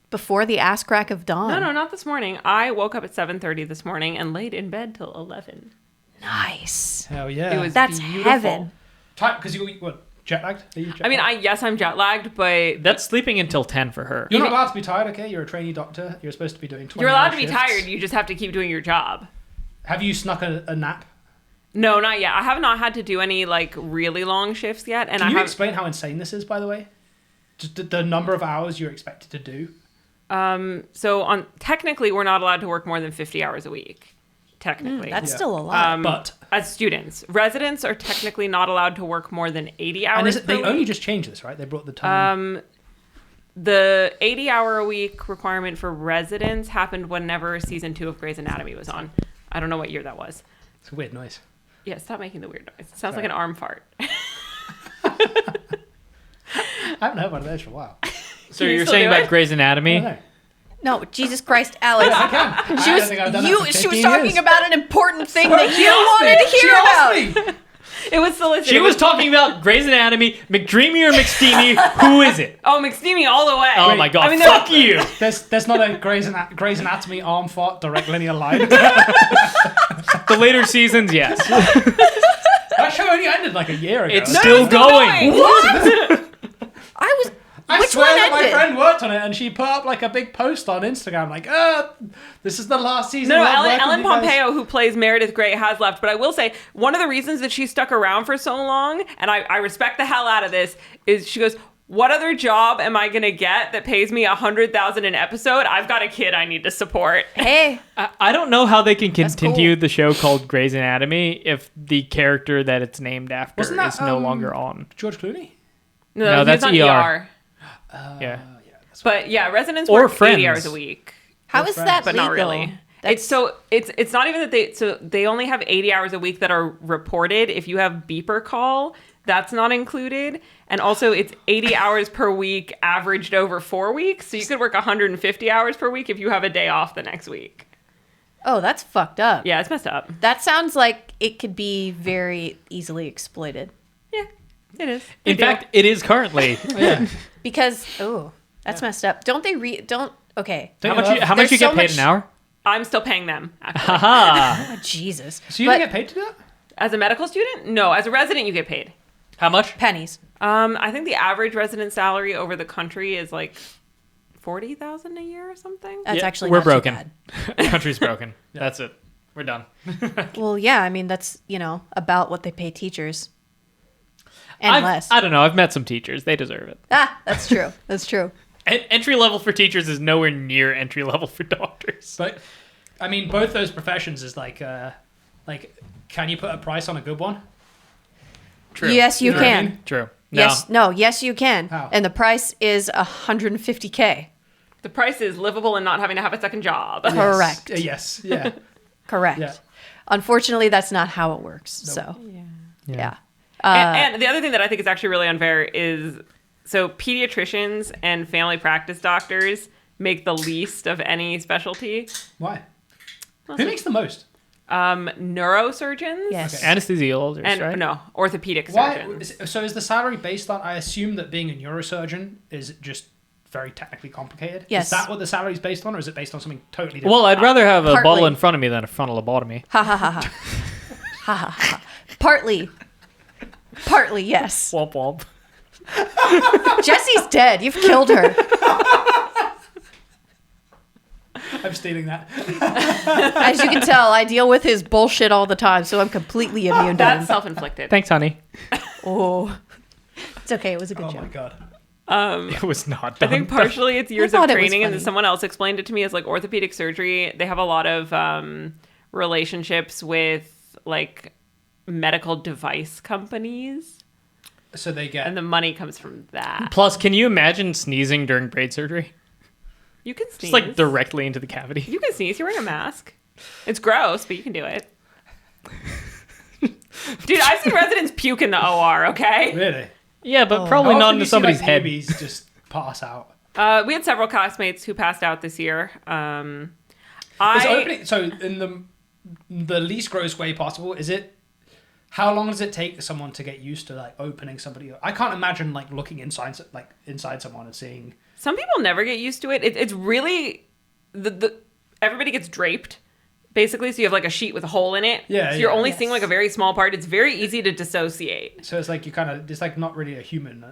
before the ass crack of dawn. No, not this morning. I woke up at 7:30 this morning and laid in bed till 11. Nice. Hell yeah. It was That's beautiful. heaven. Because you what? Jet lagged? Are you jet I mean, lagged? I'm jet lagged, but That's sleeping until 10 for her. You're not allowed to be tired, okay? You're a trainee doctor. You're supposed to be doing 20 you're allowed to be shifts. tired. You just have to keep doing your job. Have you snuck a nap? No, not yet. I have not had to do any like really long shifts yet, and Can I you have. explain how insane this is, by the way? Just the number of hours you're expected to do. So technically, we're not allowed to work more than 50 hours a week. Technically, That's Yeah. still a lot. But as students, residents are technically not allowed to work more than 80 hours. and per they week. only just changed this, right? They brought the time. The 80-hour-a-week requirement for residents happened whenever season 2 of Grey's Anatomy was on. I don't know what year that was. It's a weird noise. Yeah, stop making the weird noise. It sounds like Sorry. an arm fart. I haven't heard one of those for a while. So Can you you're still saying do about it? Grey's I Anatomy? don't know. No, Jesus Christ, Alex. I can. She I was, don't think I've done that for she was 15 talking years. about an important thing that She you asked wanted me. to hear She asked about. me. It was solicited. She It was talking about Grey's Anatomy, McDreamy or McSteamy. Who is it? Oh, McSteamy all the way. Oh my god, I mean, fuck you! There's not a Grey's Anatomy arm fart direct linear line. The later seasons, yes. That show only ended like a year ago. It's still going. What? I Which swear one that my ended? friend worked on it and she put up like a big post on Instagram like, this is the last season. No, I'm working Ellen with you guys." Pompeo, who plays Meredith Grey, has left. But I will say, one of the reasons that she stuck around for so long, and I respect the hell out of this, is she goes, what other job am I going to get that pays me $100,000 an episode? I've got a kid I need to support. Hey, I don't know how they can That's continue cool. the show called Grey's Anatomy if the character that it's named after Wasn't that, is no longer on. George Clooney? No, he's that's on ER. Yeah. But yeah, residents Or work 80 Friends. hours a week. how is that But legal? not really. It's not even that they only have 80 hours a week that are reported. If you have beeper call, that's not included. And also it's 80 hours per week averaged over 4 weeks. So you could work 150 hours per week if you have a day off the next week. Oh, that's fucked up. Yeah, it's messed up. That sounds like it could be very easily exploited. Yeah, it is. In fact, it is currently. Yeah. Because that's messed up. Don't they okay. How much you There's get so paid much- an hour? I'm still paying them, actually. Haha. Oh, Jesus. So you But don't get paid to do that? As a medical student? No, as a resident, you get paid. How much? pennies. I think the average resident salary over the country is like $40,000 a year or something. That's Yeah, actually we're not broken. too The country's broken. That's it. We're done. bad. Well, yeah, I mean that's, about what they pay teachers. And less. I don't know. I've met some teachers. They deserve it. That's true. That's true. Entry level for teachers is nowhere near entry level for doctors. But I mean, both those professions is like, can you put a price on a good one? True. Yes, you know what I can. mean? True. Yes, you can. How? And the price is $150K. The price is livable and not having to have a second job. Correct. Yes. Yeah. Correct. Yeah. Unfortunately, that's not how it works. So, yeah. And the other thing that I think is actually really unfair is, so pediatricians and family practice doctors make the least of any specialty. Why? Who makes the most? Neurosurgeons. Yes. Okay. Anesthesiologists, And right? no, orthopedic Why? surgeons. So is the salary based on? I assume that being a neurosurgeon is just very technically complicated. Yes. Is that what the salary is based on, or is it based on something totally different? Well, I'd rather have a Partly. bottle in front of me than a frontal lobotomy. Ha ha ha ha. Ha ha ha. Partly, yes. Womp womp. Jesse's dead. You've killed her. I'm stealing that. As you can tell, I deal with his bullshit all the time, so I'm completely immune to That's him. self-inflicted. Thanks, honey. Oh, it's okay. It was a good Oh joke. my god. It was not I done. think partially it's years thought of it was training, and then funny. someone else explained it to me as like orthopedic surgery. They have a lot of relationships with like medical device companies, So they get. and the money comes from that. Plus, can you imagine sneezing during braid surgery? You can sneeze. Just like directly into the cavity. You can sneeze. You're wearing a mask. It's gross, but you can do it. Dude, I've seen residents puke in the OR. Okay. Really? Yeah, but How probably often not do into you see, somebody's like, head. newbies just pass out. We had several classmates who passed out this year. Is opening, so in the least gross way possible, is it? How long does it take someone to get used to like opening somebody? I can't imagine like looking inside someone and seeing. Some people never get used to it. It's really the everybody gets draped basically. So you have like a sheet with a hole in it. Yeah, So you're yeah. only seeing like a very small part. It's very easy to dissociate. So it's like it's like not really a human.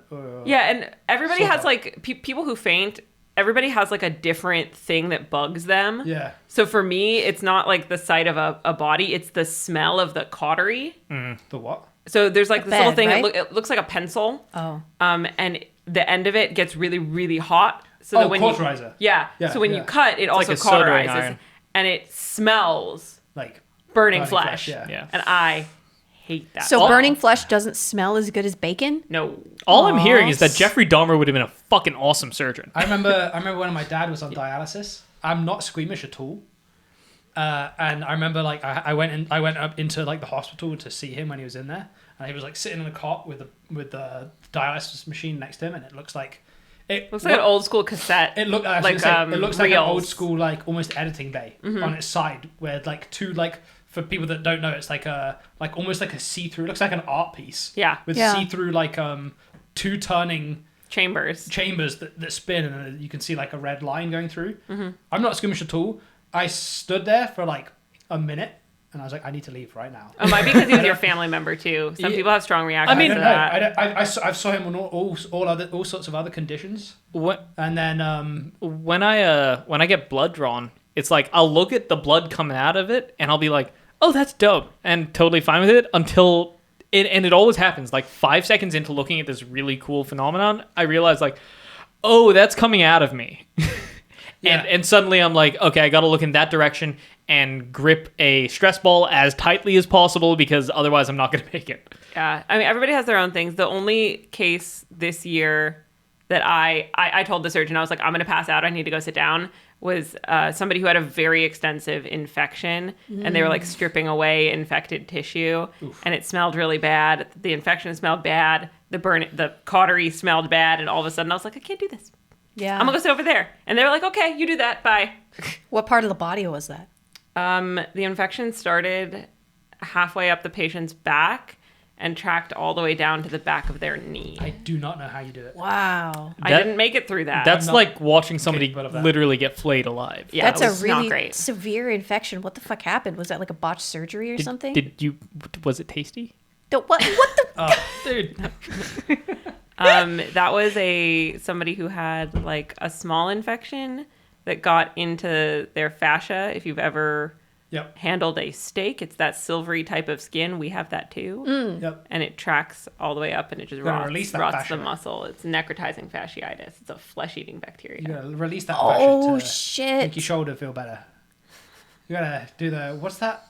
Yeah, and everybody Sort has of. like people who faint. Everybody has like a different thing that bugs them. Yeah. So for me, it's not like the sight of a body; it's the smell of the cautery. The what? So there's like this little bed, thing. right? It looks like a pencil. Oh. And the end of it gets really, really hot. So that when cauterizer. yeah. Yeah, So when yeah. you cut, it also like a soldering cauterizes, iron. and it smells Like burning flesh. Yeah. Yeah. And I hate that. So burning flesh doesn't smell as good as bacon? No. All I'm hearing is that Aw. Jeffrey Dahmer would have been a fucking awesome surgeon. I remember when my dad was on dialysis. I'm not squeamish at all. And I remember like I went up into like the hospital to see him when he was in there, and he was like sitting in a cot with the dialysis machine next to him, and it looks like Looks like an old school cassette. It looks like, like it looks like an reels. old school like almost editing bay on its side, where like two like for people that don't know, it's like almost like a see-through. It looks like an art piece. Yeah. With Yeah. see-through like two turning chambers. chambers that spin, and then you can see like a red line going through. I'm not squeamish at all. I stood there for like a minute, and I was like, I need to leave right now. It might be because he was your family member too. Some Yeah. people have strong reactions I mean, to I that. don't know. I saw him on all sorts of other conditions, What and then when I get blood drawn, it's like I'll look at the blood coming out of it and I'll be like, "Oh, that's dope," and totally fine with it until it always happens. Like 5 seconds into looking at this really cool phenomenon, I realize like, "Oh, that's coming out of me." Yeah. And suddenly I'm like, okay, I got to look in that direction and grip a stress ball as tightly as possible because otherwise I'm not going to make it. Yeah, I mean, everybody has their own things. The only case this year that I told the surgeon, I was like, I'm going to pass out. I need to go sit down, was somebody who had a very extensive infection, and they were like stripping away infected tissue, and it smelled really bad. The infection smelled bad. The cautery smelled bad, and all of a sudden I was like, I can't do this. Yeah. I'm going to go sit over there. And they were like, okay, you do that. Bye. What part of the body was that? The infection started halfway up the patient's back and tracked all the way down to the back of their knee. I do not know how you do it. Wow. I That- didn't make it through that. That's not like watching somebody capable of that. literally get flayed alive. yeah, That's it a was not really great. severe infection. What the fuck happened? Was that like a botched surgery or something? Was it tasty? What the? Dude. That was somebody who had like a small infection that got into their fascia. If you've ever Yep. handled a steak, it's that silvery type of skin. We have that too. Yep. And it tracks all the way up and it just gotta release rots that the fascia. muscle. It's necrotizing fasciitis. It's a flesh-eating bacteria. You gotta release that Oh fascia to make your shit! shoulder feel better. You gotta do what's that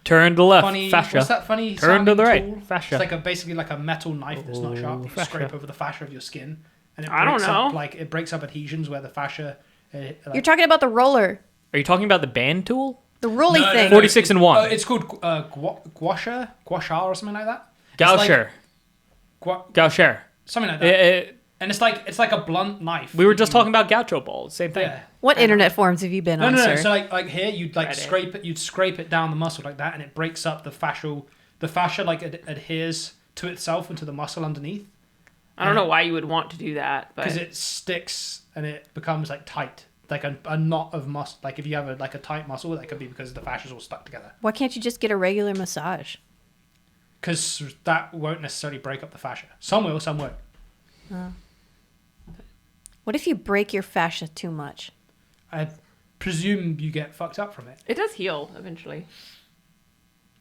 Turn to the left. funny? Fascia. What's that funny? Turn to the sounding right. tool? Fascia. It's like basically like a metal knife that's not sharp. You fascia. scrape over the fascia of your skin, and it I don't breaks know. up like it breaks up adhesions where the fascia. You're talking about the roller, Are you talking about the band tool? the rolly No, no, thing. no. 46 and 1. It's called gua or something like that. It's Gaucher. like Gaucher. something like that. Eh, And it's like a blunt knife. we were just talking about gaucho balls. Same thing. Yeah. What internet forums have you been No, on, no, no. sir? So like here, you'd like Reddit. scrape it. You'd scrape it down the muscle like that, and it breaks up the fascial. The fascia like adheres to itself and to the muscle underneath I don't know why you would want to do that, but because it sticks and it becomes like tight, like a knot of muscle. Like if you have a tight muscle, that could be because the fascia's all stuck together. Why can't you just get a regular massage? Because that won't necessarily break up the fascia. Some will, some won't. What if you break your fascia too much? I presume you get fucked up from it. it does heal eventually.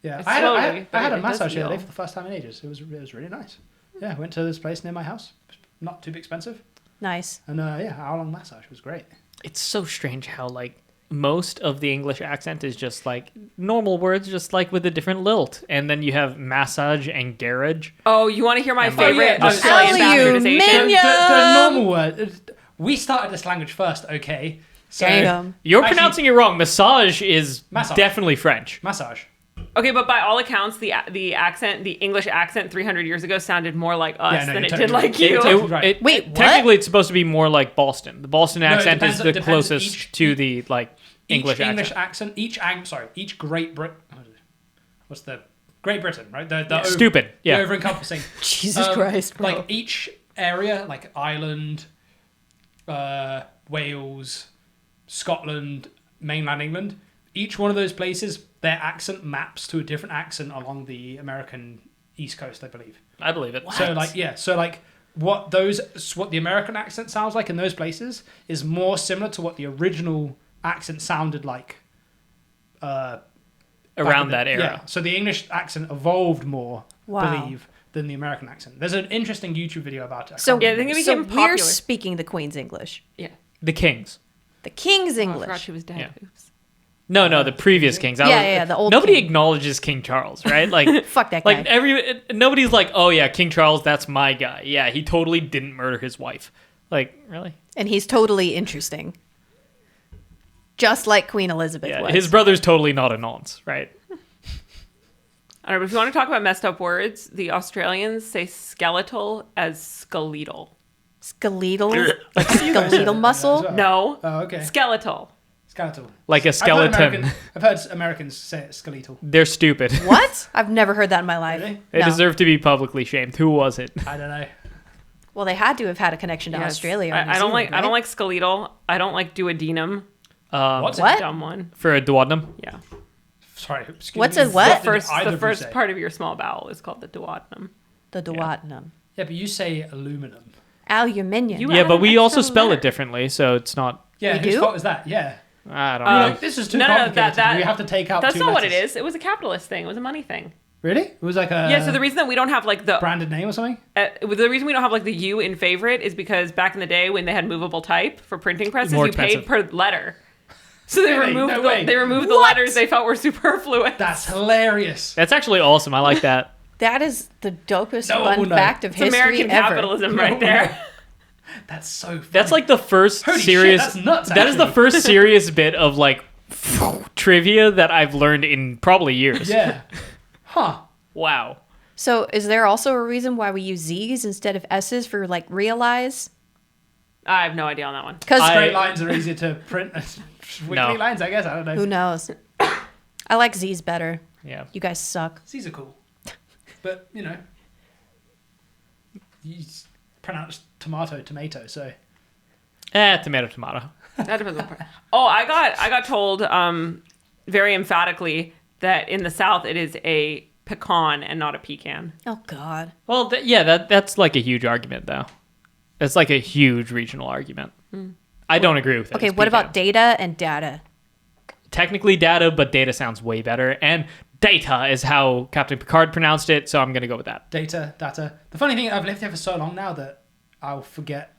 Yeah, It's I slowly, had a but it does massage the other day heal. for the first time in ages. It was really nice. Yeah, I went to this place near my house. Not too expensive, Nice. and yeah, hour-long massage was great. It's so strange how like most of the English accent is just like normal words, just like with a different lilt, and then you have massage and garage. Oh, you want to hear my And favorite yeah, Australian Aluminum. bastardization? The normal word. We started this language first, okay? So Damn. You're Actually- pronouncing it wrong. Massage is Massage. definitely French. massage. Okay, but by all accounts, the accent, the English accent 300 years ago sounded more like us Yeah, no, than you're it did totally like right. you. Totally right. Wait, what? Technically, it's supposed to be more like Boston. The Boston it accent depends- is it the depends. closest to the like English accent. Each Great Britain. What's the Great Britain, right? The Stupid. Yeah. The over-encompassing. Jesus Christ, bro. Like each area, like Ireland, Wales, Scotland, mainland England, each one of those places, their accent maps to a different accent along the American East Coast, I believe. I believe it. So what the American accent sounds like in those places is more similar to what the original accent sounded like Around that era. Yeah. So the English accent evolved more, Wow. believe, than the American accent. There's an interesting YouTube video about it. So, Yeah, I think it so became we're popular. speaking the Queen's English. Yeah. The Kings. The King's Oh, I English. forgot she was dead. Yeah. Oops. No, the previous kings. The old Nobody king. acknowledges King Charles, right? Like, Fuck that guy. like nobody's like, oh yeah, King Charles, that's my guy. Yeah, he totally didn't murder his wife. Like, really? And he's totally interesting. Just like Queen Elizabeth Yeah, was. his brother's totally not a nonce, right? All right, but if you want to talk about messed up words, the Australians say skeletal as skeletal. Skeletal? Like skeletal muscle? No. Oh, okay. Skeletal. Skeletal. Like a skeleton. I've heard Americans say it skeletal. They're stupid. What? I've never heard that in my life. Really? They No. deserve to be publicly shamed. Who was it? I don't know. Well, they had to have had a connection to Yes. Australia. or I New don't Zealand, like. I don't right? like skeletal. I don't like duodenum. What's What? it? Dumb one. For a duodenum? Yeah. Sorry. Excuse What's me. a what? Did either The of you first say? part of your small bowel is called the duodenum. The duodenum. Yeah, but you say aluminum. Aluminium. You- Yeah, add but an we extra also spell letter. it differently, so it's not. Yeah, We whose do? fault was that? Yeah. I don't You're know. like, this is too No, complicated. that we have to take out That's two not what it letters. is. It was a capitalist thing. It was a money thing. Really? It was like a Yeah. So the reason that we don't have like the branded name or something? the reason we don't have like the U in favorite is because back in the day when they had movable type for printing presses, More you paid expensive. per letter. So they Really? removed No way. they removed the What? letters they felt were superfluous. That's hilarious. That's actually awesome. I like that. That is the dopest No one will fun know. fact of It's history American ever. capitalism No right one there. That's so funny. That's like the first Holy shit, serious. that's nuts, That is the actually. first serious bit of like trivia that I've learned in probably years. Yeah. Huh. Wow. So, is there also a reason why we use Z's instead of S's for like realize? I have no idea on that one. Because Straight lines are easier to print. Wiggly No. lines, I guess. I don't know. who knows? I like Z's better. Yeah. You guys suck. These are cool. But, you know. You pronounce tomato, so. Tomato. That depends on the part. Oh, I got told very emphatically that in the South it is a pecan and not a pecan. Oh God. Well, that's like a huge argument, though. That's like a huge regional argument. I don't agree with it. Okay, It's what pecan. about data and data? Technically data, but data sounds way better. And data is how Captain Picard pronounced it, so I'm going to go with that. Data. The funny thing, I've lived here for so long now that I'll forget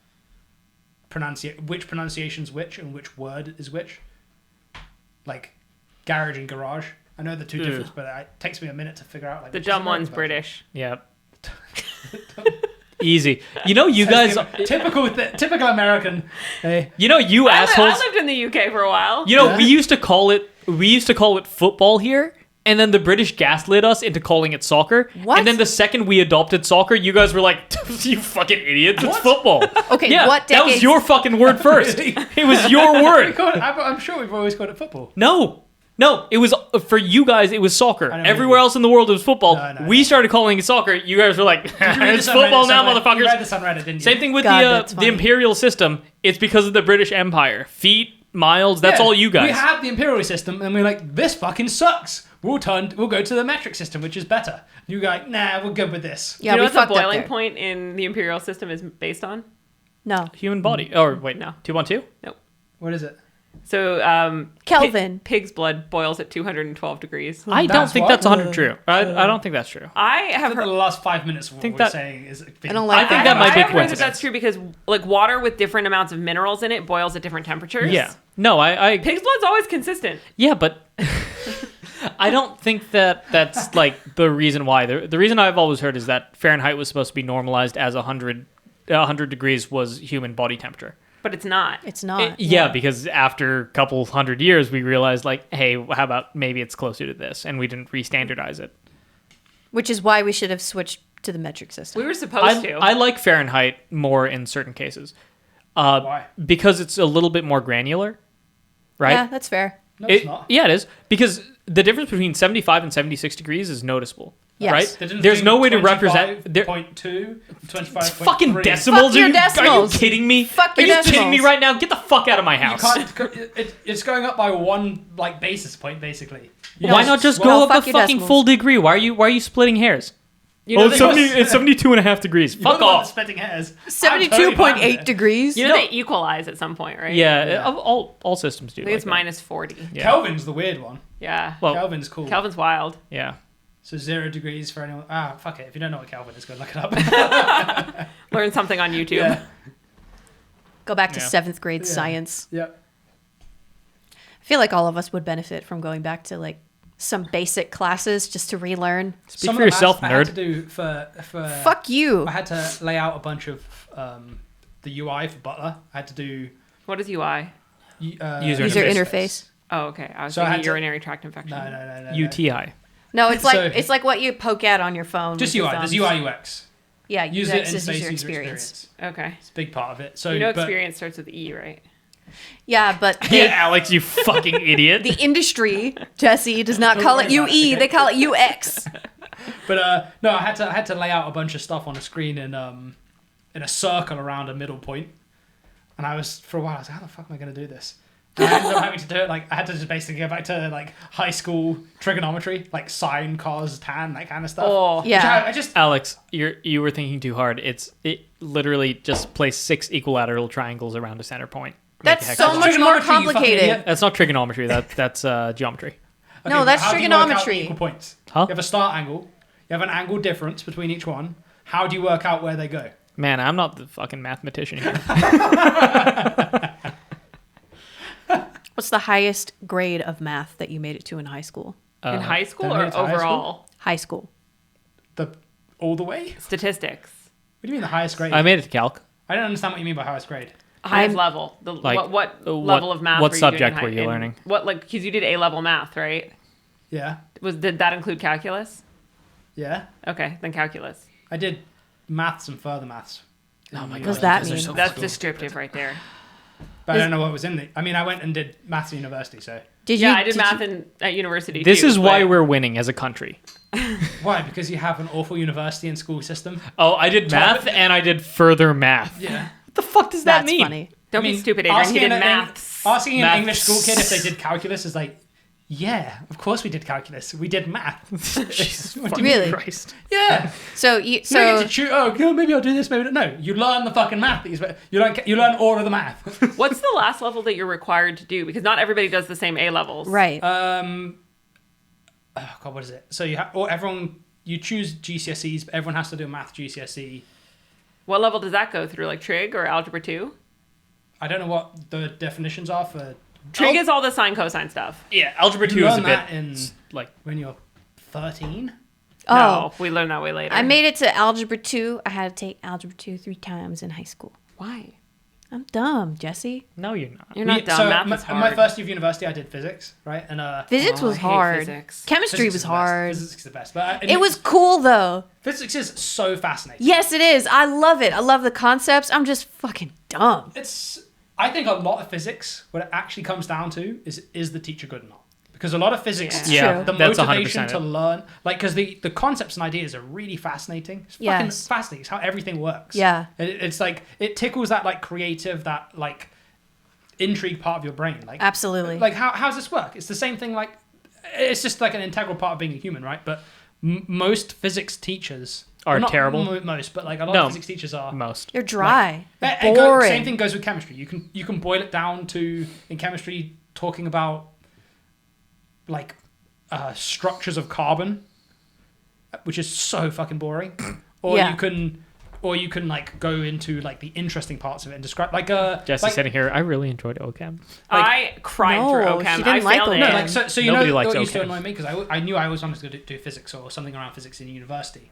which pronunciation's which and which word is which. Like garage and garage. I know the two Ugh. difference, but it takes me a minute to figure out. Like The which is dumb one's American British. Yep. Easy. You know, you guys. typical American. Hey, You know, you I assholes. lived in the UK for a while. You know, Yeah. we used to call it football here, and then the British gaslit us into calling it soccer. What? And then the second we adopted soccer, you guys were like, "You fucking idiots! It's What? football." Okay, Yeah, what that was decades- your fucking word first. It was your we word. call it, I'm sure we've always called it football. No, it was for you guys. It was soccer. I know, Everywhere maybe. else in the world, it was football. No. We started calling it soccer. You guys were like, "It's football now, You read motherfuckers." this on Reddit, didn't you? Same thing with God, the that's funny. imperial system. It's because of the British Empire. Feet, miles. That's Yeah, all you guys. We had the imperial system, and we're like, this fucking sucks. We'll go to the metric system, which is better. You go like, nah, we're good with this. Yeah, you know we what the fucked up boiling there. point in the imperial system is based on? No. Human body. Or wait, No. 212? Nope. What is it? So Kelvin. pig's blood boils at 212 degrees. I don't That's think what? that's 100 true. I don't think that's true. I I have think the heard. last 5 minutes of what think we're that- saying is. I don't like I think that. that might be I have heard that coincidence. that's true because like water with different amounts of minerals in it boils at different temperatures. Yeah. No, I Pig's blood's always consistent. yeah, but I don't think that's like the reason why. The reason I've always heard is that Fahrenheit was supposed to be normalized as 100 degrees was human body temperature. But it's not. It's not. Yeah, because after a couple hundred years, we realized like, hey, how about maybe it's closer to this, and we didn't re-standardize it. Which is why we should have switched to the metric system. We were supposed to. I like Fahrenheit more in certain cases. Why? Because it's a little bit more granular, right? Yeah, that's fair. No, it's not. Yeah, it is. Because the difference between 75 and 76 degrees is noticeable. Yes. right? They didn't There's do no way to represent. 25.2, 25.3. Fucking decimals. Fuck your Are you decimals. kidding me? Fuck Are your you kidding me decimals. right now? Get the fuck out of my You house. it's going up by one like basis point basically. Why not just well, go up fuck the your fucking decimals. full degree? Why are you splitting hairs? You know, Oh, they- 70, it's 72.5 degrees. Fuck off. Splitting hairs. 72.8 degrees. you know they equalize at some point, right? Yeah, all systems do. I think it's like that. minus 40. Yeah. Kelvin's the weird one. Yeah. Well, Kelvin's cool. Kelvin's wild. yeah. So 0 degrees for anyone. Fuck it. If you don't know what Kelvin is, go look it up. Learn something on YouTube. yeah. Go back to Yeah. 7th grade Yeah. science. Yep. I feel like all of us would benefit from going back to like some basic classes just to relearn. Speak Some for of the yourself, maths I had nerd. to do for Fuck you. I had to lay out a bunch of the UI for Butler. I had to do What is UI? User User interface. interface. Oh, okay. I was So I thinking had to- urinary tract infection. No. UTI. No, it's So- like it's like what you poke at on your phone. Just with your UI. There's thumbs. UI UX. Yeah, User UX is interface, user user experience. experience. Okay. It's a big part of it. So You know but- experience starts with E, right? Yeah, but Yeah, Alex, you fucking idiot. the industry, Jesse, does not call it worry about it, UE. okay? They call it UX. But no, I had to lay out a bunch of stuff on a screen in a circle around a middle point, and I was for a while I was like, how the fuck am I going to do this? And I ended up having to do it like I had to just basically go back to like high school trigonometry, like sine, cos, tan, that kind of stuff. Oh. Which Yeah. I just Alex, you were thinking too hard. It literally just place 6 equilateral triangles around a center point. Make That's a so hexagon. much more Trigonometry, you fucking complicated. idiot. That's not trigonometry. That's geometry. No, but that's how do you work out the trigonometry. equal points. Huh? You have a start angle. You have an angle difference between each one. How do you work out where they go? Man, I'm not the fucking mathematician here. What's the highest grade of math that you made it to in high school? In high school then or it's high school? overall? High school. All the way? Statistics. What do you mean the highest grade? I made it to calc. I don't understand what you mean by highest grade. Highest I'm- level. The, Like, what what- level of math what were you doing in subject high- were you in- learning? What, like, because you did A-level math, right? Yeah. Did that include calculus? Yeah. Okay, then calculus. I did maths and further maths. Oh my What does that mean? That's descriptive right there. But I don't know what was in it. I mean, I went and did maths at university, so. Did Yeah, you? I did you- math at university This too, is why but- we're winning as a country. Why? Because you have an awful university and school system? Oh, I did math and I did further math. Yeah. What the fuck does that That's mean? funny. Don't be stupid, Adrian. He did maths. Asking an Maths. English school kid if they did calculus is like, yeah, of course we did calculus. We did math. Jesus What do fucking you Really? Christ. Yeah. So you You don't so get to choose, oh, maybe I'll do this, maybe not. No, you learn the fucking math. That you learn all of the math. What's the last level that you're required to do? Because not everybody does the same A levels. right. Oh God, what is it? So you choose GCSEs, but everyone has to do a math GCSE. What level does that go through? Like trig or algebra 2? I don't know what the definitions are for. Trig is all the sine cosine stuff. Yeah, algebra You 2 is learn a bit that in like when you're 13. Oh, No, we learn that way later. I made it to algebra 2. I had to take algebra 2 3 times in high school. Why? I'm dumb, Jesse. no, you're not. You're not dumb. So Math is in hard. my first year of university, I did physics, right? And Physics Oh, I was hate hard. physics. Chemistry physics was is the best. hard. Physics is the best, but It was cool though. physics is so fascinating. Yes, it is. I love it. I love the concepts. I'm just fucking dumb. I think a lot of physics, what it actually comes down to is the teacher good or not? Because a lot of physics, Yeah. Yeah, the that's motivation 100% to it. learn, like, because the concepts and ideas are really fascinating. It's fucking Yes. fascinating. It's how everything works. Yeah. It's like, it tickles that, like, creative, that, like, intrigue part of your brain. Like, Absolutely. Like, how does this work? It's the same thing, like, it's just like an integral part of being a human, right? But most physics teachers Are not terrible. Most, but like a lot No. of physics teachers are. Most. They're dry. Like, They're it go- boring. same thing goes with chemistry. You can boil it down to, in chemistry, talking about like structures of carbon, which is so fucking boring. Or Yeah. you can like go into like the interesting parts of it and describe like Jesse's like, sitting here. I really enjoyed OChem. I cried No, through she OChem. didn't I like failed it. no, OChem. like so you Nobody know likes what used to OChem. annoy me because I knew I always wanted to do physics or something around physics in university,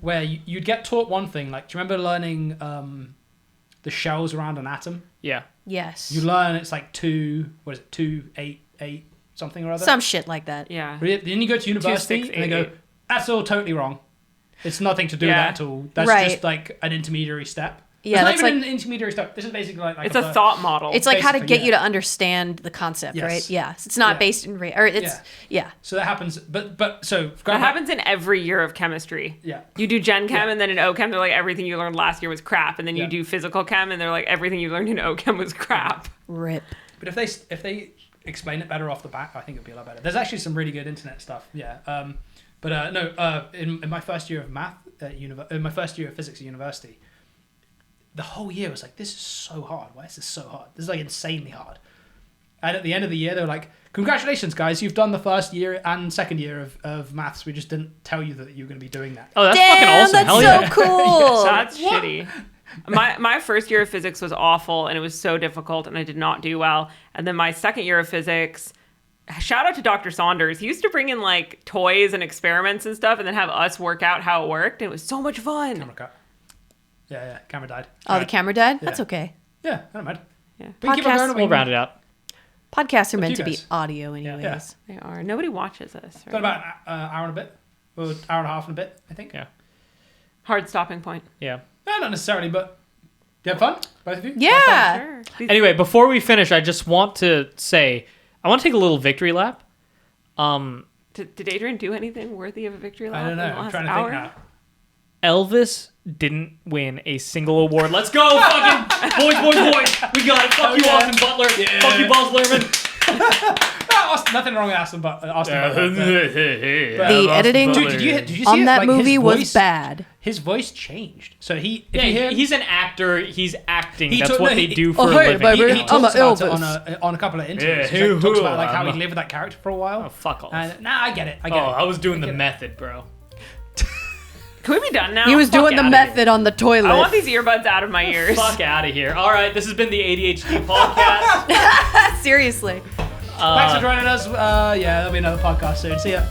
where you'd get taught one thing. Like, do you remember learning the shells around an atom? Yeah. Yes. You learn it's like 288 something or other. Some shit like that. Yeah. Then you go to university 6, and they go, 8. that's all totally wrong. It's nothing to do with Yeah. that at all. That's Right. just like an intermediary step. Yeah, it's that's not even like an intermediary stuff. This is basically like It's a thought model. it's like how to basically, get you to understand the concept, Yes. right? Yeah, it's not Yeah. based in or it's yeah. So that happens, but so That happens in every year of chemistry. Yeah. You do Gen Chem Yeah. and then in O Chem they're like everything you learned last year was crap, and then you Yeah. do physical chem and they're like everything you learned in O Chem was crap. Rip. But if they explain it better off the bat, I think it'd be a lot better. There's actually some really good internet stuff. Yeah. In my first year of math in my first year of physics at university, the whole year was like, this is so hard. Why is this so hard? This is like insanely hard. And at the end of the year, they were like, congratulations, guys. You've done the first year and second year of maths. We just didn't tell you that you were going to be doing that. Oh, that's Damn, fucking awesome. that's Hell so yeah. cool. That's shitty. My first year of physics was awful and it was so difficult and I did not do well. And then my second year of physics, shout out to Dr. Saunders. He used to bring in like toys and experiments and stuff and then have us work out how it worked. And it was so much fun. Camera cut. Yeah. Camera died. Oh, the camera died? That's okay. Yeah, I don't mind. Yeah. We can keep it Podcast- going, or we We'll can- round it out. Podcasts are meant you to be guys. audio anyways. Yeah. They are. Nobody watches us. It's Right? got about an hour and a bit. Or hour and a half and a bit, I think. Yeah. Hard stopping point. Yeah. No, not necessarily, but you have fun? Both of you? Yeah. Sure. Anyway, before we finish, I just want to say I want to take a little victory lap. Did Adrian do anything worthy of a victory lap? I don't in know. the I'm last trying to hour? think now. Elvis didn't win a single award. Let's go, fucking boys. We got it. Fuck you, yeah. Austin Butler. Yeah. Fuck you, Buzz Lerman. Nothing wrong with Austin Butler. The editing Dude, did you see on it? that Like, movie his was voice- bad. His voice changed. So if you Yeah, hear he's an actor. He's acting. He That's took- what no, they he- do oh, for hey, a living. baby. he I'm talks a about it Elvis. on a couple of interviews. Yeah, He talks about like who how he am I? lived with that character for a while. Oh, fuck off. And I get it. I Oh, get it. I was doing I the get it. method, bro. Can we be done now? He was fuck doing the outta method on the toilet. I want these earbuds out of my ears. Fuck out of here. All right, this has been the ADHD podcast. Seriously. Thanks for joining us. Yeah, there'll be another podcast soon. See ya.